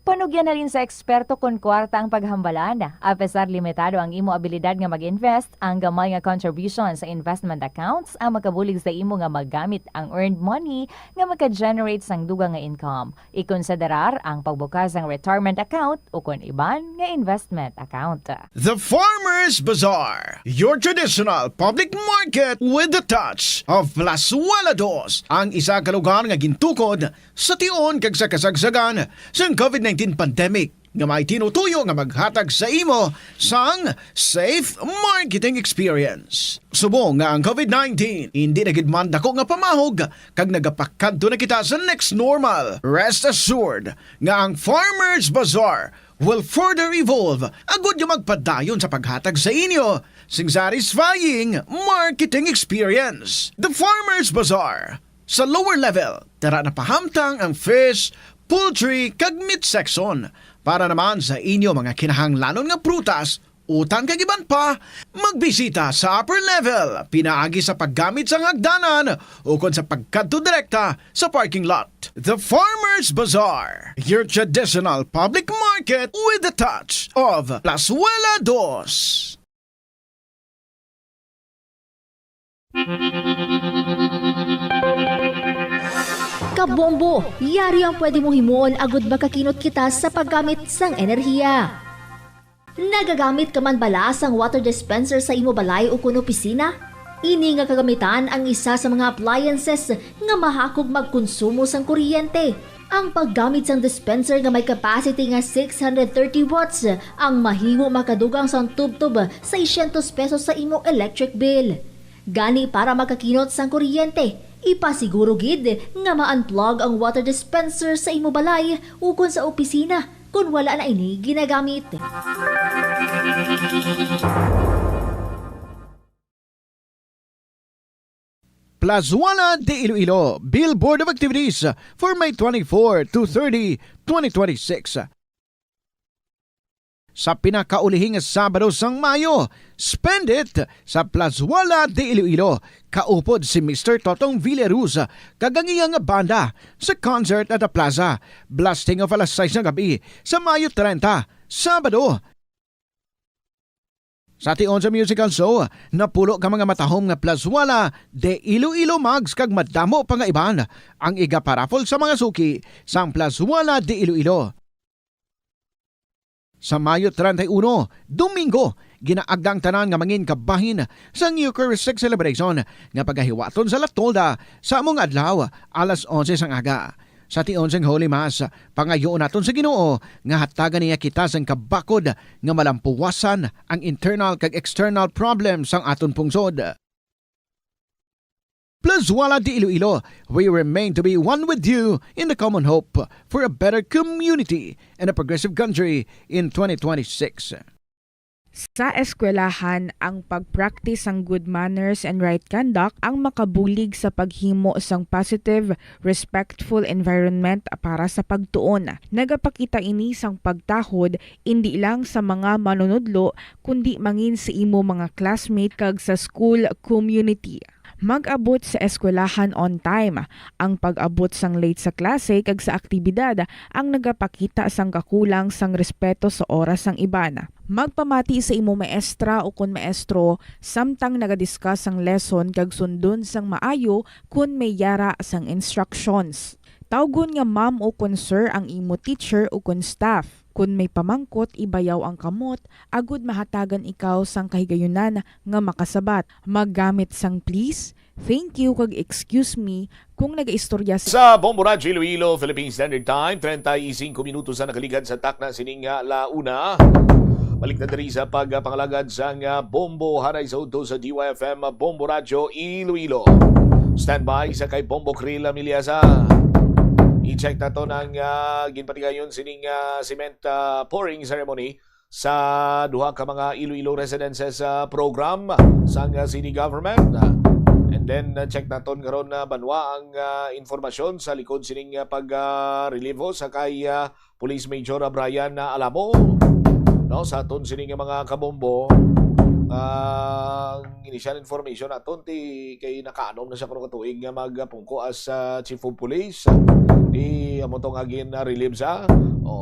Panugyan na rin sa eksperto kon kwarta ang paghambalan. Apesar limitado ang imo abilidad nga mag-invest, ang gamay nga contribution sa investment accounts ang makabulig sa imo nga maggamit ang earned money nga maka-generate sang dugang nga income. Ikonsiderar ang pagbukas ng retirement account o kon iban nga investment account. The Farmers Bazaar, your traditional public market with the touch of Plazuela Dos, ang isa ka lugar nga gintukod sa tion kag sa kasagsagan sa COVID-19 pandemic nga may tinutuyo nga maghatag sa imo sang safe marketing experience. Subong nga ang COVID-19 hindi na gid man dako nga pamahog kag nagapakadto na kita sa next normal. Rest assured nga ang Farmers Bazaar will further evolve agud nga magpadayon sa paghatag sa inyo sing satisfying marketing experience. The Farmers Bazaar. Sa lower level, tara na pahamtang ang fish, poultry, kag meat section. Para naman sa inyo mga kinahanglanon nga prutas, utang kag iban pa, magbisita sa upper level, pinaagi sa paggamit sa hagdanan o kon sa pagkadto direkta sa parking lot. The Farmers Bazaar, your traditional public market with the touch of Plazuela Dos. Kabombo, yari ang pwede mong himuon agud makakinot kita sa paggamit sang enerhiya. Nagagamit ka man bala sang water dispenser sa imo balay o kun opisina? Ini nga kagamitan ang isa sa mga appliances nga mahakog magkonsumo sang kuryente. Ang paggamit sang dispenser nga may capacity nga 630 watts ang mahimo makadugang sang tubtub sa 600 pesos sa imo electric bill. Gani para makakinot sang kuryente, ipasiguro gid nga ma-unplug ang water dispenser sa imo balay ukon sa opisina kung wala na ini ginagamit. Plazuela de Iloilo Billboard of Activities for May 24 to 30, 2026. sa pinakaulihing Sabado sang Mayo. Spend it sa Plazuela de Iloilo. Kaupod si Mr. Totong Villaruz, kagangiyang banda sa concert at the plaza. Blasting of alas 6 ng gabi sa Mayo 30, Sabado. Sa tion sa musical show, napulo ka mga matahom nga Plazuela de Iloilo mags kag madamo pa nga iban ang igaparapol sa mga suki sang Plazuela de Iloilo. Sa Mayo 31, Domingo, ginaagdang tanan nga mangin kabahin sa Eucharistic celebration nga pagahiwaton sa Latolda sa among adlaw alas 11 sang aga. Sa tion sang Holy Mass, pangayoon naton sa Ginoo nga hatagan niya kita sang kabakod nga malampuwasan ang internal kag external problems sang aton pungsod. Plazuela de Iloilo, we remain to be one with you in the common hope for a better community and a progressive country in 2026. Sa eskwelahan, ang pag-practice ang good manners and right conduct ang makabulig sa paghimo sang positive, respectful environment para sa pagtuon. Nagapakita ini sang pagtahod hindi lang sa mga manunudlo kundi mangin sa imo mga classmate kag sa school community. Mag-abot sa eskwelahan on time. Ang pag-abot sang late sa klase kag sa aktibidad ang nagapakita sang kakulang sang respeto sa oras sang iban. Magpamati sa imo maestra o kun maestro samtang nagadiscuss ang lesson kag sundon sang maayo kun may yara sang instructions. Tawgon nga ma'am o kun sir ang imo teacher o kun staff. Kun may pamangkot, ibayaw ang kamot, agud mahatagan ikaw sang kahigayunan nga makasabat. Maggamit sang please, thank you kag excuse me kung nagaistorya sa Bombo Radio Iloilo, Philippine Standard Time, 35 minutos na nakaligad sa takna sining launa. Balik na diri sa pagpangalagad sang Bombo Haray sa udto sa DYFM Bombo Radio Iloilo. Standby sa kay Bombo Krila Miliasa. I-check na to ng ginpatigayon sining cement pouring ceremony sa duha ka mga Iloilo Residences program sa city government. And then check na to karon banwa ang informasyon sa likod sining pag-relivo sa kay Police Major Brian Alamo. No, sa aton sining mga kabombo, initial information aton ti kay nakaanom na siya kuno katuig nga magpungko as Chief of Police. Di amo tong agin relieve sa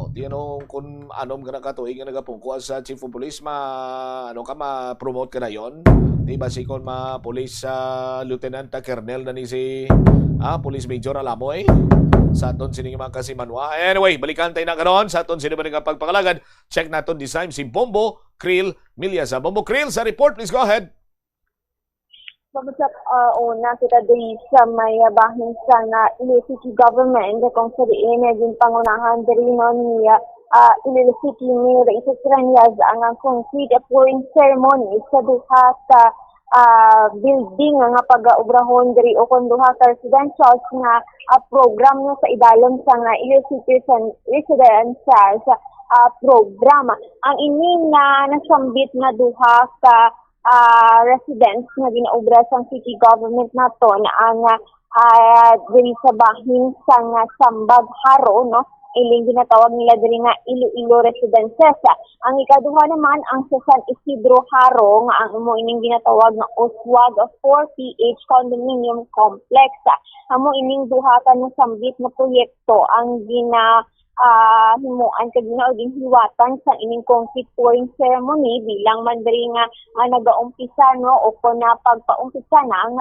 di kung anom ka nakatuig nga nagapungko as Chief of Police ma-promote ka na yon. Di ba sikon ma-police Lieutenant Colonel na ni si Police Major Alamoy sa aton sining mga kasimanwa. Anyway, balikan tayo na karon sa aton sino ba nagpagpangalagad. Check naton this time si Bombo Krill Miliasa. Bombo Krill sa report, please go ahead. Pagkat una kita diri sa may bahin sa Iloilo City Government kung sa diin naging pangunahan diri no niya Iloilo City Mayor Isis Raniaz ang concrete pouring ceremony sa duha sa building nga pag-ubrahon diri o kun duha ka residential nga program no sa idalom sa Iloilo City Residential program. Ang ini na nasambit nga duha ka residents nga ginaobra sa city government nato na ang diri sa bahin sa Sambag Haro no iling ginatawag nila diri nga Iloilo Residences. Ang ikaduha naman ang sa San Isidro Haro nga ang imo ining ginatawag nga Oswald 4PH Condominium Complex. Amo ining duha ka ng sambit na proyekto ang himuan kag ginauging hiwatan sa ining concrete pouring ceremony bilang man diri nga nagaumpisa no o kung na pagpaumpisa na ang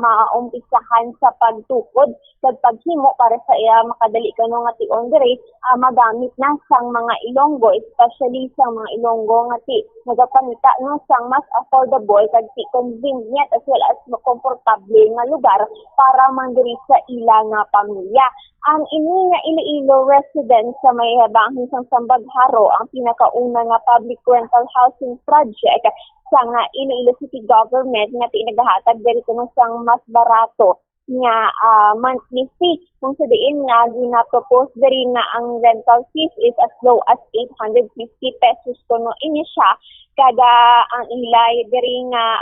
maumpisahan sa pagtukod kag paghimo para sa makadali kano nga tion diri magamit na sang mga Ilonggo, especially sang mga Ilonggo nga nagapangita no sang mas affordable kag convenient as well as komportable nga lugar para man diri sa ilang pamilya. Ang ini nga Iloilo residents sa may bahin sang Sambag Haro ang pinakauna nga public rental housing project sa nga Iloilo City Government nga nagahatag diri kuno sang mas barato nga monthly fee. Kung sa diin nga ginapropose diri nga ang rental fees is as low as 850 pesos kuno ini siya kada ang ilay diri nga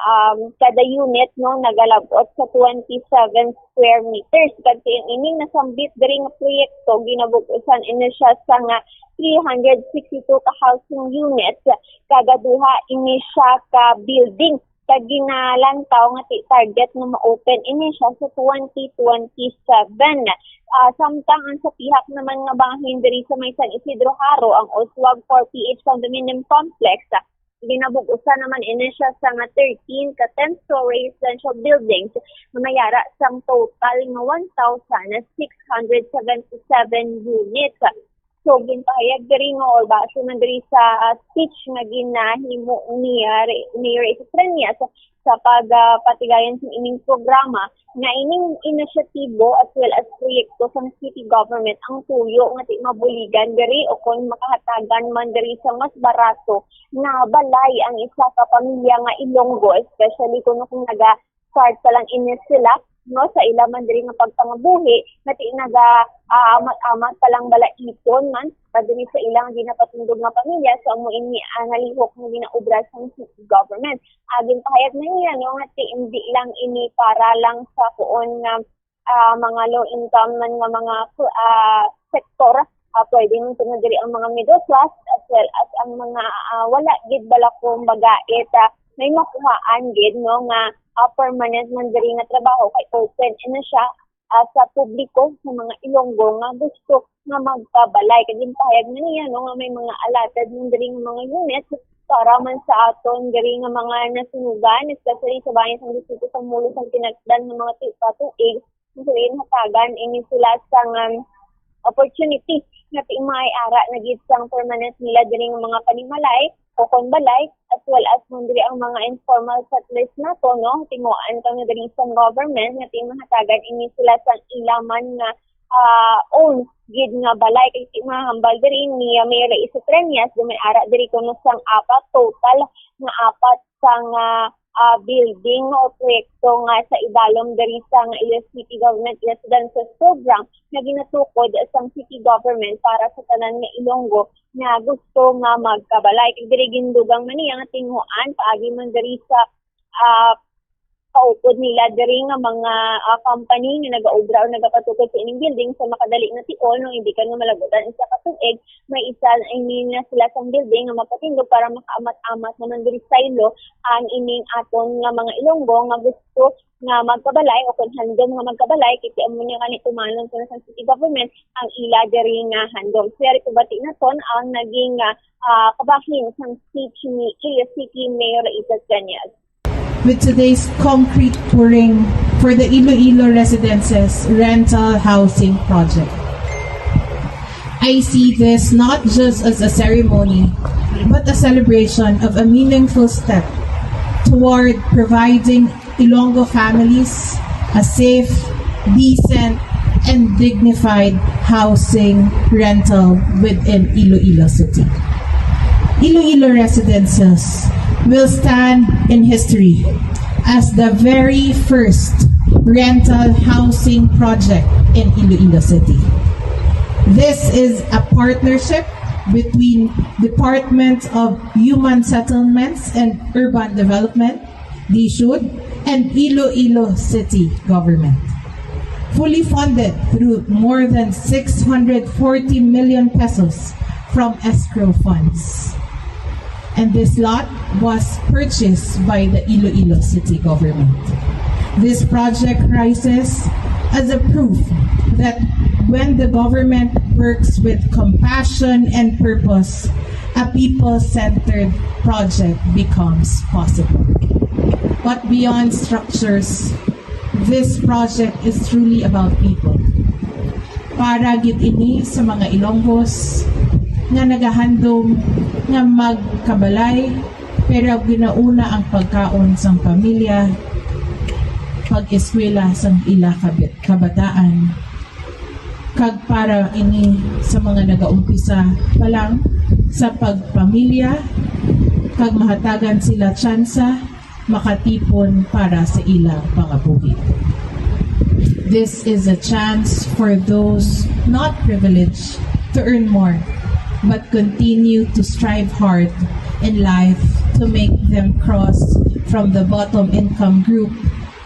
kada unit no nagalabot sa 27 square meters. Kasi ini nasambit diri nga proyekto ginabukusan ini siya sa nga 362 ka housing units kada duha ini siya ka building. Kag ginalantaw nga target nga ma-open ini siya sa 2027. Samtang ang sa pihak naman nga bahin diri sa may San Isidro Haro ang Oswag 4PH Condominium Complex ginabugusan naman ini siya sa nga 13 ka 10-story residential buildings na mayara sang total nga 1,677 units. So, ginpahayag diri nga or base man diri sa speech nga ginahimo ni Mayor Estrenias sa pagpatigayon sa ining programa nga ining inisyatibo as well as proyekto sa city government ang tuyo nga ti mabuligan diri o kung makahatagan man diri sa mas barato na balay ang isa ka pamilya nga Ilonggo, especially kung naga-start pa lang ini sila no sa ila man diri nga pagpangabuhi nga ti amat-amat pa lang balaiton man padiri sa ilang ginapatundog nga pamilya so amo ini analihok nga ginaubra sa city government. Agin pahayag na niya no nga ti hindi lang ini para lang sa kuon nga mga low income man nga mga sektor pwede nung tunod diri ang mga middle class as well as ang mga wala gid bala kumbaga may makuhaan gid no nga permanent man diri nga trabaho kay open ina siya sa publiko sa mga Ilonggo nga gusto nga magpabalay kay pahayag na niya no nga may mga allotted man diri nga mga units para man sa aton diri nga mga nasunugan especially sa bayan sa distrito sa Mulo sa tinagdan ng mga tuig so hatagan ini sila sang opportunity nga timaay-ara na gid sang permanent nila diri nga mga panimalay o kon balay as well as diri ang mga informal settlers nato no tinguan kang diri sa government nga timahatagan ini sila sang ilaman nga own gid nga balay kay timahambal diri ni Mayor Estrenias may ara diri kuno sang total nga 4 sang building o proyekto nga sa idalom diri sa nga city government residences program nga ginatukod sang city government para sa tanan nga Ilonggo nga gusto nga magkabalay kay diri gindugang man niya nga tinguan paagi man diri sa kaupod nila diri nga mga company nga nagaobra o nagapatukod sa ining building sa makadali nga tion no hindi ka nga malagutan isa ka tuig may isa ini na sila sa building nga mapatindog para makaamat-amat naman diri sa ilo ang ining aton nga mga Ilonggo nga gusto nga magkabalay o kung handom nga magkabalay kay amo niya kani tumanon sa city government ang ila diri nga handom sir kubati naton ang naging kabahin sang speech ni City Mayor Estrenias. With today's concrete pouring for the Iloilo Residences Rental Housing Project. I see this not just as a ceremony, but a celebration of a meaningful step toward providing Ilonggo families a safe, decent, and dignified housing rental within Iloilo City. Iloilo Residences will stand in history as the very first rental housing project in Iloilo City. This is a partnership between Department of Human Settlements and Urban Development, DSUD, and Iloilo City Government. Fully funded through more than 640 million pesos from escrow funds. And this lot was purchased by the Iloilo City Government. This project rises as a proof that when the government works with compassion and purpose, a people-centered project becomes possible. But beyond structures, this project is truly about people. Para gid ini sa mga Ilonggos nga nagahandom nga magkabalay pero ginauna ang pagkaon sang pamilya, pag-eskwela sang ila kabataan, kag para ini sa mga nagaumpisa pa lang sa pagpamilya, kag mahatagan sila tsansa makatipon para sa ilang pangabuhi. This is a chance for those not privileged to earn more, but continue to strive hard in life to make them cross from the bottom income group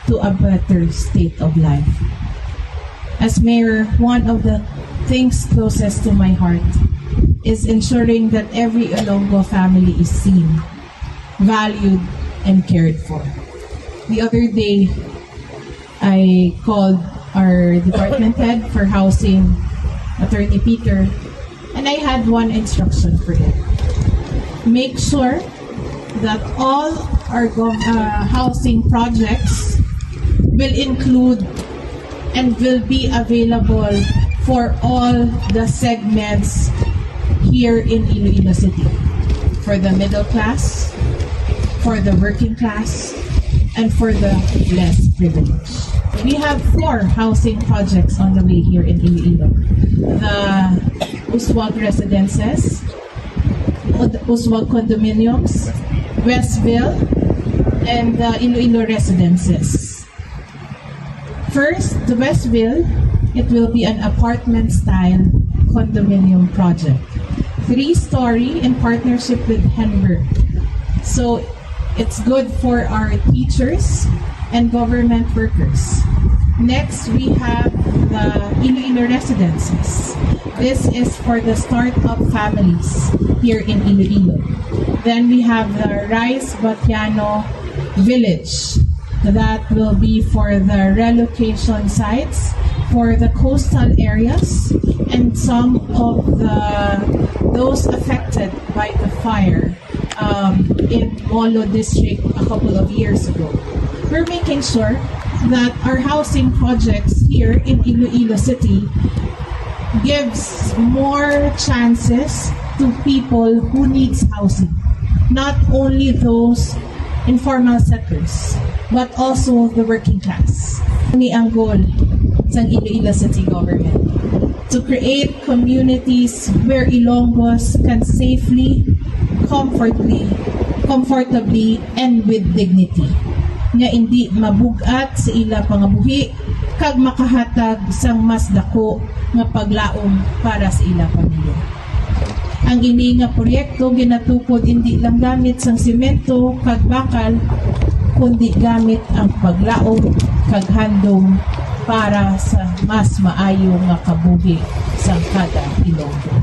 to a better state of life. As mayor, one of the things closest to my heart is ensuring that every Ilonggo family is seen, valued, and cared for. The other day, I called our department head for housing, Attorney Peter, and I had one instruction for him. Make sure that all our housing projects will include and will be available for all the segments here in Iloilo City. For the middle class, for the working class, and for the less privileged. We have 4 housing projects on the way here in Iloilo. The Uswag Residences, Uswag Condominiums, Westville, and the Iloilo Residences. First, the Westville, it will be an apartment-style condominium project. 3-story in partnership with Henberg. So it's good for our teachers and government workers. Next, we have the Iloilo Residences. This is for the startup families here in Iloilo. Then we have the Rice Batiano Village. That will be for the relocation sites for the coastal areas and some of those affected by the fire in Molo District a couple of years ago. We're making sure that our housing projects here in Iloilo City gives more chances to people who needs housing, not only those informal settlers, but also the working class. Ni ang goal sa Iloilo City government to create communities where Ilonggos can safely, comfortably, and with dignity. Nga hindi mabugat sa ila pangabuhi kag makahatag sang mas dako nga paglaom para sa ila pamilya. Ang ini nga proyekto ginatukod hindi lang gamit sang simento kag bakal, kundi gamit ang paglaom kag handom para sa mas maayo nga kabuhi sa kada Ilonggo.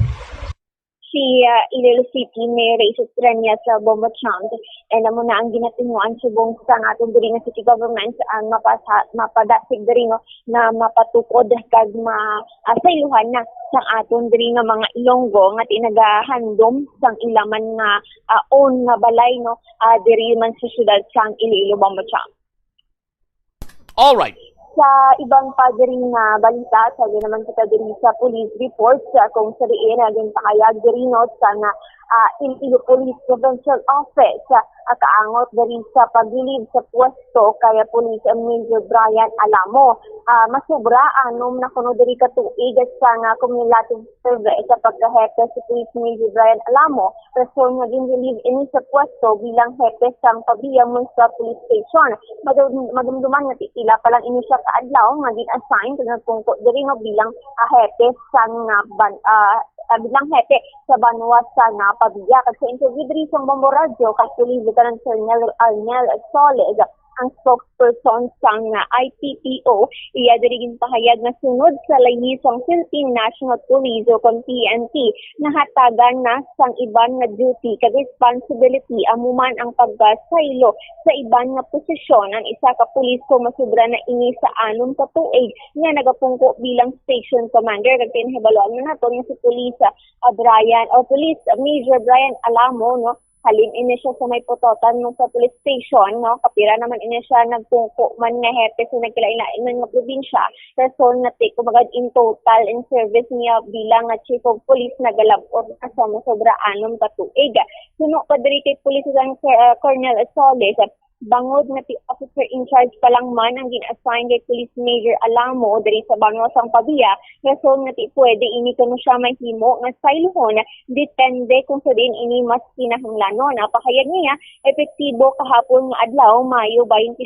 Si Iloilo City Mayor Isis Trenya sa Bombo Chang and amo na ang ginatinuan subong sa atong diri nga city government ang mapadasig diri na mapatukod kag masaylohan na sang aton diri nga mga Ilonggo nga tinagahandom sang ilaman nga own nga balay diri man sa syudad sang Iloilo Bombo Chang. All right. Sa ibang pa diri nga balita, sabi naman kita diri sa police report kung sa diin aging pakayag diri sa nga Iloilo Police Provincial Office kaangot diri sa paglilid sa pwesto kaya Police Major Brian Alamo. Masubra anom na kuno diri ka tuig sa nga cumulative survey sa pagkahepe si Police Major Brian Alamo. Rason nga ginrelieve ini sa pwesto bilang hepe sang Pabiyang Municipal Police Station. Madumduman nga titila pa lang ini siya kaadlaw nga gin-assign kag nagtungko diri bilang hepe sang bilang hepe sa Banwa sa Pabiya. Kasi interview diri sa Bombo Radio kay Police Lieutenant Colonel Arnel Soles, ang spokesperson sa IPPO, iya diri pahayag na sunod sa layisang Philippine National Police o kung PNP, nahatagan na sang iban nga duty kag responsibility amuman ang paggasaylo sa iban nga posisyon ang isa ka pulis ko masubra na ini sa 6 ka tuig nga nagapungko bilang station commander kag tinhibaluan na nato nga si Police Police Major Brian Alamo halin ini siya sa may putotan sa police station kapira naman ini siya nagtungko man nga hepe sa nagkilailain man nga probinsya rason na take kumagad in total in service niya bilang chief of police nagalabot sa sobra 6 ka tuig. Suno pa diri kay Police Colonel Soles bangod nga ti officer in charge pa lang man ang gin-assign kay Police Major Alamo diri sa Banwasang Pabia, rason nga ti pwede ini kuno siya mahimo nga stylohon depende kung sa din ini mas kinahanglanon. Napakayag niya epektibo kahapon nga adlaw Mayo 27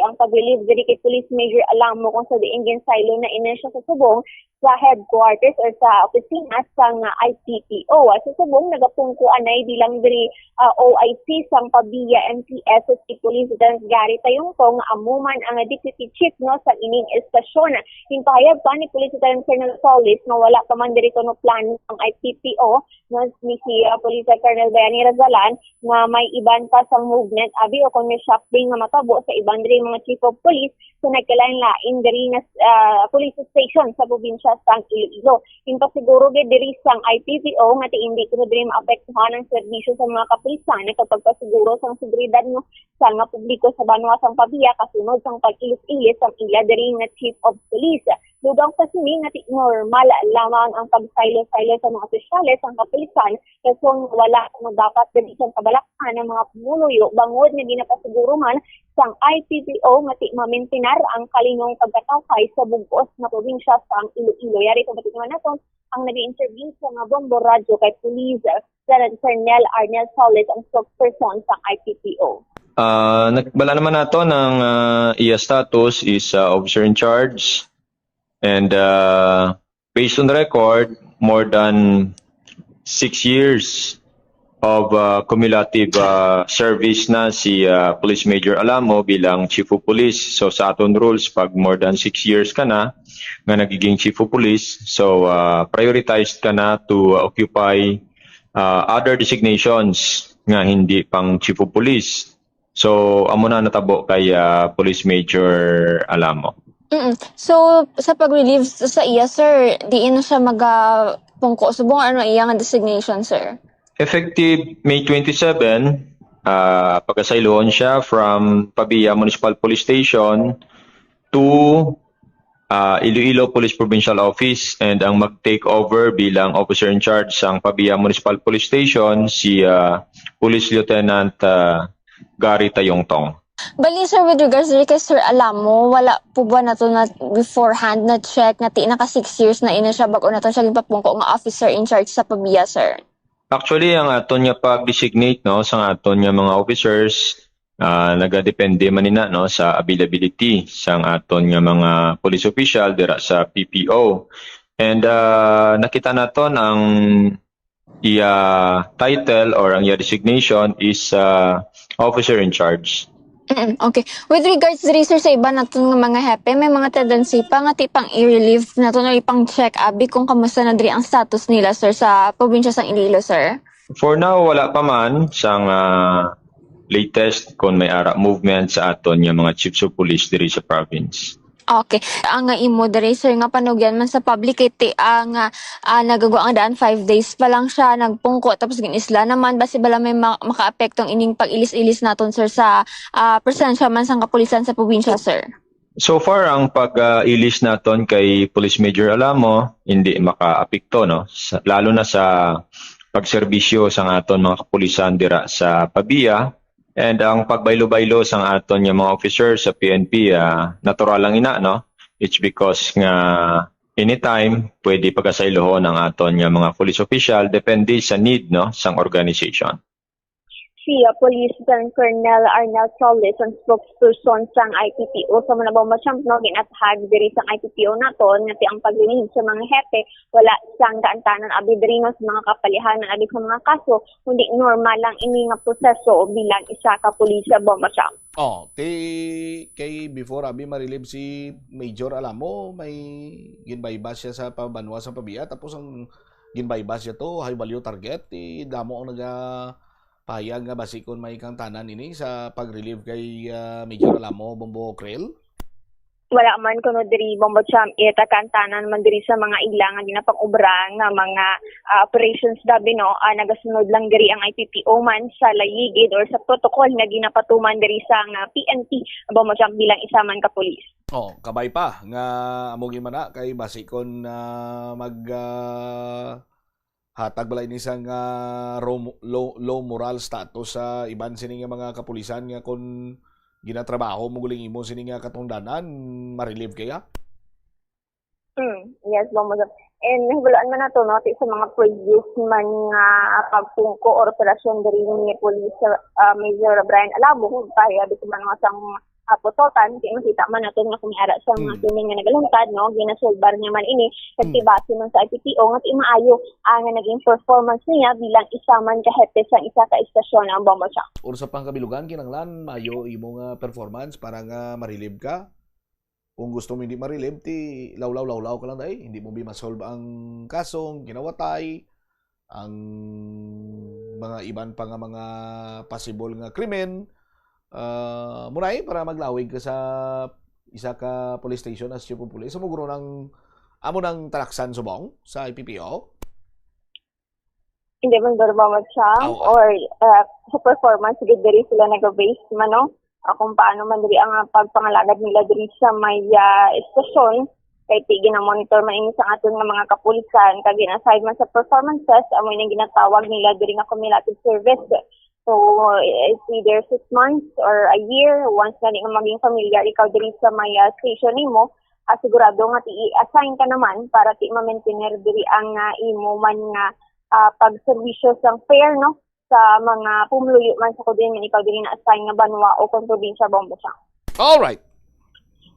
ang pag-relieve diri kay Police Major Alamo kung sa diin gin-stylo na ini siya sa Subong sa headquarters or sa opisina sang IPPO. Sa Subong nagapungko anay bilang diri OIC sang Pabia MTS sa Police Lieutenant Gary Tayongtong amuman ang deputy chief no sa ining estasyon. Hinpahayag pa ni Police Lieutenant Colonel Solis na wala pa man diri kuno plan ang IPPO no ni si Police Colonel Bayani Razalan na may iban pa sang movement abi o kung may shopping nga matabo sa iban diri mga chief of police so nagkalain-lain diri na police station sa probinsya sang Iloilo. Hinpasiguro gid diri sang IPPO nga ti hindi kuno diri maapektuhan ang serbisyo sa mga kapulisan kapag pasiguro sang seguridad no sa nga publiko sa Banwasang Pabia kasunod sang pag-ilis-ilis ang ila diri nga chief of police. Lugang pa sini nga normal lamang ang pag-silo-silo sa mga opisyales ang kapulisan kasi wala mo dapat diri sa kabalakhan ng mga pumunuyo bangod nga ginapasiguro man sang IPPO nga ti mamentenar ang kalinong pagkatawhay sa bugos na probinsya sang Iloilo. Yari ko batikman naton ang nag-interview sa mga Bombo Radio kay Police Lieutenant Colonel Arnel Solis ang spokesperson sang IPPO. Nagbala naman nato ng iya status is officer in charge and based on the record more than 6 years of cumulative service na si Police Major Alamo bilang Chief of Police. So sa aton rules pag more than 6 years ka na nga nagiging Chief of Police so prioritized ka na to occupy other designations nga hindi pang Chief of Police. So, amo na natabo kay Police Major Alamo. So, sa pag-relieve sa iya, sir, diin na siya magpungko. Subong ano iya nga designation, sir? Effective May 27, pagkasailoon siya from Pabia Municipal Police Station to Iloilo Police Provincial Office and ang mag-take over bilang officer in charge sa Pabia Municipal Police Station si Police Lieutenant Gary Tayongtong. Bali, sir, with regards to kay Sir Alamo, wala po ba na to na beforehand na check na ti naka 6 years na ina siya bago na to siya gipapungko nga officer in charge sa Pabia, sir? Actually, ang aton niya pag-designate no, sa aton niya mga officers, nagadepende man nina no, sa availability sa aton niya mga police official dira sa PPO. And nakita naton ang iya title or ang iya designation is officer in charge. Okay. With regards to sir sa iba naton nga mga hepe, may mga tendency pa nga tipang i-relieve naton or ipang check abi kung kamusta na diri ang status nila, sir, sa probinsya sang Iloilo, sir? For now, wala pa man sang latest kung may ara movement sa aton nga mga chiefs of police diri sa province. Okay. Ang imo diri, sir, nga panugyan man sa public iti ang nagagawa ang daan 5 days pa lang siya nagpungko tapos ginisla naman basi bala may makaapekto ang ining pag-ilis-ilis naton, sir, sa presensya man sang kapulisan sa probinsya, sir? So far ang pag-ilis naton kay Police Major Alamo hindi makaapekto no, lalo na sa pagserbisyo sang aton mga kapulisan dira sa Pabia. And ang pagbaylo-baylo sang aton nga mga officers sa PNP, natural lang ina, no? It's because nga anytime pwede pagkasailohon ang aton nga mga police official depende sa need no sang organization. Si Police Colonel Arnel Solis ang spokesperson sang IPPO sa mga bomba champ no ginatahag diri sang IPPO naton nga ang paglilihim sa mga hepe wala sang kaantanan abi diri no sa mga kapalihanan abi sa mga kaso kundi normal lang ini nga proseso bilang isa ka pulis sa bomba champ. Kay before abi ma-relieve si Major Alamo may ginbaybas siya sa Banwa sa Pabia tapos ang ginbaybas siya to high value target damo ang payag nga basikon may kang tanan ini sa pag-relieve kay Major Alamo Bombo Creel? Wala man kuno diri Bombo Champ ita kantanan man diri sa mga ilang ginapang-obra nga mga operations dabi no nagasunod lang diri ang IPPO man sa layigid or sa protocol nga ginapatuman diri sa PNP Bombo Champ bilang isa man ka pulis. Kabay pa nga amo gimana kay basikon mag hatag balay ni isang low moral status sa iban sini nga mga kapulisan nga kung ginatrabaho mo guling imo sini nga katungdanan ma-relieve kaya? Yes, Bombo. And nahibulaan man nato no sa mga previous man nga pagpungko or operasyon diri ni Police Major Brian Alamo kung kaya di man nga sang putotan kaya makita man nato nga kumiara sa mga tuning nga nagalantad no ginasolbar niya man ini kasi base man sa IPPO nga maayo ang naging performance niya bilang isa man ka hepe sa isa ka istasyon ang Bombo siya. Or sa pangkabilugan kinanglan mayo imo nga performance para nga ma-relieve ka. Kung gusto mo hindi ma-relieve, lawlaw ka lang dahil. Hindi mo ma-solve ang kasong, ginawatay, ang mga iban pa nga mga possible nga krimen. Munay, para maglawig ka sa isa ka police station as chief of police. Sumuguro ng amo ng taraksan subong sa IPPO. Hindi man dorbamat siya or sa performance, diri sila nag-base man, no? Kung paano man diri ang pagpangalagad nila diri sa may estasyon kay gina-monitor man ini sa aton nga mga kapulisan kag aside man sa performances amoy nang ginatawag nila diri nga cumulative service. So it's either 6 months or a year once na nga maging familiar ikaw diri sa may station nimo, sigurado nga i-assign ka naman para ti ma-maintainer diri ang imo man nga pagserbisyo sang fair, no, sa mga pumuluyo man sa kudin ikaw din na-assign nga banwa o kung probinsya Bombo siya. Alright.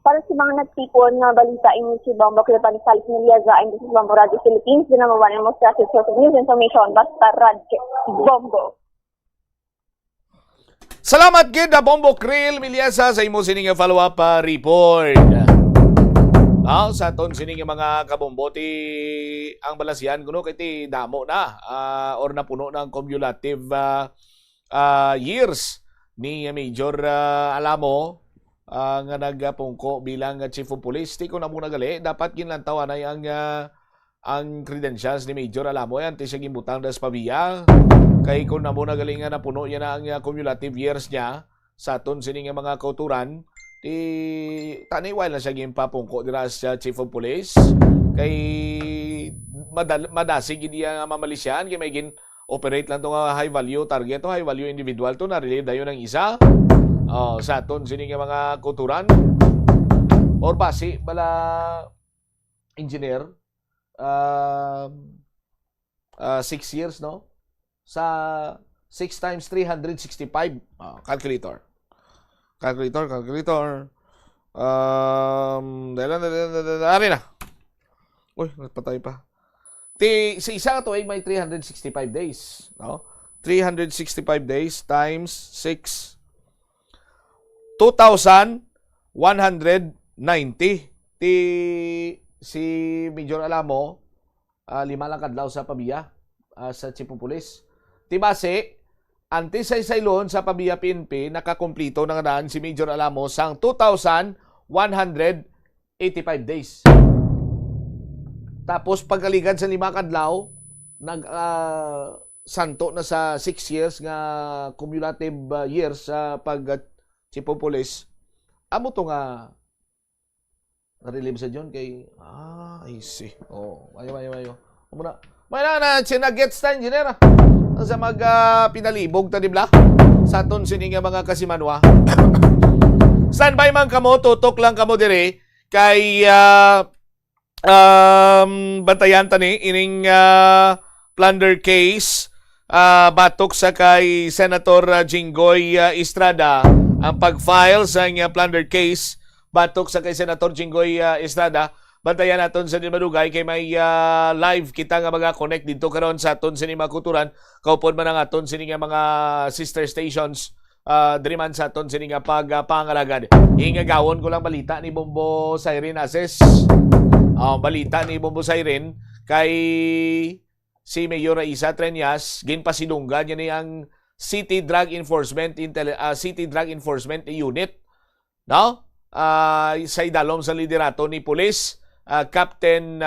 Para sa mga nagtipon na balita inyo si Bombo Clepan Salis Niliaza and this is Bombo Radio Philippines, dinamawanan mo sa source of news information basta Radio Bombo. Salamat gid na Bombo Krill Miliasa sa imo sining follow-up report. Sa aton sining mga kabomboti ang balasyan kuno kay ti damo na or napuno ng cumulative years ni Major Alamo nga nagpungko bilang chief of police. Ti ko na muna gali dapat ginlantawan ay ang credentials ni Major Alamo yan ti siya gimbutang das pabiya kay kung na muna gali nga napuno yan ang cumulative years niya sa aton sining mga kauturan. Taniwal na siya gimpapungko dira sa chief of police kay madasig hindi nga mamalisyan kay may gin operate lang to nga high value target to high value individual to na relieve dayon ng isa sa aton sini nga mga kulturan or basi bala engineer 6 years no sa 6 times 365 calculator. Ari na. Uy, napatay pa. Sa isa to ay may 365 days. No? 365 days times 6. 2,190. Si Major Alamo, 5 lang kadlaw sa pabiya sa chief of police. Base, anti-saysaylon sa pabiya PNP, nakakumplito na nga si Major Alamo sang 2,185 days. Tapos pagkaligan sa 5 kadlaw, santo na sa 6 years nga cumulative years sa pag-chief of police. Amo to nga na-relieve sa John kay I see. Mayo. Umuna. May na sinagets ta engineer. Sa pinalibog ta dibla sa aton sini nga mga kasimanwa. Standby man kamo, tutok lang kamo dire kay bantayan tani ining plunder case batok sa kay Senator Jinggoy Estrada ang pag-file sa plunder case batok sa kay Senator Jinggoy Estrada. Bantayan naton sa Madugay kay may live kita nga mga connect dito karon sa aton sini makuturan kaupon man ang aton sini nga mga sister stations diri man sa aton sini nga pagpangalagad. Ingagawon ko lang balita ni Bombo Siren Ases. Balita ni Bombo Siren kay si Mayor Raisa Treñas ginpasidunggan niya ni ang City Drug Enforcement Unit, no? Sa idalom sa liderato ni Police Captain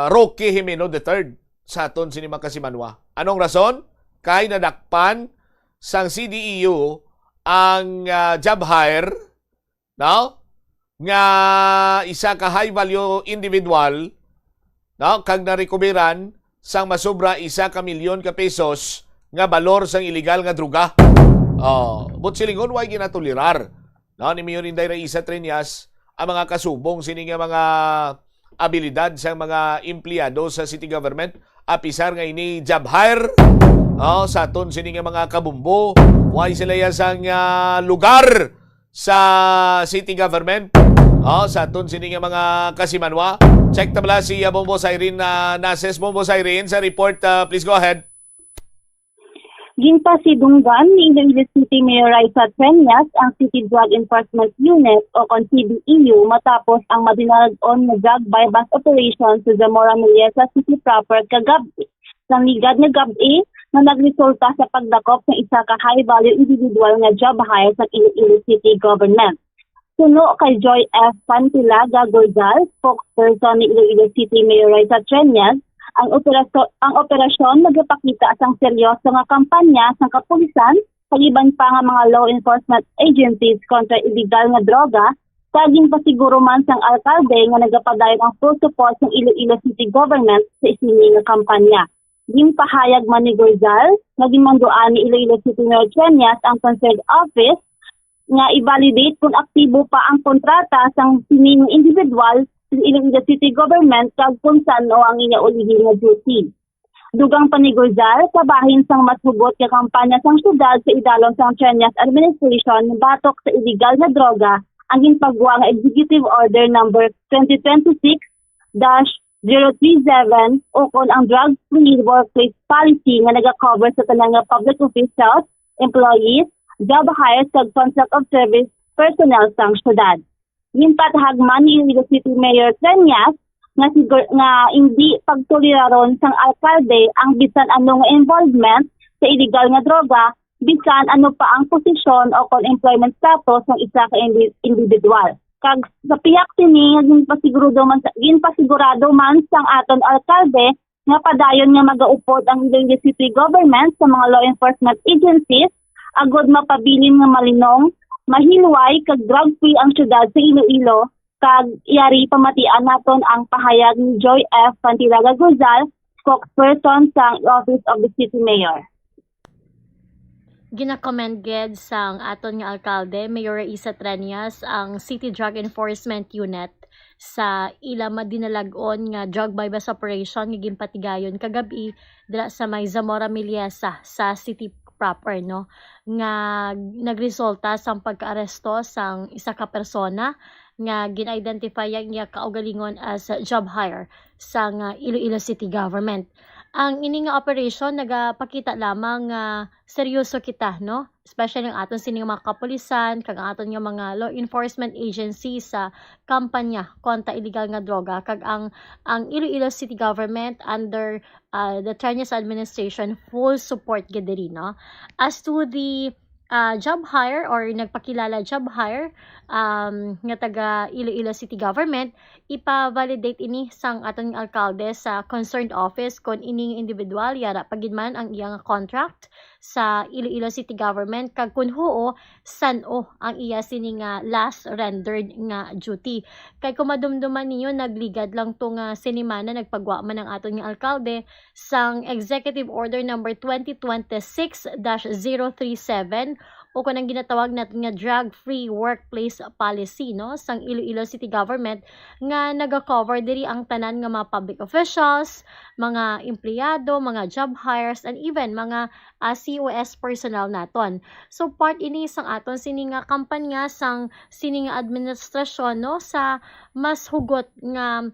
Roque Jimeno III sa aton sini Makasimanwa. Anong rason? Kay nadakpan sang CDEU ang job hire, no? Nga isa ka high value individual, no? Kag narekuberan sang masobra 1 ka milyon ka pesos nga balor sang illegal nga druga. But silingon, why ginatulirar? No, ni Mayor Inday Raisa Triñas, ang mga kasubong sini nga mga abilidad sa mga empleyado sa city government, apisar nga ini job hire, sa aton sini nga mga kabumbo, why sila yasang lugar sa city government, sa aton sini nga mga kasimanwa. Check tabla si Bombo Siren Nases. Bombo Siren sa report, please go ahead. Ginpasidunggan ni Iloilo City Mayor Raisa Triñas ang City Drug Enforcement Unit o CDEU matapos ang madinalagon na drug bypass operation sa Zamora Miliesa City proper kagabi. Nangligad na gabi na nagresulta sa pagdakop ng isa ka high-value individual nga job hire sa Iloilo City Government. Suno kay Joy F. Pantilaga Gordal, spokesperson ni Iloilo City Mayor Raisa Triñas, ang operasyon nagpakita sang seryoso nga kampanya sa kapulisan kaliban pa nga mga law enforcement agencies kontra illegal nga droga, saging pasiguro man sang alkalde nga nagapadayon ang full support ng Iloilo City Government sa isini nga kampanya. Ginpahayag man ni Gordal, naging manduan ni Iloilo City Mayor Triñas ang concerned office nga i-validate kung aktibo pa ang kontrata sang sining individual sa Iloilo City Government kag kung saan o ang inaulihin nga duty. Dugang panigozal, kabahin sang mas hugot ka kampanya sang syudad sa idalong sang Triñas Administration batok sa illegal na droga ang ginpagwa nga Executive Order number 2026-037 ukon ang drug-free workplace policy nga nagakover sa tanang nga public officials, employees, job hires kag contract of service personnel sang syudad. Ginpatahagman ni Iloilo City Mayor Triñas nga hindi pagtuliraron sang alkalde ang bisan ano nga involvement sa illegal nga droga, bisan ano pa ang posisyon o employment status ng isa ka individual. Kag sa piyak sini ginpasigurado man sang aton alkalde nga padayon nga magaupod ang Iloilo City Government sa mga law enforcement agencies agod mapabilin nga malinong mahilway kag drug-free ang syudad sa Iloilo kag yari pamatian naton ang pahayag ni Joy F. Pantilaga Guzal, spokesperson sa Office of the City Mayor. Gina-commend ged sang aton nga alkalde Mayor Raisa Triñas ang City Drug Enforcement Unit sa ila madinalagon nga drug bypass operation nga ginpatigayon kagabi dira sa may Zamora Miliesa sa city proper, no, nga nagresulta sang pagkaaresto sang isa ka persona nga gin-identify niya kaugalingon as job hire sang Iloilo City Government. Ang ini nga operation nagapakita lamang nga seryoso kita, no, especially ang aton sining mga kapulisan kag ang aton nga mga law enforcement agency sa kampanya kontra illegal nga droga kag ang Iloilo City Government under the Triñas administration full support gid diri, no. As to the job hire or nagpakilala job hire nga taga Iloilo City Government, ipa-validate ini sang aton alkalde sa concerned office kon ining individual yara pagidman ang iyang contract sa Iloilo City Government kag kun huo san-o ang iya sini nga last rendered nga duty. Kay kumadumduman ninyo nagligad lang to nga sinimana nagpagwa man ang aton nga alkalde sang Executive Order number 2026-037 o kung ang ginatawag natin nga drug-free workplace policy, no, sang Iloilo City Government nga naga-cover diri ang tanan nga mga public officials, mga empleyado, mga job hires, and even mga COS personnel naton. So part ini sang aton sini nga kampanya sang sini nga administrasyon, no, sa mas hugot nga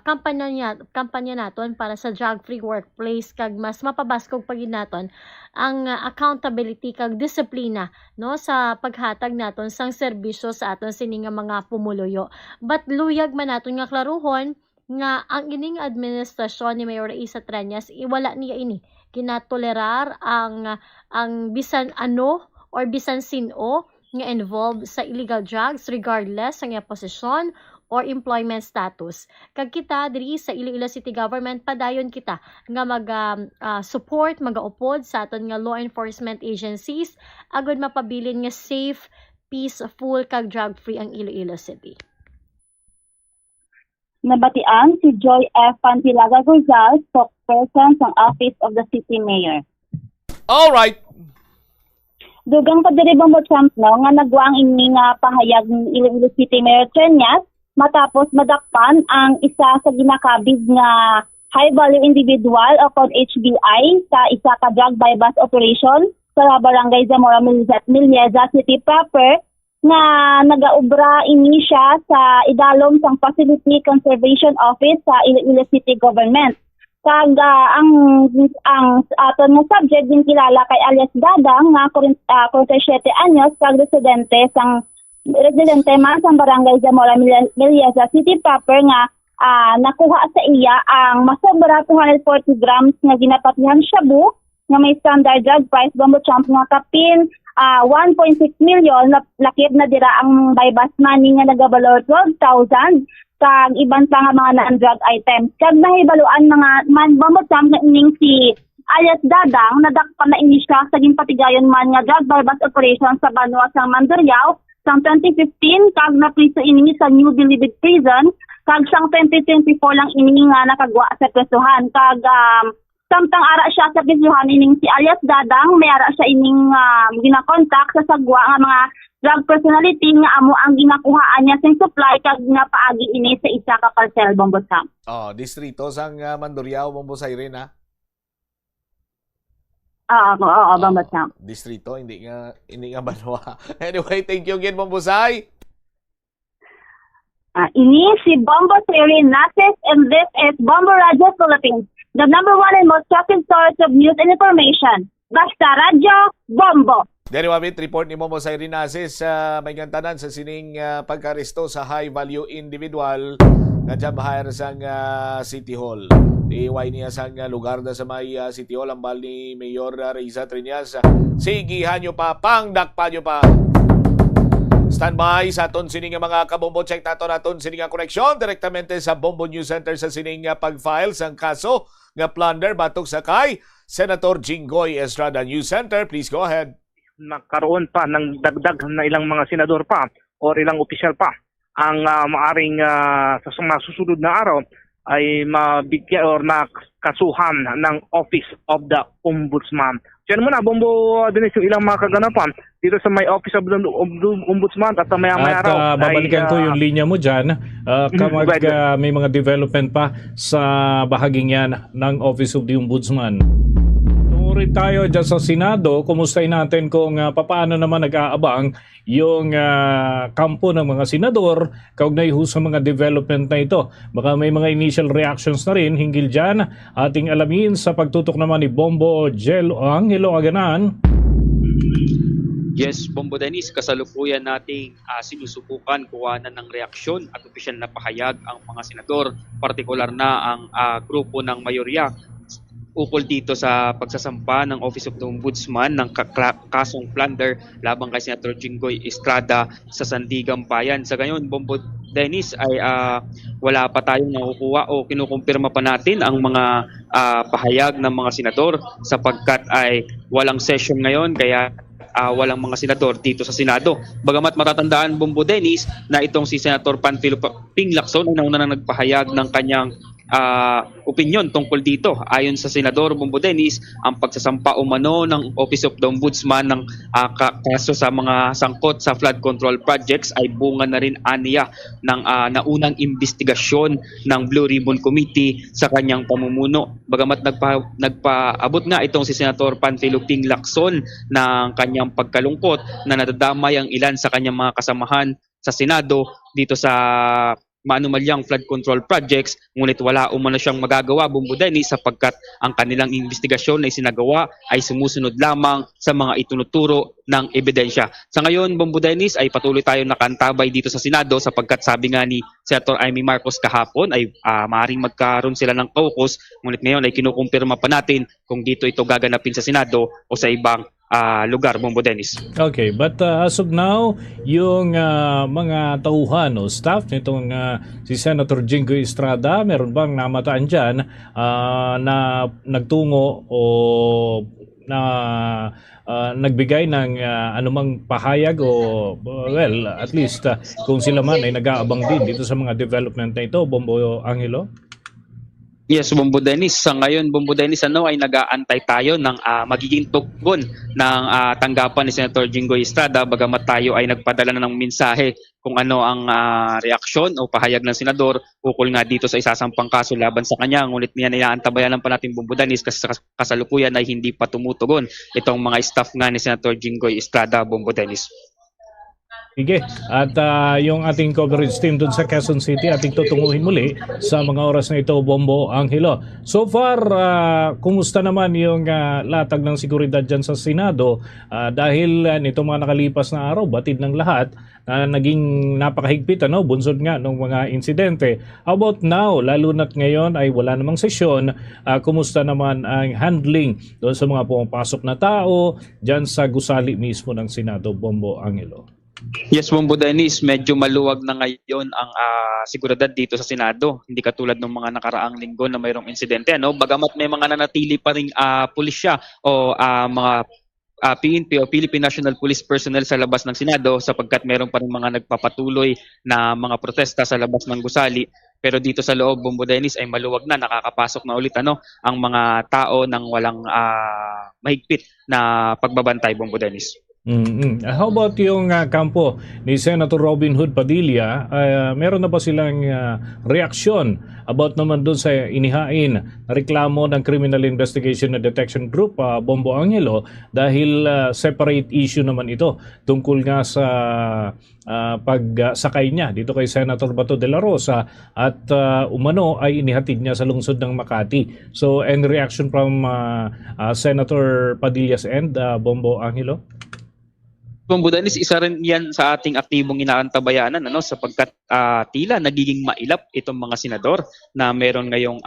kampanya naton para sa drug-free workplace kag mas mapabaskog pagid naton ang accountability kag disiplina, no, sa paghatag naton sang serbisyo sa aton sini nga mga pumuluyo. But luyag man naton nga klaruhon nga ang ining administrasyon ni Mayor Raisa Triñas iwala niya ini kinatolerar ang bisan ano or bisan sino nga involved sa illegal drugs regardless sa nga posisyon or employment status. Kag kita diri sa Iloilo City Government padayon kita nga support magaupod sa aton nga law enforcement agencies agud mapabilin nga safe, peaceful kag drug-free ang Iloilo City. Nabatian si Joy F. Pantilaga Guzal, spokesperson sa Office of the City Mayor. All right. Dugang pa diri Bombo Champ no, nga nagwaang ini nga pahayag ni Iloilo City Mayor Trias matapos madakpan ang isa sa ginakabig nga high-value individual o called HBI sa isa ka drug bypass operation sa Barangay Zamora Milleza City proper nga nagaubra ini siya sa idalom sang Facility Conservation Office sa Iloilo City Government. Kag ang aton nga subject din kilala kay alias Dadang nga 47 anyos kag residente man sa Barangay Zamora Milleza City proper nga nakuha sa iya ang masobra 240 grams nga ginapatihan shabu nga may standard drug price Bombo Champ nga kapin 1.6 million lakip na dira ang bypass money nga nagabalor 12,000 kag iban pa nga mga non-drug items. Kag nahibaluan mga Bombo Champ na ining si alias Dadang nadakpan na ini siya sa ginpatigayon man nga drug bypass operation sa Banwa sang Mandurriao sang 2015 kag napriso ini sa New Bilibid Prison kag sang 2024 lang ini nga nakagwa sa presuhan kag samtang ara siya sa presuhan ining si alias Dadang may ara siya ining ginakontak sa sagwa nga mga drug personality nga amo ang ginakuhaan niya sing supply kag napaagi ini sa isa ka cartel Bombo Champ. Distrito sang Mandurriao Bombo Siren ha. Bombo Champ. Distrito hindi nga Banwa. Anyway, thank you again Bombo Say. Ini si Bombo Siren Nates and this is Bombo Radio Philippines, the #1 and most trusted source of news and information. Basta Radyo Bombo. Dari wabit report ni Bombo Say Rinases may gantanan sa sining pagkaresto sa high value individual nga dyan bahayar sang City Hall. Iway niya sang lugar na sa may City Hall ang bal ni Mayor Reza Trias. Sigihan nyo pa, pangdakpa nyo pa. Standby sa aton sining mga kabombo, check naton sining koneksyon direktamente sa Bombo News Center sa sining pag-file sang kaso nga plunder batok sa kay Senator Jinggoy Estrada. News Center, please go ahead. Nagkaroon pa ng dagdag na ilang mga senador pa o ilang opisyal pa ang maaring sa mga susunod na araw ay mabigyan o nakasuhan ng Office of the Ombudsman. Diyan muna, Bombo Dennis, yung ilang mga kaganapan dito sa may Office of the Ombudsman at maya-maya araw. At babalikan ko yung linya mo dyan. May mga development pa sa bahaging yan ng Office of the Ombudsman. Rin tayo dyan sa Senado, kumustahin natin kung paano naman nag-aabang yung kampo ng mga senador kaugnay sa mga development na ito. Baka may mga initial reactions na rin hinggil dyan. Ating alamin sa pagtutok naman ni Bombo Angelo Aganan. Yes, Bombo Dennis, kasalukuyan nating sinusubukan kuhanan ng reaksyon at opisyal na pahayag ang mga senador, partikular na ang grupo ng mayorya ukol dito sa pagsasampa ng Office of the Ombudsman ng kasong plunder labang kay Senator Jinggoy Estrada sa Sandigan Bayan. Sa gayon, Bombo Dennis, ay wala pa tayong nakukuha o kinukumpirma pa natin ang mga pahayag ng mga senador sapagkat ay walang session ngayon kaya walang mga senador dito sa Senado. Bagamat matatandaan, Bombo Dennis, na itong si Senator Panfilo Ping Lacson ay nauna na nagpahayag ng kanyang opinyon tungkol dito. Ayon sa Senador Bombo Dennis, ang pagsasampa umano ng Office of the Ombudsman ng kaso sa mga sangkot sa flood control projects ay bunga na rin aniya ng naunang investigasyon ng Blue Ribbon Committee sa kanyang pamumuno. Bagamat nagpaabot nga itong si Senator Panfilo Ping Lacson ng kanyang pagkalungkot na nadadamay ang ilan sa kanyang mga kasamahan sa Senado dito sa maanumalyang flood control projects, ngunit wala umano siyang magagawa, Bombo Dennis, sapagkat ang kanilang investigasyon na isinagawa ay sumusunod lamang sa mga itunuturo ng ebidensya. Sa ngayon, Bombo Dennis, ay patuloy tayong nakantabay dito sa Senado sapagkat sabi nga ni Senator Amy Marcos kahapon ay maaaring magkaroon sila ng caucus, ngunit ngayon ay kinukumpirma pa natin kung dito ito gaganapin sa Senado o sa ibang lugar, Bombo Dennis. Okay, but as of now, yung mga tauhan o staff nitong si Senator Jinggoy Estrada, meron bang namataan dyan na nagtungo o na nagbigay ng anumang pahayag o well, at least kung sila man ay nag-aabang din dito sa mga development na ito, Bombo Angelo? Yes, Bombo Dennis. Sa ngayon, Bombo Dennis, ay nag-aantay tayo ng magiging tugon ng tanggapan ni Senator Jinggoy Estrada, bagamat tayo ay nagpadala na ng mensahe kung ano ang reaksyon o pahayag ng senador ukol nga dito sa isasampang kaso laban sa kanya. Ngunit niyan inaantabayan pa natin, Bombo Dennis, kasi sa kasalukuyan ay hindi pa tumutugon itong mga staff nga ni Senator Jinggoy Estrada, Bombo Dennis. Sige, at yung ating coverage team dun sa Quezon City, ating tutunguhin muli sa mga oras na ito, Bombo Angelo. So far, kumusta naman yung latag ng seguridad dyan sa Senado? Dahil nito mga nakalipas na araw, batid ng lahat, naging napakahigpit, bunsod nga ng mga insidente. How about now, lalo na't ngayon ay wala namang sesyon, kumusta naman ang handling doon sa mga pumapasok na tao dyan sa gusali mismo ng Senado, Bombo Angelo? Yes, Bombo Dennis, medyo maluwag na ngayon ang seguridad dito sa Senado. Hindi katulad ng mga nakaraang linggo na mayroong insidente. Bagamat may mga nanatili pa ring pulisya o mga PNP o Philippine National Police personnel sa labas ng Senado, sapagkat mayroon pa rin mga nagpapatuloy na mga protesta sa labas ng gusali. Pero dito sa loob, Bombo Dennis, ay maluwag na, nakakapasok na ulit ang mga tao ng walang mahigpit na pagbabantay, Bombo Dennis. How about yung kampo ni Senator Robin Hood Padilla? Meron na ba silang reaksyon about naman doon sa inihain na reklamo ng Criminal Investigation and Detection Group, Bombo Angelo, dahil separate issue naman ito tungkol nga sa pagsakay niya dito kay Senator Bato de la Rosa at umano ay inihatid niya sa lungsod ng Makati. So, any reaction from Senator Padilla's end, Bombo Angelo? Bombo Dennis, isa rin yan sa ating aktibong inaantabayanan, sapagkat tila nagiging mailap itong mga senador na meron ngayong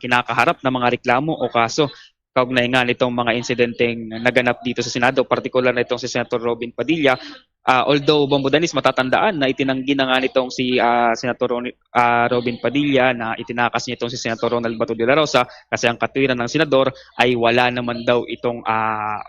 kinakaharap na mga reklamo o kaso kaugnay nga nitong mga insidenteng naganap dito sa Senado, partikular na itong si Senator Robin Padilla. Although, Bombo Dennis, matatandaan na itinanggi na nga nitong si Senator Robin Padilla na itinakas niya itong si Senator Ronald Bato de la Rosa kasi ang katwiran ng senador ay wala naman daw itong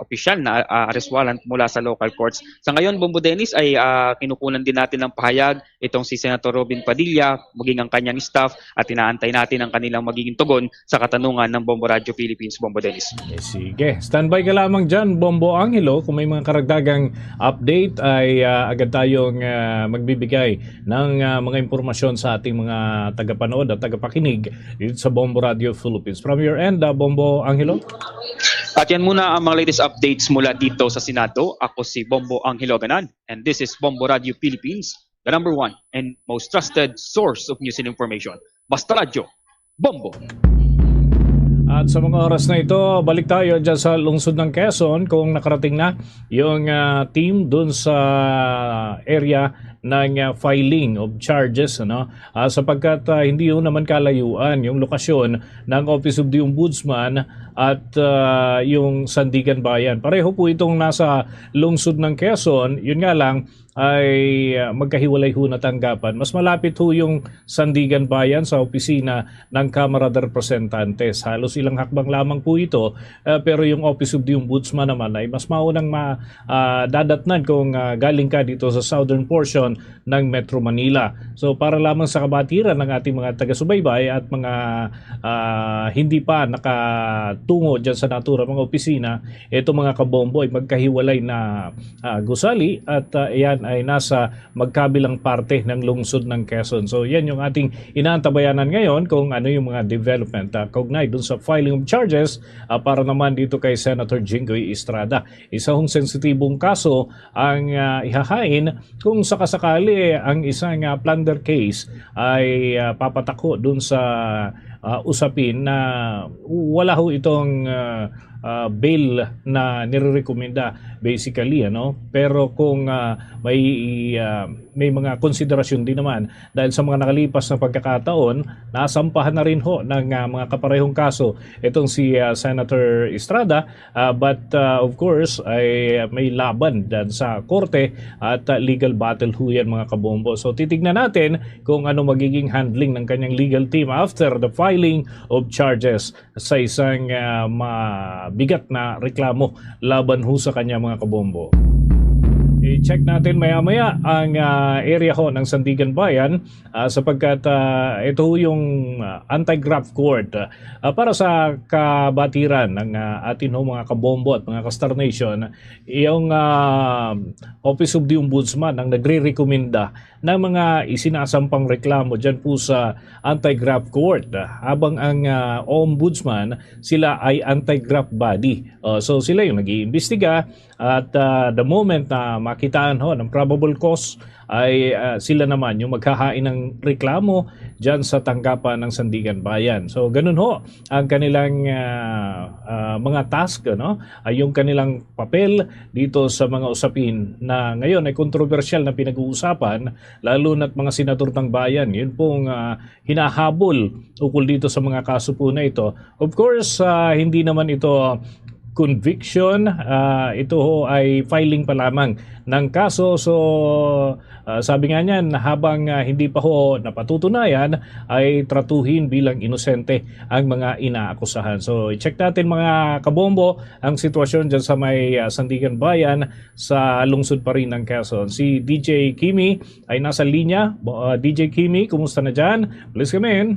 opisyal na arrest warrant mula sa local courts. Sa ngayon, Bombo Dennis, ay kinukunan din natin ng pahayag itong si Senator Robin Padilla, maging ang kanyang staff, at inaantay natin ang kanilang magiging tugon sa katanungan ng Bombo Radio Philippines, Bombo Dennis. Sige, standby ka lamang dyan, Bombo Angelo. Kung may mga karagdagang update ay agad tayong magbibigay ng mga impormasyon sa ating mga tagapanood at tagapakinig dito sa Bombo Radio Philippines. From your end, Bombo Angelo? At yan muna ang mga latest updates mula dito sa Senado. Ako si Bombo Angelo Ganan, and this is Bombo Radio Philippines, the number one and most trusted source of news and information. Basta Radio, Bombo! At sa mga oras na ito, balik tayo dyan sa lungsod ng Quezon kung nakarating na yung team dun sa area ng filing of charges, sapagkat hindi yun naman kalayuan yung lokasyon ng Office of the Ombudsman at yung Sandigan Bayan. Pareho po itong nasa lungsod ng Quezon, yun nga lang ay magkahiwalay ho na tanggapan. Mas malapit ho yung Sandigan Bayan sa opisina ng Kamara de Representantes. Halos ilang hakbang lamang po ito, pero yung Office of the Ombudsman naman ay mas maunang dadatnan kung galing ka dito sa southern portion ng Metro Manila. So para lamang sa kabatiran ng ating mga taga-subaybay at mga hindi pa nakatungo dyan sa natura mga opisina, ito mga kabombo ay magkahiwalay na gusali at yan ay nasa magkabilang parte ng lungsod ng Quezon. So yan yung ating inaantabayanan ngayon kung ano yung mga development kaugnay dun sa filing of charges para naman dito kay Senator Jinggoy Estrada. Isa hong sensitibong kaso ang ihahain kung sakasakali ang isang plunder case ay papatako dun sa usapin na wala ho itong bail na nirerekomenda basically, pero kung may mga konsiderasyon din naman dahil sa mga nakalipas na pagkakataon, nasampahan na rin ho ng mga kaparehong kaso itong si Senator Estrada, but of course ay may laban dyan sa korte at legal battle ho yan mga kabombo. So titignan natin kung ano magiging handling ng kanyang legal team after the filing of charges sa isang mabigat na reklamo laban ho sa kanya mga kabombo. I-check natin maya-maya ang area ho ng Sandigan Bayan sapagkat ito yung anti-graft court para sa kabatiran ng atin ho mga kabombo at mga ka-Star Nation. Yung Office of the Ombudsman ang nagre-rekomenda ng mga isinasampang reklamo dyan po sa anti-graft court habang ang Ombudsman sila ay anti-graft body. So sila yung nag-iimbestiga at the moment na makitaan ho ng probable cause ay sila naman yung maghahain ng reklamo dyan sa tanggapan ng Sandigan Bayan. So ganun ho ang kanilang mga task, no? Ay yung kanilang papel dito sa mga usapin na ngayon ay kontrobersyal na pinag-uusapan, lalo na't mga senador ng bayan. Yun pong hinahabol ukol dito sa mga kaso po na ito. Of course, hindi naman ito conviction, ito ho ay filing pa lamang ng kaso. So sabi nga niyan, habang hindi pa ho napatutunayan ay tratuhin bilang inosente ang mga inaakusahan. So i-check natin mga kabombo ang sitwasyon dyan sa may Sandigan Bayan sa lungsod pa rin ng Quezon. Si DJ Kimi ay nasa linya. DJ Kimi, kumusta na dyan? Please come in.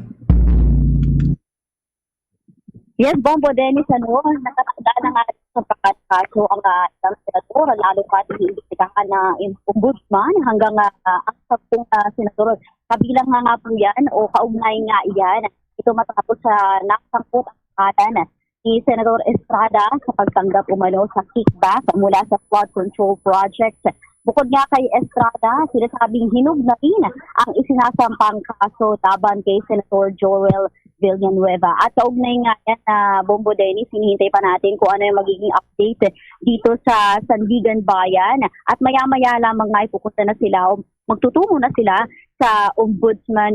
Yes, Bombo Dennis, nakatanda na nga sa pagkakaso ang isang senador, lalo pa iimbestigahan na ombudsman hanggang ang 10 senador. Kabilang nga po yan o kaugnay nga iyan. Ito matapos sa nakasangkot ang pangalan ni Senador Estrada sa pagtanggap umano sa kickback mula sa flood control project. Bukod nga kay Estrada, sinasabing hinug na rin ang isinasampang kaso laban kay Senator Joel Villanueva. At kaugnay nga yan na Bombo Dennis, hinihintay pa natin kung ano yung magiging update dito sa Sandigan Bayan. At maya-maya lamang nga ipupunta na sila o magtutungo na sila sa Ombudsman,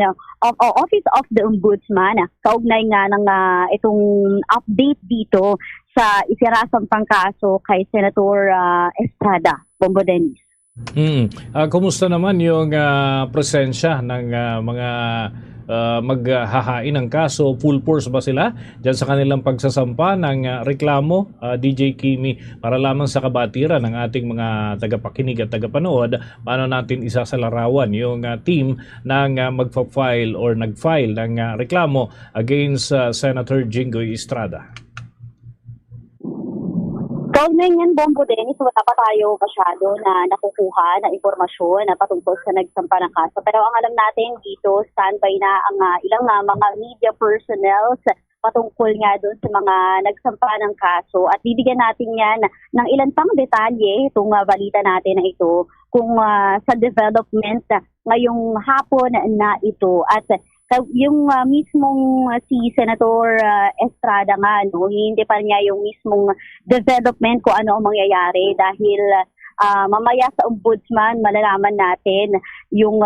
Office of the Ombudsman. Kaugnay nga ng itong update dito sa isinasampang kaso kay Senator Estrada. Bombo Dennis. Kumusta naman yung presensya ng mga maghahain ng kaso? Full force ba sila dyan sa kanilang pagsasampa ng reklamo, DJ Kimi, para lamang sa kabatiran ng ating mga tagapakinig at tagapanood? Paano natin isasalarawan yung team ng magpa-file or nag-file ng reklamo against Senator Jinggoy Estrada? Kaugnay yan, Bombo Dennis, wala pa tayo masyado na nakukuha na impormasyon na patungkol sa nagsampa ng kaso. Pero ang alam natin dito, standby na ang ilang mga media personnel patungkol nga doon sa mga nagsampa ng kaso. At bibigyan natin yan ng ilan pang detalye itong balita natin na ito kung sa development ngayong hapon na ito. At yung mismong si Senator Estrada nga, no, hindi pa niya yung mismong development kung ano ang mangyayari dahil mamaya sa ombudsman malalaman natin yung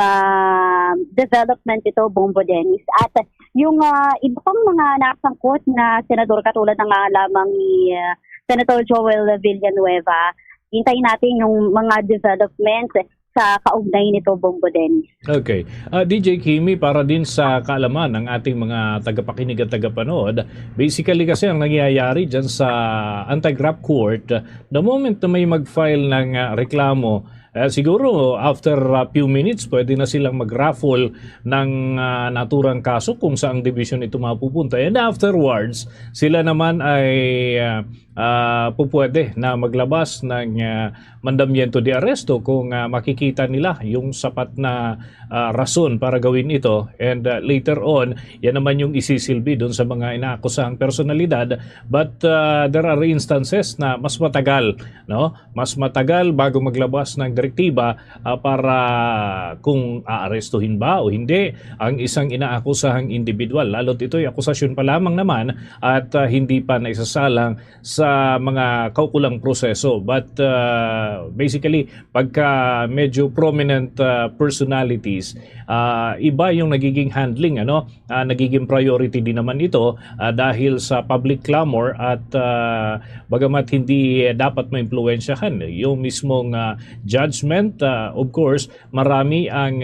development ito, Bombo Dennis. At yung iba pang mga nasangkot na senador katulad ng lamang ni Senator Joel Villanueva, hintayin natin yung mga development sa kaugnay nito, Bombo Dennis. Okay. DJ Kimi, para din sa kaalaman ng ating mga tagapakinig at tagapanood, basically kasi ang nangyayari dyan sa anti-graft court, the moment na may mag-file ng reklamo, siguro after a few minutes pwede na silang mag-raffle ng naturang kaso kung saang division ito mapupunta. And afterwards, sila naman ay pupwede na maglabas ng mandamiento de arresto kung makikita nila yung sapat na rason para gawin ito. And later on, yan naman yung isisilbi doon sa mga inaakusahang personalidad. But there are instances na mas matagal, no? Mas matagal bago maglabas ng direktiba para kung aarestuhin ba o hindi ang isang inaakusahang individual. Lalo't ito'y akusasyon pa lamang naman at hindi pa naisasalang sa mga kaukulang proseso. But basically, pagka medyo prominent personalities, iba yung nagiging handling, nagiging priority din naman ito dahil sa public clamor at bagamat hindi dapat maimpluwensyahan yung mismong judgment, of course, marami ang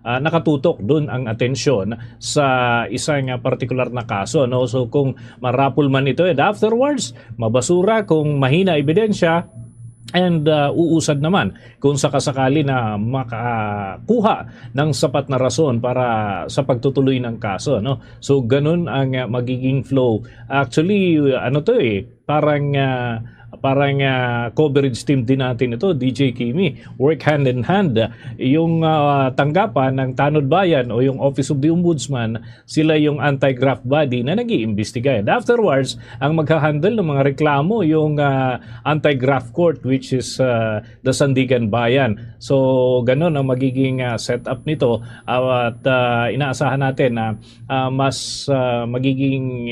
nakatutok doon ang atensyon sa isang particular na kaso, no? So kung marapul man ito and afterwards mabasura, kung mahina ebidensya, And uusad naman kung sakasakali na makakuha ng sapat na rason para sa pagtutuloy ng kaso, no? So ganun ang magiging flow. Actually, ano to parang coverage team din natin ito, DJ Kimi. Work hand in hand. Yung tanggapan ng Tanod Bayan o yung Office of the Ombudsman, sila yung anti-graft body na nag-iimbestiga. And afterwards, ang maghahandle ng mga reklamo yung anti-graft court, which is the Sandigan Bayan. So ganun ang magiging setup nito at inaasahan natin na mas magiging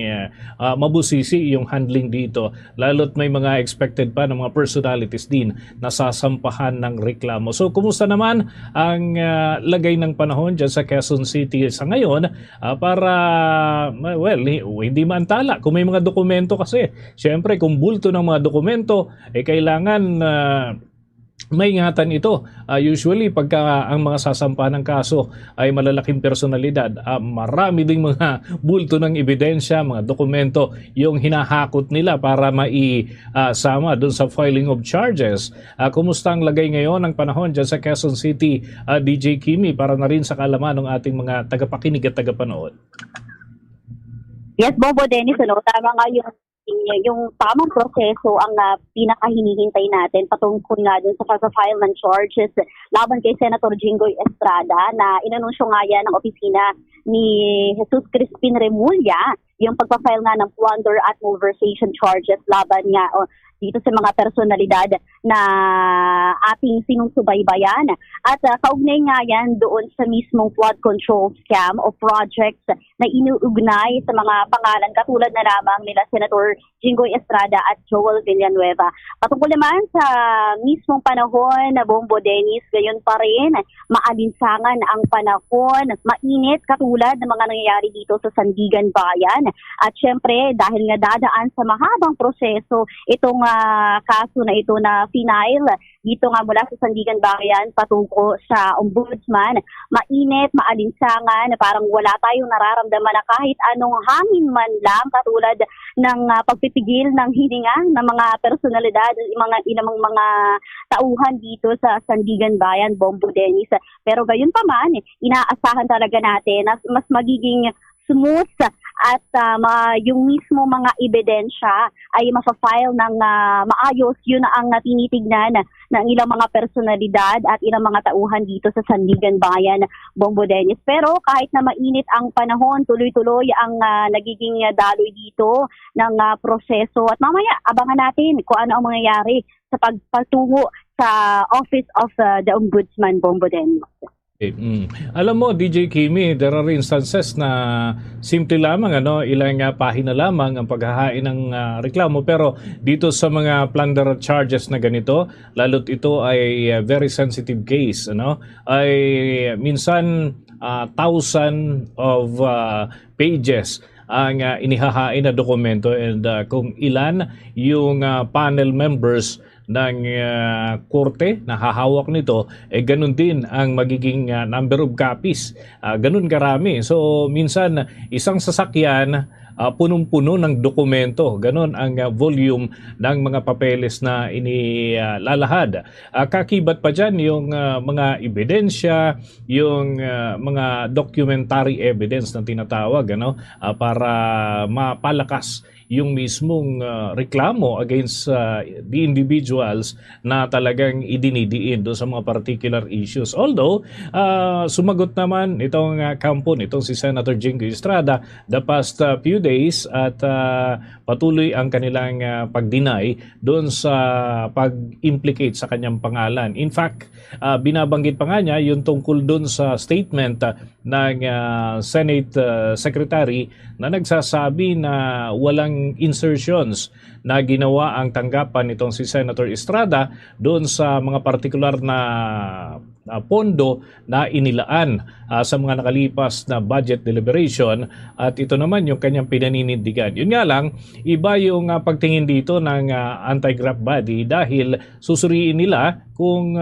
mabusisi yung handling dito, lalo't may mga expected pa ng mga personalities din na sasampahan ng reklamo. So kumusta naman ang lagay ng panahon dyan sa Quezon City sa ngayon para hindi maantala kung may mga dokumento, kasi syempre kung bulto ng mga dokumento kailangan may ingatan ito. Usually pagka ang mga sasampahan ng kaso ay malalaking personalidad, marami ding mga bulto ng ebidensya, mga dokumento yung hinahakot nila para maisama doon sa filing of charges. Kumusta ang lagay ngayon ng panahon dyan sa Quezon City, DJ Kimi, para na rin sa kaalaman ng ating mga tagapakinig at tagapanood? Yes, Bobo Dennis, tama nga yung tamang proseso ang pinakahinihintay natin patungkol nga dun sa pag-file ng charges laban kay Senator Jinggoy Estrada na inanunsyo nga yan ng opisina ni Jesus Crispin Remulla, yung pagpa-file nga ng plunder at malversation charges laban nga dito sa mga personalidad na ating sinusubaybayan. At kaugnay nga yan doon sa mismong flood control scam o projects na inuugnay sa mga pangalan katulad na lamang nila Senator Jinggoy Estrada at Joel Villanueva. Patungkol naman sa mismong panahon na Bombo Dennis, gayon pa rin, maalinsangan ang panahon, mainit katulad ng mga nangyayari dito sa Sandigan Bayan. At syempre, dahil nga dadaan sa mahabang proseso itong kaso na ito na final dito nga mula sa Sandigan Bayan patungo sa Ombudsman, mainit, maalinsangan, parang wala tayong nararamdaman na kahit anong hangin man lang katulad ng pagpipigil ng hininga ng mga personalidad, ilang mga tauhan dito sa Sandigan Bayan, Bombo Dennis. Pero gayon pa man, inaasahan talaga natin na mas magiging smooth at yung mismo mga ebidensya ay mapafile ng maayos. Yun ang tinitignan ng ilang mga personalidad at ilang mga tauhan dito sa Sandigan Bayan, Bombo Dennis. Pero kahit na mainit ang panahon, tuloy-tuloy ang nagiging daloy dito ng proseso. At mamaya, abangan natin kung ano ang mangyayari sa pagpatungo sa Office of the Ombudsman, Bombo Dennis. Alam mo, DJ Kimi, there are instances na simple lamang, ilang pahina lamang ang paghahain ng reklamo, pero dito sa mga plunder charges na ganito, lalo't ito ay very sensitive case, ay minsan 1,000 of pages ang inihahain na dokumento, and kung ilan yung panel members ng korte na hahawak nito, ganun din ang magiging number of copies. Ganun karami. So minsan isang sasakyan punong-puno ng dokumento. Ganun ang volume ng mga papeles na inilalahad. Kakibat pa dyan yung mga ebidensya, yung mga documentary evidence na tinatawag, para mapalakas yung mismong reklamo against the individuals na talagang idinidiin doon sa mga particular issues. Although, sumagot naman itong kampo nitong si Senator Jinggoy Estrada the past few days at patuloy ang kanilang pag-deny doon sa pag-implicate sa kanyang pangalan. In fact, binabanggit pa nga niya yung tungkol doon sa statement ng Senate Secretary na nagsasabi na walang insertions na ginawa ang tanggapan nitong si Senator Estrada doon sa mga partikular na pondo na inilaan sa mga nakalipas na budget deliberation, at ito naman yung kanyang pinaninindigan. Yun nga lang, iba yung pagtingin dito ng anti-graft body dahil susuriin nila kung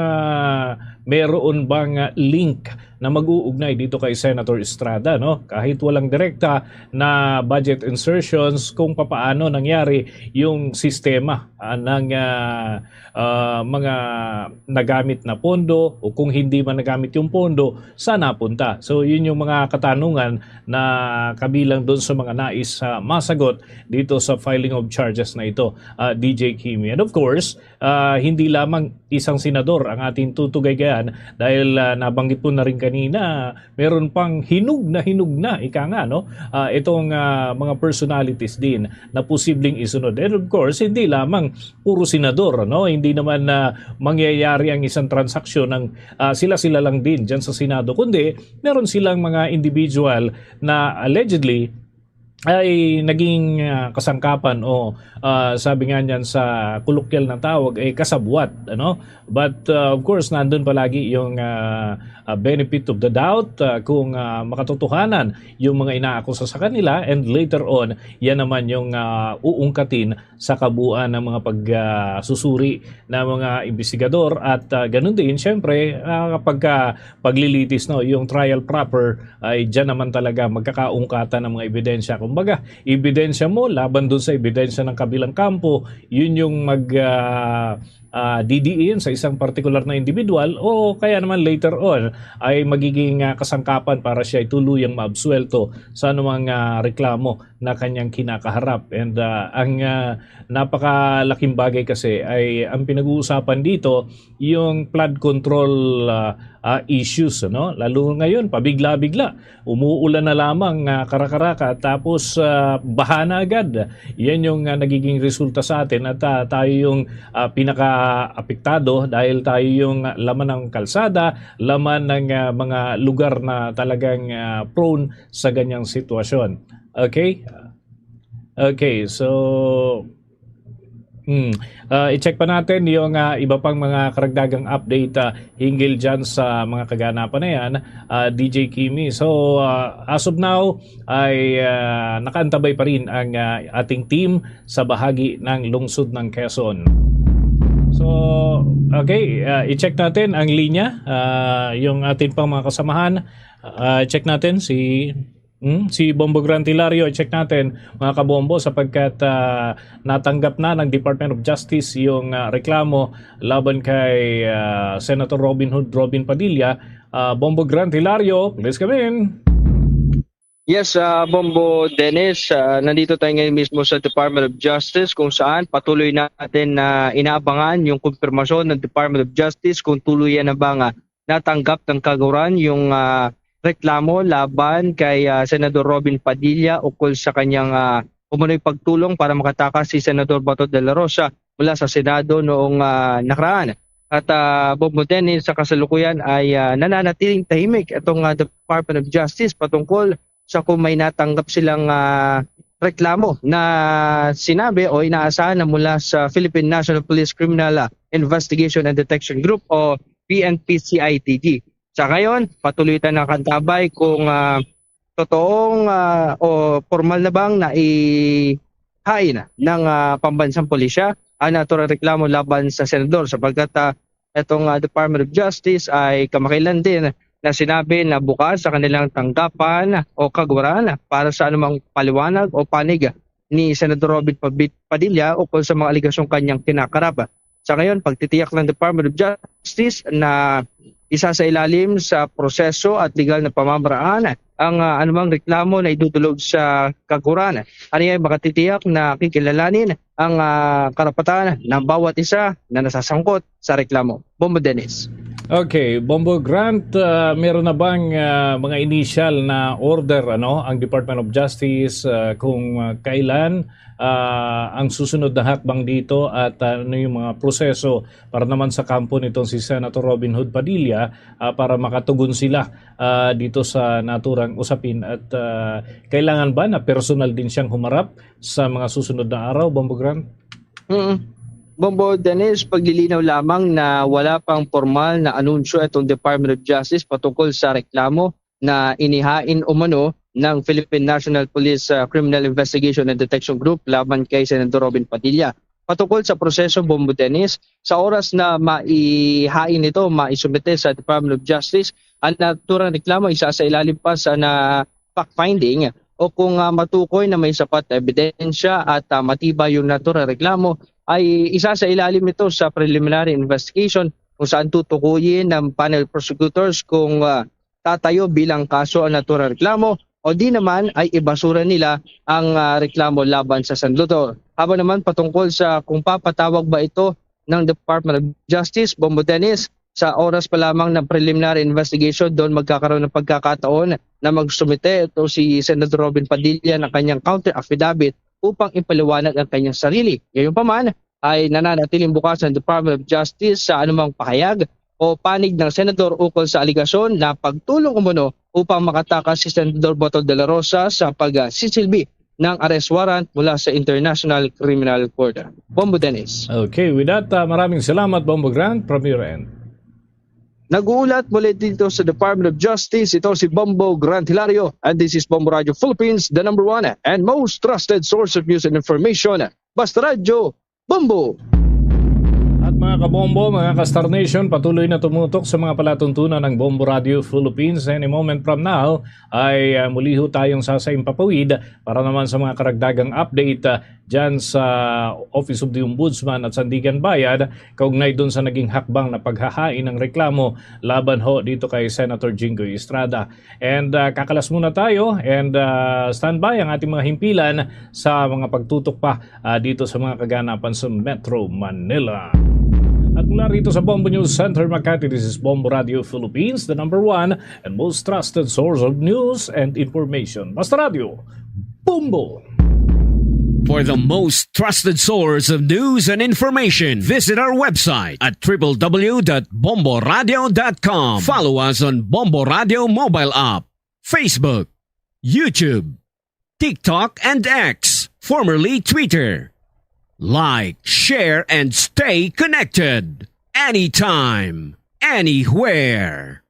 meron bang link na mag-uugnay dito kay Senator Estrada, no? Kahit walang direkta na budget insertions, kung papaano nangyari yung sistema ng mga nagamit na pondo, o kung hindi man nagamit yung pondo, saan napunta? So yun yung mga katanungan na kabilang doon sa mga nais masagot dito sa filing of charges na ito, DJ Kimi. And of course, hindi lamang isang senador ang ating tutugaygayan dahil nabanggit po na rin kanina, meron pang hinug na ika nga, no? Itong mga personalities din na posibleng isunod. And of course, hindi lamang puro senador, no? Hindi naman mangyayari ang isang transaksyon ng sila-sila lang din dyan sa Senado, kundi meron silang mga individual na allegedly ay naging kasangkapan o sabi nga niyan sa kolokyal na tawag ay kasabwat, ano? But of course nandun palagi yung benefit of the doubt kung makatotohanan yung mga inaakusa sa kanila, and later on yan naman yung uungkatin sa kabuuan ng mga pagsusuri ng mga investigador, at ganun din syempre kapag paglilitis, no, yung trial proper ay diyan naman talaga magkakaungkatan ng mga ebidensya. Kumbaga, ebidensya mo laban doon sa ebidensya ng kabilang kampo, yun yung didiin sa isang particular na individual, o kaya naman later on ay magiging kasangkapan para siya ay tuluyang maabsuelto sa anumang reklamo na kanyang kinakaharap. And ang napakalaking bagay kasi ay ang pinag-uusapan dito yung flood control issues, no? Lalo ngayon pabigla-bigla, umuulan na lamang karakaraka tapos baha na agad. Yan yung nagiging resulta sa atin, at tayo yung pinaka-apektado dahil tayo yung laman ng kalsada, laman ng mga lugar na talagang prone sa ganyang sitwasyon. Okay? Okay, so i-check pa natin yung iba pang mga karagdagang update hinggil dyan sa mga kaganapan na yan, DJ Kimi. So as of now ay nakaantabay pa rin ang ating team sa bahagi ng lungsod ng Quezon. So okay, i-check natin ang linya, yung ating pang mga kasamahan. Check natin si Bombo Grantilario, check natin mga kabombo, sapagkat natanggap na ng Department of Justice yung reklamo laban kay Senator Robin Padilla. Bombo Grantilario, please come in. Yes, Bombo Dennis, nandito tayo ngayon mismo sa Department of Justice kung saan patuloy natin na inaabangan yung kumpirmasyon ng Department of Justice kung tuluyan na ba natanggap ng kaguran yung reklamo laban kay Senador Robin Padilla ukol sa kanyang umano'y pagtulong para makatakas si Senador Bato de la Rosa mula sa Senado noong nakaraan. At Bombo Dennis, sa kasalukuyan ay nananatiling tahimik itong Department of Justice patungkol sa kung may natanggap silang reklamo na sinabi o inaasahan na mula sa Philippine National Police Criminal Investigation and Detection Group o PNP-CIDG. Sa ngayon, patuloy tayo nakakantabay kung totoong o formal na bang naihain ng pambansang pulisya ang naturang reklamo laban sa senador, sapagkat itong Department of Justice ay kamakailan din na sinabi na bukas sa kanilang tanggapan o kaguran para sa anumang paliwanag o panig ni Senador Robin Padilla ukol sa mga aligasyong kanyang kinakarap. Sa ngayon, pagtitiyak ng Department of Justice na isa sa ilalim sa proseso at legal na pamamaraan ang anumang reklamo na idudulog sa kaguran. Ano ay makatitiyak na kikilalanin ang karapatan ng bawat isa na nasasangkot sa reklamo. Bombo Dennis. Okay, Bombo Grant, meron na bang mga initial na order ang Department of Justice kung kailan ang susunod na hakbang dito, at ano yung mga proseso para naman sa kampo nitong si Senator Robin Hood Padilla para makatugon sila dito sa naturang usapin, at kailangan ba na personal din siyang humarap sa mga susunod na araw, Bombo Grant? Bombo Dennis, paglilinaw lamang na wala pang formal na anunsyo itong Department of Justice patungkol sa reklamo na inihain umano ng Philippine National Police Criminal Investigation and Detection Group laban kay Senador Robin Padilla. patungkol sa proseso, Bombo Dennis. Sa oras na maihain ito, maisumite sa Department of Justice, ang naturang reklamo isa sa ilalim pa sa fact-finding o kung matukoy na may sapat na ebidensya at matibay yung naturang reklamo, ay isa sa ilalim ito sa preliminary investigation kung saan tutukuyin ng panel prosecutors kung tatayo bilang kaso ang naturang reklamo o di naman ay ibasura nila ang reklamo laban sa sanlutor. Habang naman patungkol sa kung papatawag ba ito ng Department of Justice, Bombo Dennis, sa oras pa lamang ng preliminary investigation, doon magkakaroon ng pagkakataon na magsumite ito si Senator Robin Padilla ng kanyang counter affidavit upang ipaliwanag ang kanyang sarili. Gayunpaman ay nananatiling bukas ang Department of Justice sa anumang pahayag o panig ng senador ukol sa aligasyon na pagtulong umuno upang makatakas si Senador Boto de la Rosa sa pagsisilbi ng arrest warrant mula sa International Criminal Court. Bombo Dennis. Okay, with that, maraming salamat, Bombo Grant, from your end. Nag-uulat muli dito sa Department of Justice, ito si Bombo Grant Hilario, and this is Bombo Radio Philippines, the number one and most trusted source of news and information. Basta Radio, Bombo! At mga kabombo, mga ka-Star Nation, patuloy na tumutok sa mga palatuntunan ng Bombo Radio Philippines. Any moment from now ay muli ho tayong sasaimpapawid para naman sa mga karagdagang update dyan sa Office of the Ombudsman at Sandigan Bayad kaugnay dun sa naging hakbang na paghahain ng reklamo laban ho dito kay Senator Jinggoy Estrada. And kakalas muna tayo and standby ang ating mga himpilan sa mga pagtutok pa dito sa mga kaganapan sa Metro Manila. At mula rito sa Bombo News Center, Makati, this is Bombo Radio Philippines, the number one and most trusted source of news and information. Basta Radio, Bombo! For the most trusted source of news and information, visit our website at www.bomboradio.com. Follow us on Bombo Radio mobile app, Facebook, YouTube, TikTok, and X, formerly Twitter. Like, share, and stay connected. Anytime, anywhere.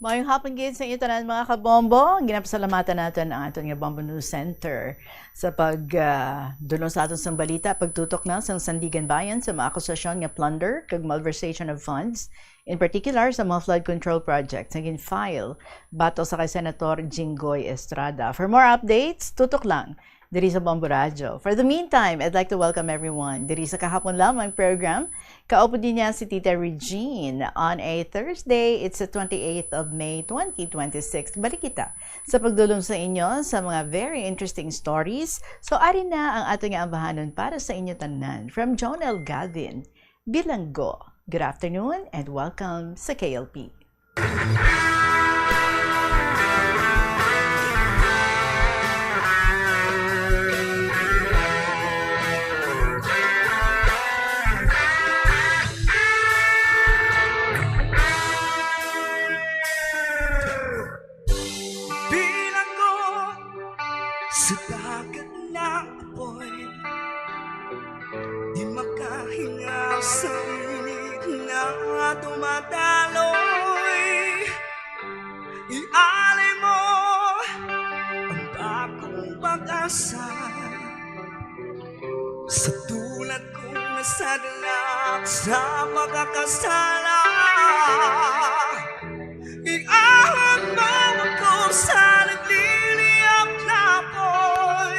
Mayong hapon gid sa inyo tanan mga kabombo. Ginapasalamatan natin ang ating Bombo News Center sa pagdulong sa aton sang balita, pagtutok na sa Sandigan Bayan sa mga akusasyon nga plunder kag malversation of funds, in particular sa mga flood control projects naging file bato sa kay Senator Jinggoy Estrada. For more updates, tutok lang diri sa Bombo Radio. For the meantime, I'd like to welcome everyone diri sa kahapon lamang program. Kaupo din niya si Tita Regine on a Thursday. It's the 28th of May 2026. Balik kita sa pagdulong sa inyo sa mga very interesting stories. So, ari na ang ating ambahanon para sa inyo tanan. From Jonel Gavin, Bilanggo. Good afternoon and welcome sa KLP. Sa dagat na apoy, di makahinga sa init na dumadaloy. Ialay mo ang bagong pag-asa sa tulad kong nasadlak sa pagkakasala. Iahon mo ako sa nagliliyap na apoy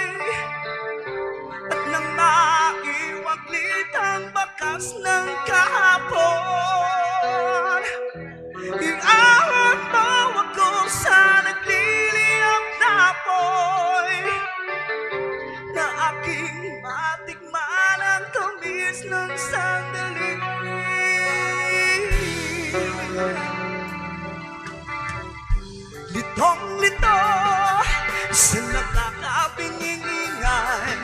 at nang maiwaglit ang bakas ng kahapon. Iahon mo ako sa nagliliyap na apoy na aking matikman ang tamis ng sandali. Litong-lito sa nakakapiningan,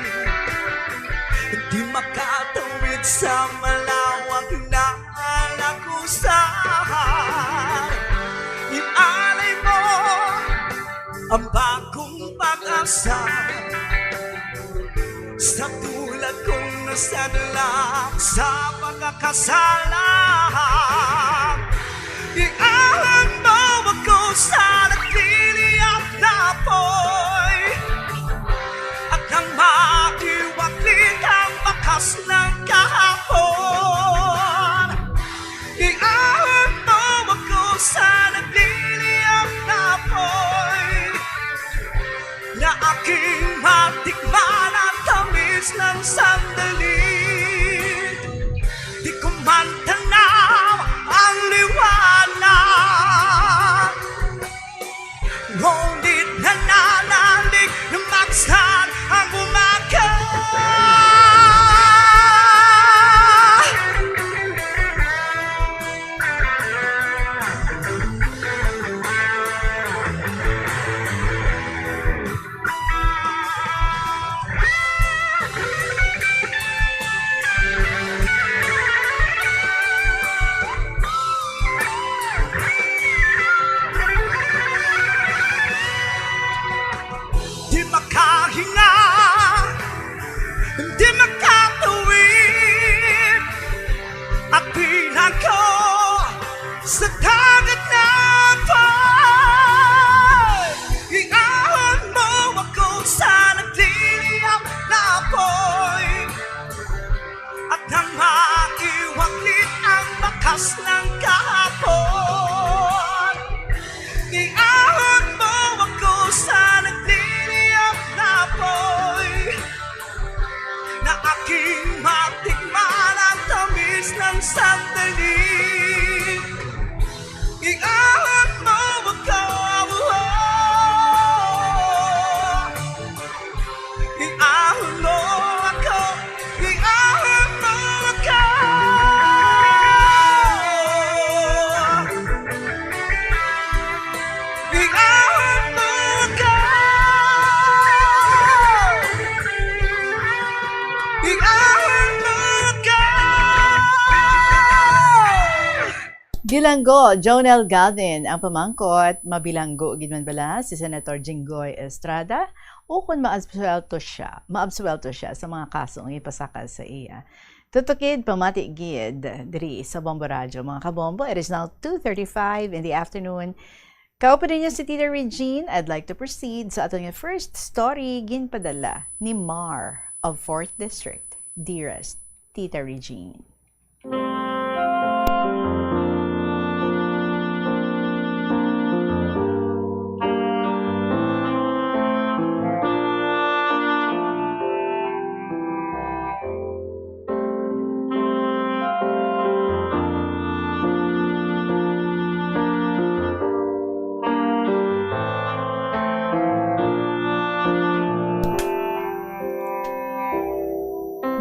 di makatawid sa malawak na alagusan. Ialay mo ang bagong pag-asa sa tulad kong nasadlak sa pagkakasala. Iahon mo ako sa nagliliyap na apoy at nang makiwag aking matikman ang tamis ng sandali. Di ko man tanaw ang liwanag, ngunit nananalig na magshan ang umaga. Di makahinga, di makatuwid, at bilang ko sa dagat ng pag. Iahon mo ako sa nagliliyap na apoy, at nang maiwaglit ang bakas ng kahapon. Iahon mo ako sa nagliliyap na apoy, na aking matikman ang tamis ng sandali. Iahon mo ako, iahon mo ako, iahon mo ako. Iahon mo ako, iahon mo ako. Bilanggo, Jonel Galvin, ang pamangkot, mabilanggo gid man bala si Senator Jinggoy Estrada o kung maabsuelto siya sa mga kasong ipasaka sa iya. Tutukid pamati gid diri sa Bombo Radio, mga kabombo. It is now 2:35 in the afternoon. Kaupo ninyo si Tita Regine. I'd like to proceed sa atong first story ginpadala ni Mar of 4th District. Dearest Tita Regine.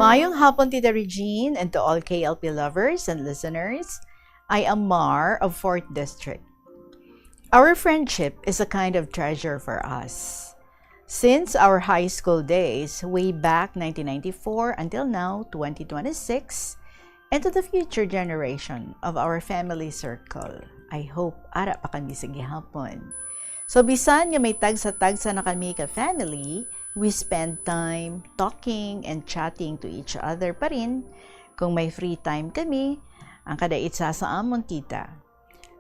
Mayong hapon, Tita Regine, and to all KLP lovers and listeners. I am Mar of 4th District. Our friendship is a kind of treasure for us. Since our high school days, way back 1994 until now, 2026, and to the future generation of our family circle, I hope ara pa kami sa gihapon. So bisan nga may tagsa-tagsa na kami ka family, we spend time talking and chatting to each other pa rin. Kung may free time kami, ang kada itsa sa amon tita.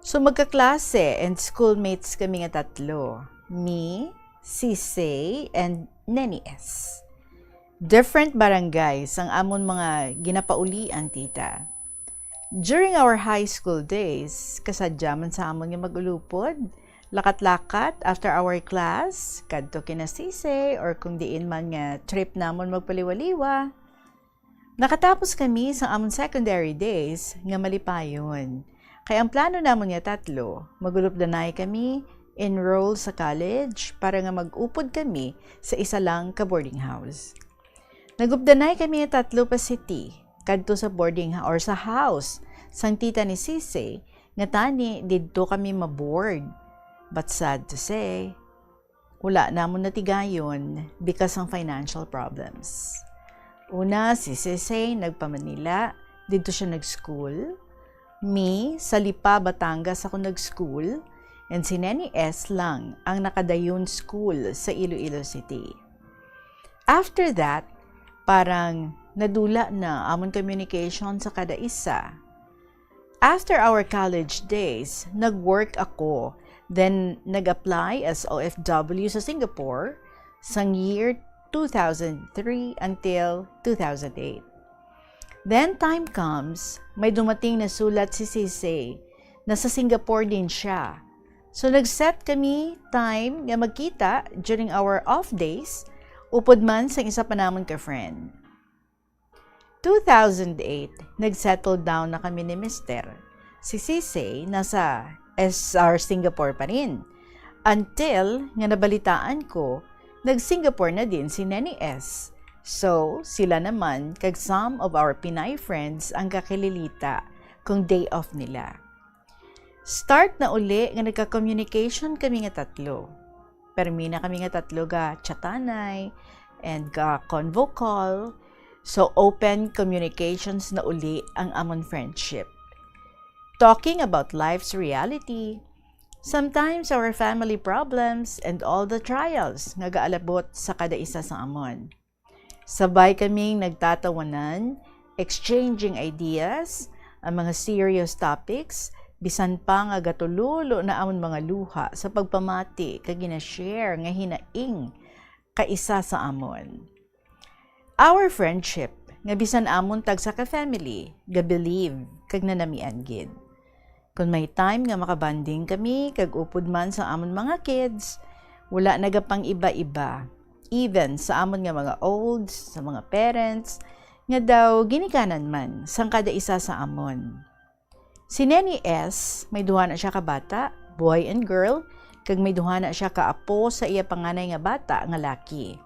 So magkaklase and schoolmates kami nga tatlo. Me, Sisay, and Neni S. Different barangays ang amon mga ginapaulian tita. During our high school days, kasadya man sa amon nga magulupod, lakat-lakat after our class, kadto kina Sisay, or kung diin man nga trip namon magpaliwaliwa. Nakatapos kami sa amon secondary days nga malipayon. Kaya ang plano namon nga tatlo, magulupdanay kami, enroll sa college para nga mag-upod kami sa isa lang ka boarding house. Nagupdanay kami nga tatlo pa city, kadto sa boarding house or sa house sang tita ni Sisay, nga tani didto kami maboard. But sad to say, wala namon natigayon because ng financial problems. Una, si Sisay nagpa-Manila, dito siya nag-school. Me, sa Lipa, Batangas ako nag-school. And si Neni S lang ang nakadayon school sa Iloilo City. After that, parang nadula na amon communication sa kada isa. After our college days, nag-work ako. Then, nag-apply as OFW sa Singapore sang year 2003 until 2008. Then, time comes, may dumating na sulat si Sisay na sa Singapore din siya. So nag-set kami time nga magkita during our off days, upod man sa isa pa namon ka friend. 2008, nag-settle down na kami ni Mr. Si Sisay nasa SR Singapore pa rin. Until nga nabalitaan ko, nag-Singapore na din si Neni S. So, sila naman, kag some of our Pinay friends ang kakililita kung day off nila. Start na uli nga nagka-communication kami nga tatlo. Permi na kami nga tatlo ga chatanay and ga convo call. So, open communications na uli ang amon friendship. Talking about life's reality, sometimes our family problems and all the trials nga gaalabot sa kada isa sa amon. Sabay kaming nagtatawanan, exchanging ideas, ang mga serious topics, bisan pa nga gatululo na amon mga luha sa pagpamati kag gina-share nga hinaing kaisa sa amon. Our friendship nga bisan amon tag sa ka-family, ga-believe kag nanamian gid. Kung may time nga makabanding kami kag upod man sa amon mga kids, wala nagapang iba-iba. Even sa amon nga mga olds, sa mga parents, nga daw ginikanan man sang kada isa sa amon. Si Neni S, may duha na siya ka bata, boy and girl, kag may duha na siya ka apo sa iya panganay nga bata nga laki.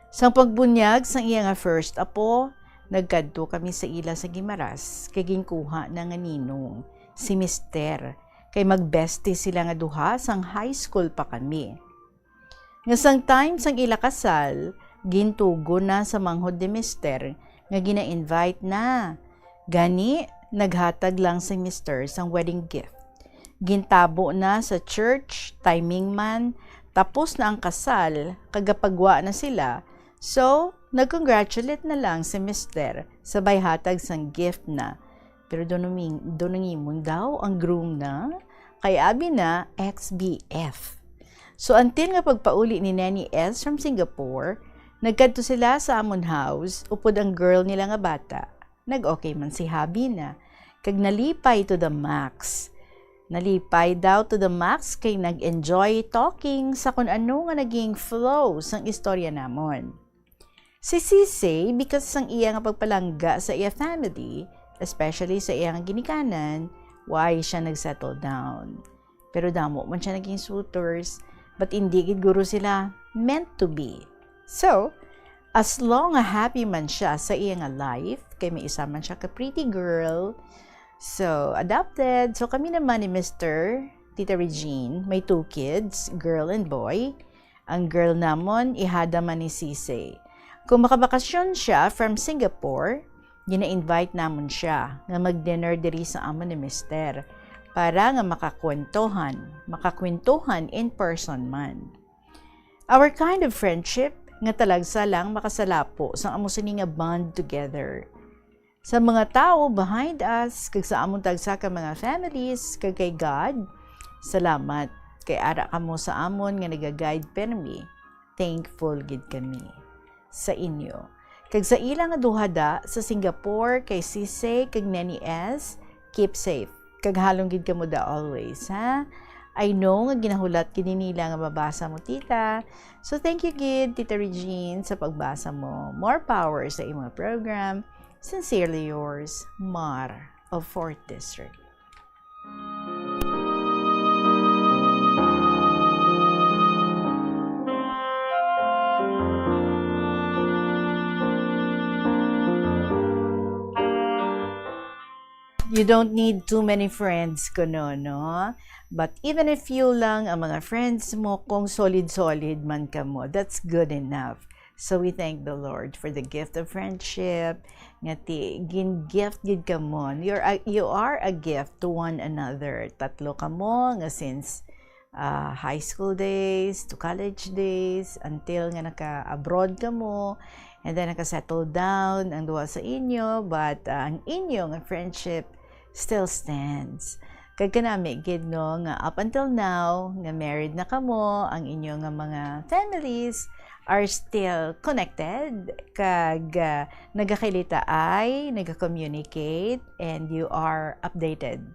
Sang pagbunyag sang iya nga first apo, nagkadto kami sa ila sa Gimaras, kay ginkuha na nga ninong, si Mister, kay magbeste sila nga duha sang high school pa kami. Nga sang time sang ila kasal, gintugo na sa manghod ni Mister nga gina-invite na. Gani, naghatag lang si Mister sang wedding gift. Gintabo na sa church, timing man, tapos na ang kasal, kagapagwa na sila. So, nag-congratulate na lang si Mister sabay hatag sang gift na. Pero donangimon daw ang groom na, kay abi na ex-BF. So, until nga pagpauli ni Neni S from Singapore, nagkadto sila sa amon house, upod ang girl nila nga bata. Nag-okay man si Habi na, kag nalipay to the max. Nalipay daw to the max kay nag-enjoy talking sa kung ano nga naging flow sang istorya namon. Si Sisay, because sang iya nga pagpalangga sa iya family, especially sa iya nga ginikanan, why siya nag-settle down. Pero damo man siya naging suitors, but hindi gid guro sila meant to be. So, as long nga happy man siya sa iya nga life, kay may isa man siya ka pretty girl, so adopted. So kami naman ni Mr. Tita Regine, may 2 kids, girl and boy. Ang girl namon, ihada man ni Sisay. Kung makabakasyon siya from Singapore, gina-invite namon siya nga mag-dinner diri sa amon ni Mr. para nga makakwentuhan in person man. Our kind of friendship nga talagsa lang makasalapo sa amo sini nga bond together. Sa mga tao behind us, kag sa among tagsa ka mga families, kag kay God, salamat kay ara kamo sa amon nga nagaguide permi. Thankful gid kami sa inyo. Kag sa ilang nga duhada sa Singapore kay Sisay kag Neni S, keep safe. Kag halong gid kamo da always, ha? I know nga ginahulat kini nila nga mabasa mo, tita. So thank you gid, Tita Regine, sa pagbasa mo. More power sa imong program. Sincerely yours, Mar of 4th District. You don't need too many friends kuno, no? But even if you lang ang mga friends mo, kung solid-solid man ka mo, that's good enough. So we thank the Lord for the gift of friendship. Ngati gin-gift gid ka mo. You are a gift to one another. Tatlo ka mo nga since high school days to college days until nga naka-abroad ka mo. And then naka-settle down ang duwa sa inyo. But ang inyo nga friendship still stands. Kag kanami gid no nga up until now nga married na kamo, ang inyo nga mga families are still connected, kag nagakilita ay nagka-communicate, and you are updated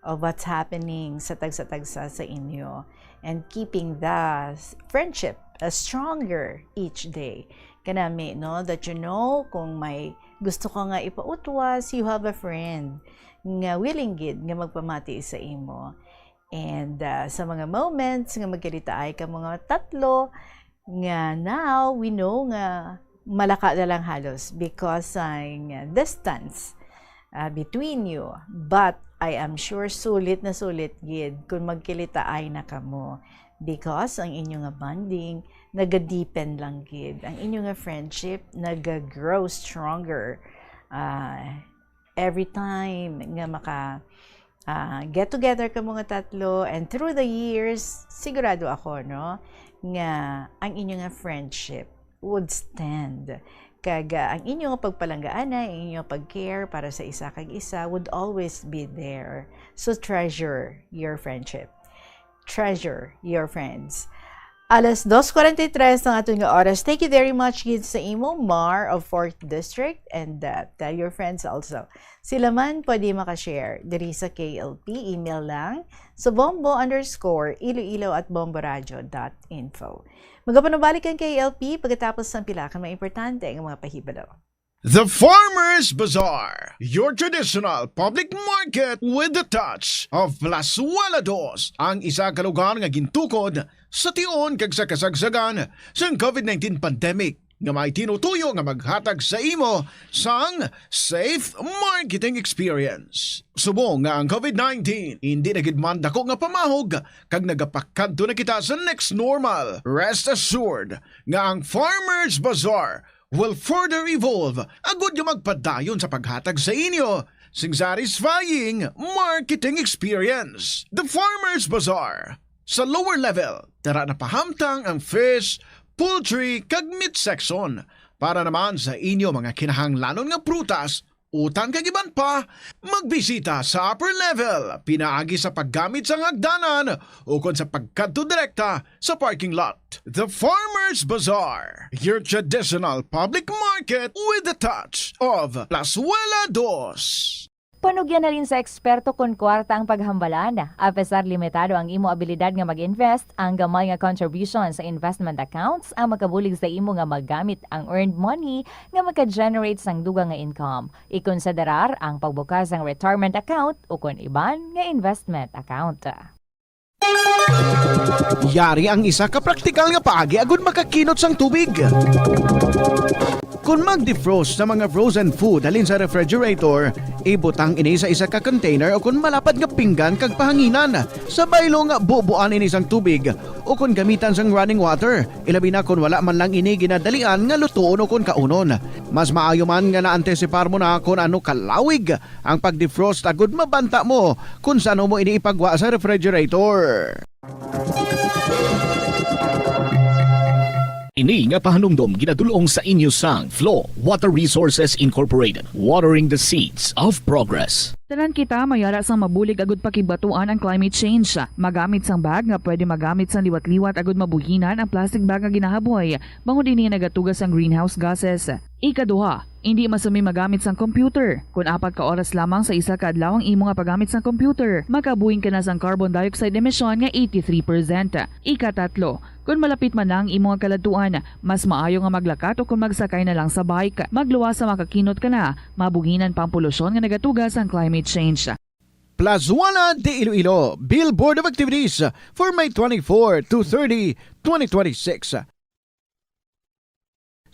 of what's happening sa tagsa-tagsa sa inyo, and keeping the friendship stronger each day. Kanami, no? That you know, kung may gusto ka nga ipautwas, you have a friend nga willing gid nga magpamati sa imo. And sa mga moments nga magkalitaay ka mga tatlo, nga now we know nga malaka na lang halos because ang distance between you. But I am sure sulit na sulit gid kung magkilitaay na kamo, because ang inyong bonding naga-deepen lang gid. Ang inyong friendship naga-grow stronger every time nga maka get together ka mga tatlo, and through the years sigurado ako, no, nga ang inyong friendship would stand. Kaga ang inyong pagpalanggaan, ang inyong pag-care para sa isa kag isa would always be there. So treasure your friendship. Treasure your friends. Alas 2:43 ang aton nga oras. Thank you very much gid sa imo, Mar of 4th District, and tell your friends also. Sila man pwede makashare diri sa KLP. Email lang sa bombo_iloilo@bomboradio.info. Magapanubalik ang KLP pagkatapos ng pila ka mga importante ang mga pahibalo. The Farmers Bazaar, your traditional public market with the touch of Plazuela Dos, ang isa ka lugar nga gintukod sa tion kag sa kasagsagan sa COVID-19 pandemic nga may tinutuyo nga maghatag sa imo sang safe marketing experience. Subong nga ang COVID-19 hindi na gid man dako nga pamahog kag nagapakadto na kita sa next normal. Rest assured nga ang Farmers Bazaar will further evolve agud nga magpadayon sa paghatag sa inyo sing satisfying marketing experience. The Farmers Bazaar. Sa lower level, tara na pahamtang ang fish, poultry, kag meat section. Para naman sa inyo mga kinahanglanon nga prutas, utan kag iban pa, magbisita sa upper level, pinaagi sa paggamit sa hagdanan o kon sa pagkadto direkta sa parking lot. The Farmers Bazaar, your traditional public market with the touch of Plazuela Dos. Panugyan na rin sa eksperto kung kwarta ang paghambalan. Apesar limitado ang imo abilidad nga mag-invest, ang gamay nga contribution sa investment accounts ang makabulig sa imo nga maggamit ang earned money nga maka-generate sang dugang nga income. Ikonsiderar ang pagbukas ng retirement account o kung iban nga investment account. Yari ang isa ka praktikal nga paagi agud makakinot sang tubig. Kung mag-defrost sa mga frozen food halin sa refrigerator, ibutang ini sa isa ka container o kung malapad nga pinggan kag pahanginan. Sa baylo nga bubuan ini sang tubig o kung gamitan sang running water. Ilabi na kung wala man lang ini ginadalian nga lutuon o kung kaunon. Mas maayo man nga na-antisipar mo na kung ano kalawig ang pag-defrost agud mabanta mo kung saan mo ini ipagwa sa refrigerator. Ini nga pahanumdom ginadulong sa inyo sang Flow Water Resources Incorporated, watering the seeds of progress. Tanan kita mayara sang mabulig agud pakibatuan ang climate change. Magamit sang bag nga pwede magamit sang liwat-liwat agud mabuhinan ang plastic bag nga ginahaboy. Bangod dinhi nagatugas ang greenhouse gases. Ikaduha, hindi masumi magamit sang computer. Kung 4 ka oras lamang sa isa ka adlaw ang imo nga paggamit sang computer, makabuhing ka na sang carbon dioxide emission nga 83%. Ikatatlo, kung malapit man lang imo nga kaladuan, mas maayo nga maglakat o kung magsakay na lang sa bike. Magluwas sa makakinot ka na, mabuhinan pang polusyon nga nagatugas ang climate change. Plazuela de Iloilo Billboard of Activities for May 24 to 30, 2026.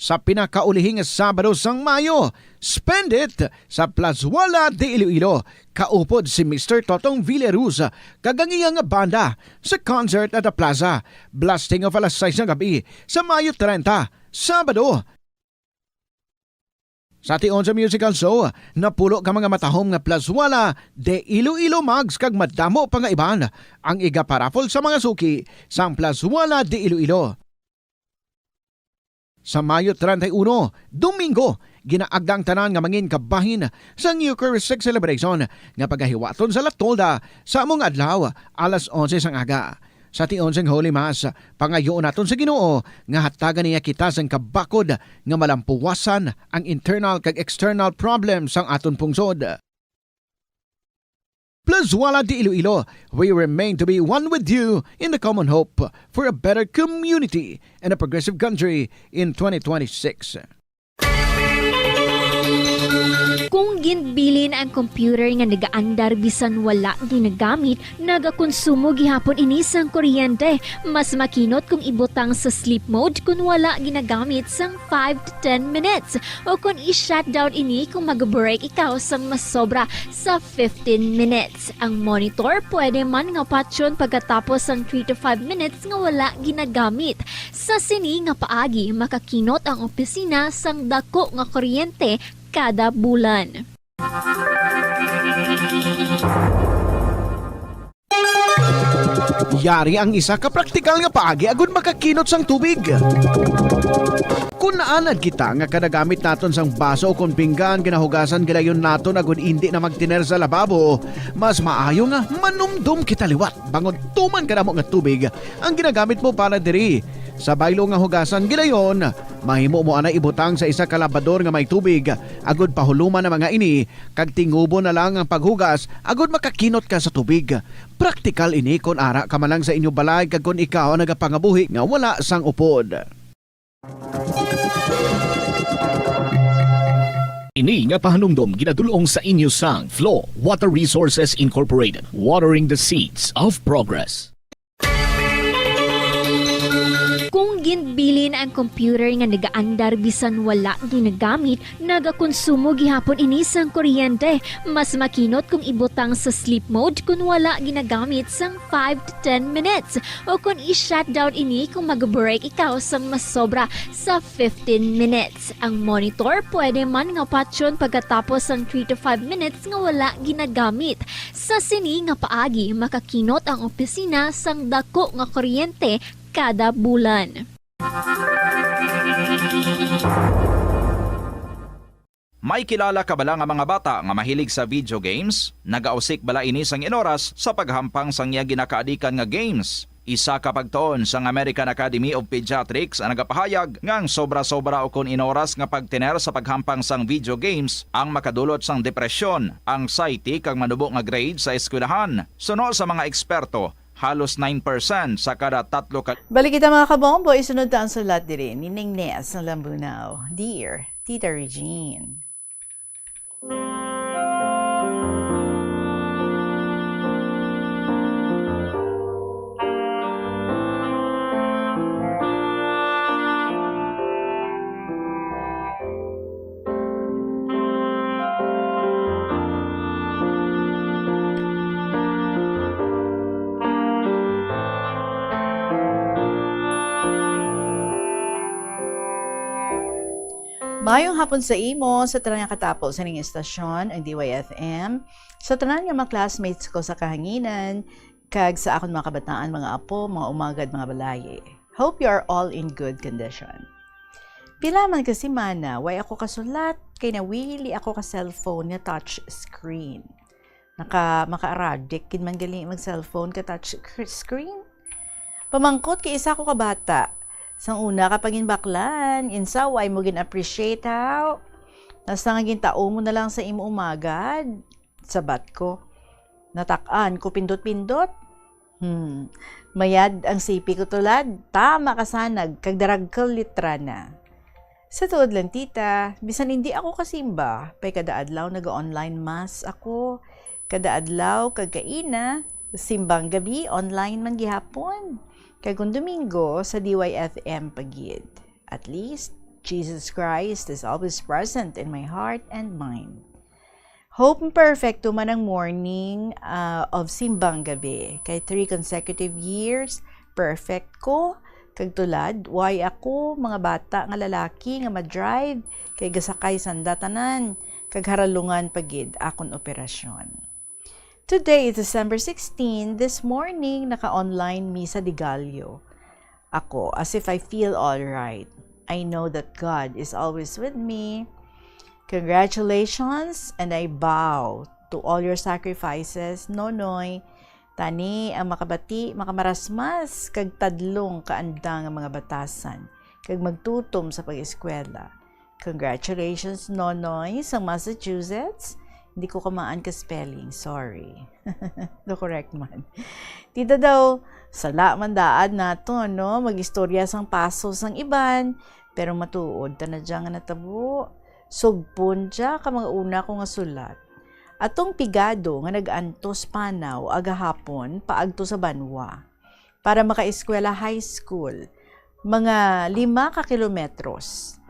Sa pinakaulihing Sabado sang Mayo, spend it sa Plazuela de Iloilo. Kaupod si Mr. Totong Villaruz, kagangiyang banda sa concert at the plaza. Blasting of alas 6 ng gabi sa Mayo 30, Sabado. Sa tion sa musical show, napulo ka mga matahom nga Plazuela de Iloilo mags kag madamo pa nga iban ang igaparapol sa mga suki sang Plazuela de Iloilo. Sa Mayo 31, Domingo, ginaagdang tanan nga mangin kabahin sa Eucharistic celebration nga pagahiwaton sa Latolda sa among adlaw alas 11 sang aga. Sa tion sang Holy Mass, pangayoon naton sa Ginoo nga hatagan niya kita sang kabakod nga malampuwasan ang internal kag external problems sang aton pungsod. Plazuela de Iloilo, we remain to be one with you in the common hope for a better community and a progressive country in 2026. Kung ginbilin ang computer nga nagaandar bisan wala ginagamit, nagakonsumo gihapon ini sang kuryente. Mas makinot kung ibutang sa sleep mode kung wala ginagamit sang 5 to 10 minutes. O kung i-shutdown ini kung mag-break ikaw sang mas sobra sa 15 minutes. Ang monitor pwede man nga patyon pagkatapos sang 3 to 5 minutes nga wala ginagamit. Sa sini nga paagi, makakinot ang opisina sang dako nga kuryente kada bulan. Yari ang isa ka praktikal nga paagi agud makakinot sang tubig. Kung naanad kita nga kadagamit naton sang baso o kung pinggan ginahugasan gilayon naton agud hindi na magtiner sa lababo, mas maayo nga manumdum kita liwat bangod tuman kadamo nga tubig ang ginagamit mo para diri. Sa baylo nga hugasan gilayon, mahimo mo ana ibutang sa isa ka labador nga may tubig agud pahuluman ang mga ini kag tingubo na lang ang paghugas agud makakinot ka sa tubig. Praktikal ini kon ara ka man lang sa inyo balay kag kon ikaw ang nagapangabuhi nga wala sang upod. Ini nga pahanumdom ginadulong sa inyo sang Flow Water Resources Incorporated, watering the seeds of progress. Kung ginbilin ang computer nga nagaandar bisan wala ginagamit, nagakonsumo gihapon ini sang kuryente. Mas makinot kung ibutang sa sleep mode kung wala ginagamit sang 5 to 10 minutes. O kung i-shutdown ini kung mag-break ikaw sang mas sobra sa 15 minutes. Ang monitor pwede man nga patyon pagkatapos sang 3 to 5 minutes nga wala ginagamit. Sa sini nga paagi, makakinot ang opisina sang dako nga kuryente kada bulan. May kilala ka bala nga mga bata nga mahilig sa video games? Nagausik bala ini sang inoras sa paghampang sang iya ginakaadikan nga games? Isa ka pagtuon sang American Academy of Pediatrics ang nagapahayag ngang sobra-sobra o kon inoras nga pagtiner sa paghampang sang video games ang makadulot sang depresyon, anxiety kag manubo nga grade sa eskwelahan. Suno sa mga eksperto, halos 9% sa kada 3 ka... Balik kita mga kabombo, isunod ta ang sulat diri ni Ning Nes ng Lambunaw. Dear Tita Regine. Mayong hapon sa imo, sa tanan nga katapos sa ning istasyon, ang DYFM, sa tanan nga mga classmates ko sa kahanginan, kag sa akon mga kabataan, mga apo, mga umagad, mga balaye. Hope you are all in good condition. Pila man kasi mana, way ako kasulat, kay nawili ako ka cellphone nga touch screen. Maka-aradik, kin man galing mag-cellphone ka touch screen. Pamangkot kay isa ko ka bata. Sang una kapag inbaklan, insaw ay mo gin-appreciate how. Nasa nga gintao mo na lang sa imo umagad. Sabat ko. Natak-an ko pindot-pindot. Mayad ang sipi ko tulad. Tama kasanag, kag daragkel litra na. Sa tuod lang tita, bisan hindi ako kasimba, pay kada adlaw naga-online mass ako. Kada adlaw kag kaina, simbang gabi online man gihapon. Kagong Domingo sa DYFM pagid. At least, Jesus Christ is always present in my heart and mind. Hope perfecto man ang morning of simbang gabi. Kay 3 consecutive years, perfect ko. Kag tulad, why ako, mga bata nga lalaki nga ma-drive, kay gasakay sandatanan, kag haralungan pagid akon operasyon. Today is December 16. This morning, naka-online mi sa Digalio. Ako, as if I feel alright. I know that God is always with me. Congratulations, and I bow to all your sacrifices, Nonoy. Tani, ang makabati, makamarasmas, kag tadlong kaandang ang mga batasan, kag magtutom sa pag-eskwela. Congratulations, Nonoy, sa Massachusetts. Hindi ko kamaan ka spelling, sorry. No correct man. Tita daw, sala man daad nato, no? Mag-istorya sang paso sang iban, pero matuod ta na dyan nga natabo. Sugpon dya ka mga una ko nga sulat. Atong pigado nga nag-antos panaw agahapon paagto sa Banwa para maka-eskwela high school. Mga 5 ka kilometros.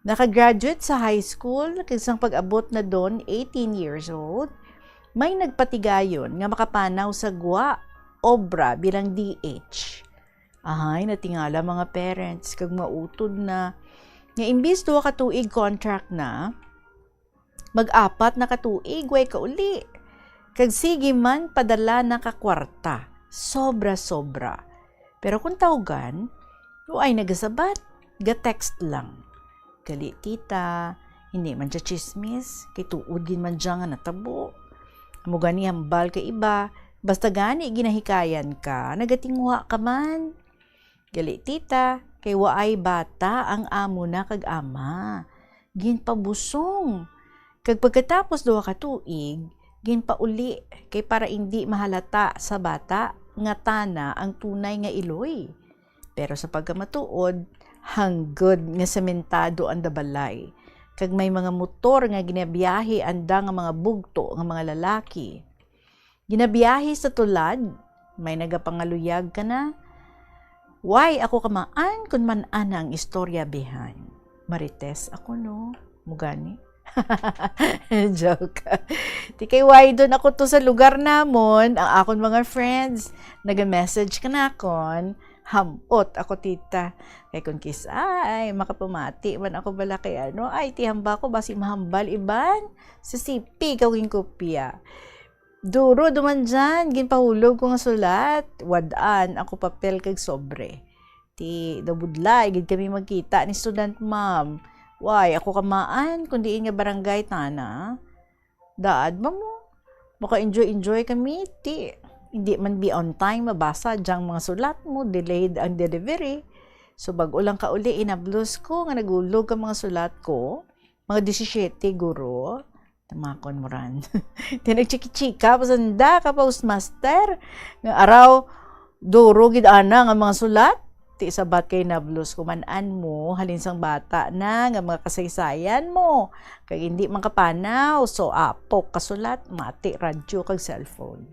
Nakagraduate sa high school, kisang pag-abot na doon, 18 years old, may nagpatigayon nga makapanaw sa GWA, obra bilang DH. Ahay, natingala mga parents, kag mautod na, nga imbis 2 ka tuig contract na, mag-4 na ka tuig, way ka uli. Kag sige man, padala na ka kwarta. Sobra-sobra. Pero kung tawgan, ay nagasabat, ga-text lang. Gali tita, hindi man siya chismis, kay tuod gin man siya nga natabo. Amo gani hambal ka iba, basta gani ginahikayan ka, nagatingwa ka man. Gali tita, kay waay bata ang amo na kag ama. Gin pabusong. Kag pagkatapos 2 ka tuig, gin pa uli, kay para hindi mahalata sa bata nga tana ang tunay nga iloy. Pero sa pagkamatuod, hanggod nga sementado ang dabalay. Kag may mga motor nga ginabiyahe anda nga mga bugto nga mga lalaki. Ginabiyahe sa tulad, may nagapangaluyag ka na. Why ako kamaan kun man ana ang istorya behind. Marites ako no, mugani. Joke. Di kay why doon ako to sa lugar namon, ang akon mga friends, naga-message ka na akon, hambot ako tita. Kay kun kis, ay, makapamati man ako bala kay ano, ay, tihamba ko, basi mahambal iban. Sa sipi, kawing kopya. Duro, duman dyan, ginpahulog ko nga sulat. Wadaan, ako papel kag sobre. Ti, dabudlay, gid kami magkita ni student ma'am. Why, ako kamaan, kundi nga barangay tana. Daad ba mo? Maka-enjoy kami, ti. Hindi man be on time, mabasa dyang mga sulat mo, delayed ang delivery. So, bago lang ka uli, inablos ko, nga nagulog ang mga sulat ko. Mga 17, guro. Tamakon mo ran. Tinagchiki-chika, pasanda ka, postmaster. Nga araw, duro, gid-ana nga mga sulat. Ti sabat kay nablos ko, manan mo, halinsang bata na, nga mga kasaysayan mo. Kag hindi man kapanaw, so apok kasulat, mati, radyo, kag cellphone.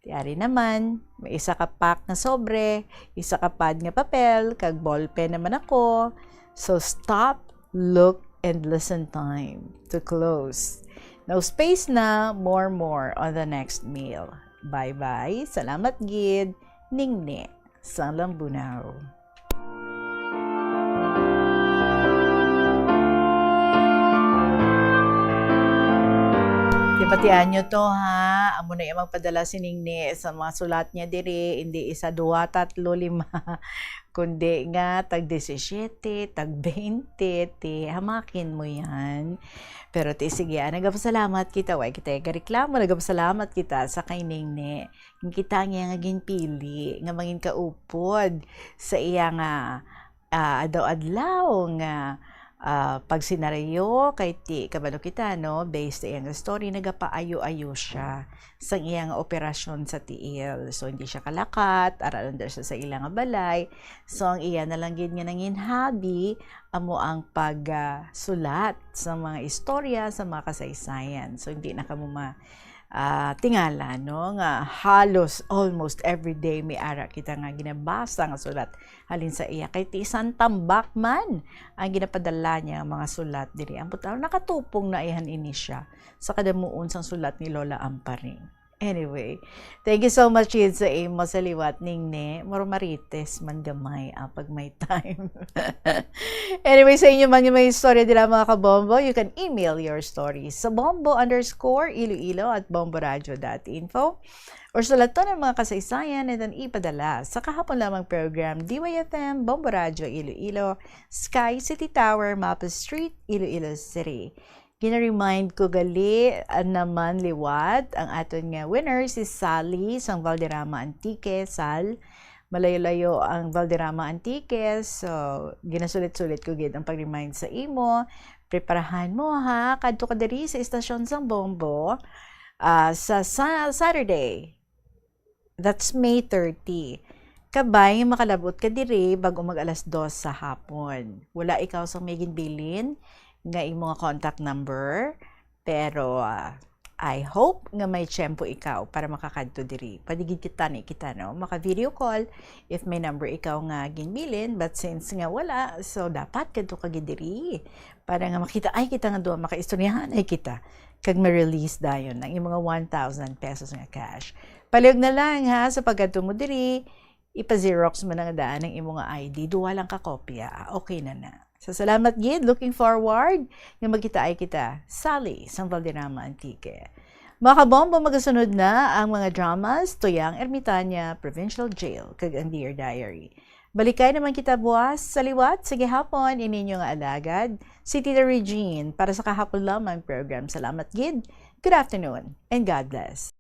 Tiyari naman, may isa ka pack na sobre, isa ka pad nga papel, kag ballpen naman ako. So stop, look, and listen time to close. Now space na, more on the next meal. Bye-bye, salamat gid, Ningne, sa Lambunaw. Patian nyo to ha. Amo na yung magpadala si Ningne sa mga sulat niya diri. Hindi 1, 2, 3, 5. Kundi nga tag 17, tag 20. Ti, hamakin mo yan. Pero ti sige, nagapasalamat kita. Way kita reklamo. Nagapasalamat kita sa kay Ningne. Yung kita nga ginpili. Nga mangin kaupod sa iya nga adlaw nga pag sinaryo kay ti kabalo kita no, based sa iyang story, nagapaayo-ayo siya sa iyang operasyon sa tiil. So hindi siya kalakat, aralan siya sa ilang balay. So ang iya na lang gid nga nangin hobby amo ang pagsulat sa mga istorya, sa mga kasaysayan. So hindi na kamo tingala no nga halos almost every day may ara kita nga ginabasa nga sulat halin sa iya kay ti isang tambak man ang ginapadala niya mga sulat diri ang putaw nakatupong na ihan ini siya sa kadamuon sang sulat ni Lola Amparing. Anyway, thank you so much yun sa imo sa liwat Ningne. Moro marites man gamay pag may time. Anyway, sa inyo man yung may istorya nila mga kabombo, you can email your stories sa bombo_iloilo@bomboradio.info or sulat to ng mga kasaysayan and then ipadala sa kahapon lamang program DYFM, Bombo Radio Iloilo, Sky City Tower, Mapa Street, Iloilo City. Gina-remind ko gali naman liwat ang aton nga winner si Sally sang Valderrama Antique. Sal, malayo-layo ang Valderrama Antiques. So, ginasulit-sulit ko gid ang pag-remind sa imo. Preparahan mo ha, kadto ka diri sa istasyon sang Bombo sa Saturday. That's May 30. Kabay makalabot ka diri bago mag alas 2 sa hapon. Wala ikaw sa may ginbilin nga imong contact number, pero I hope nga may tiyempo ikaw para makakadto diri. Padigid kita ni kita no, maka video call if may number ikaw nga ginbilin, but since nga wala, so dapat kadto ka diri para nga makita ay kita nga duha makaistoryahan ay kita kag ma-release dayon ang imong 1,000 pesos nga cash. Palihog na lang ha sa pagkadto mo diri, ipa-xerox mo na nga daan ang imong ID, duwa lang ka kopya, okay na na. So, salamat gid. Looking forward nga magkita ay kita. Sally, sa Valderrama Antique. Mga kabombo, magasunod na ang mga dramas Tuyang Ermitanya Provincial Jail kag ang Dear Diary. Balikay naman kita buwas sa liwat. Sige hapon, ininyo nga alagad. Si Tita Regine para sa kahapon lamang program. Salamat gid. Good afternoon and God bless.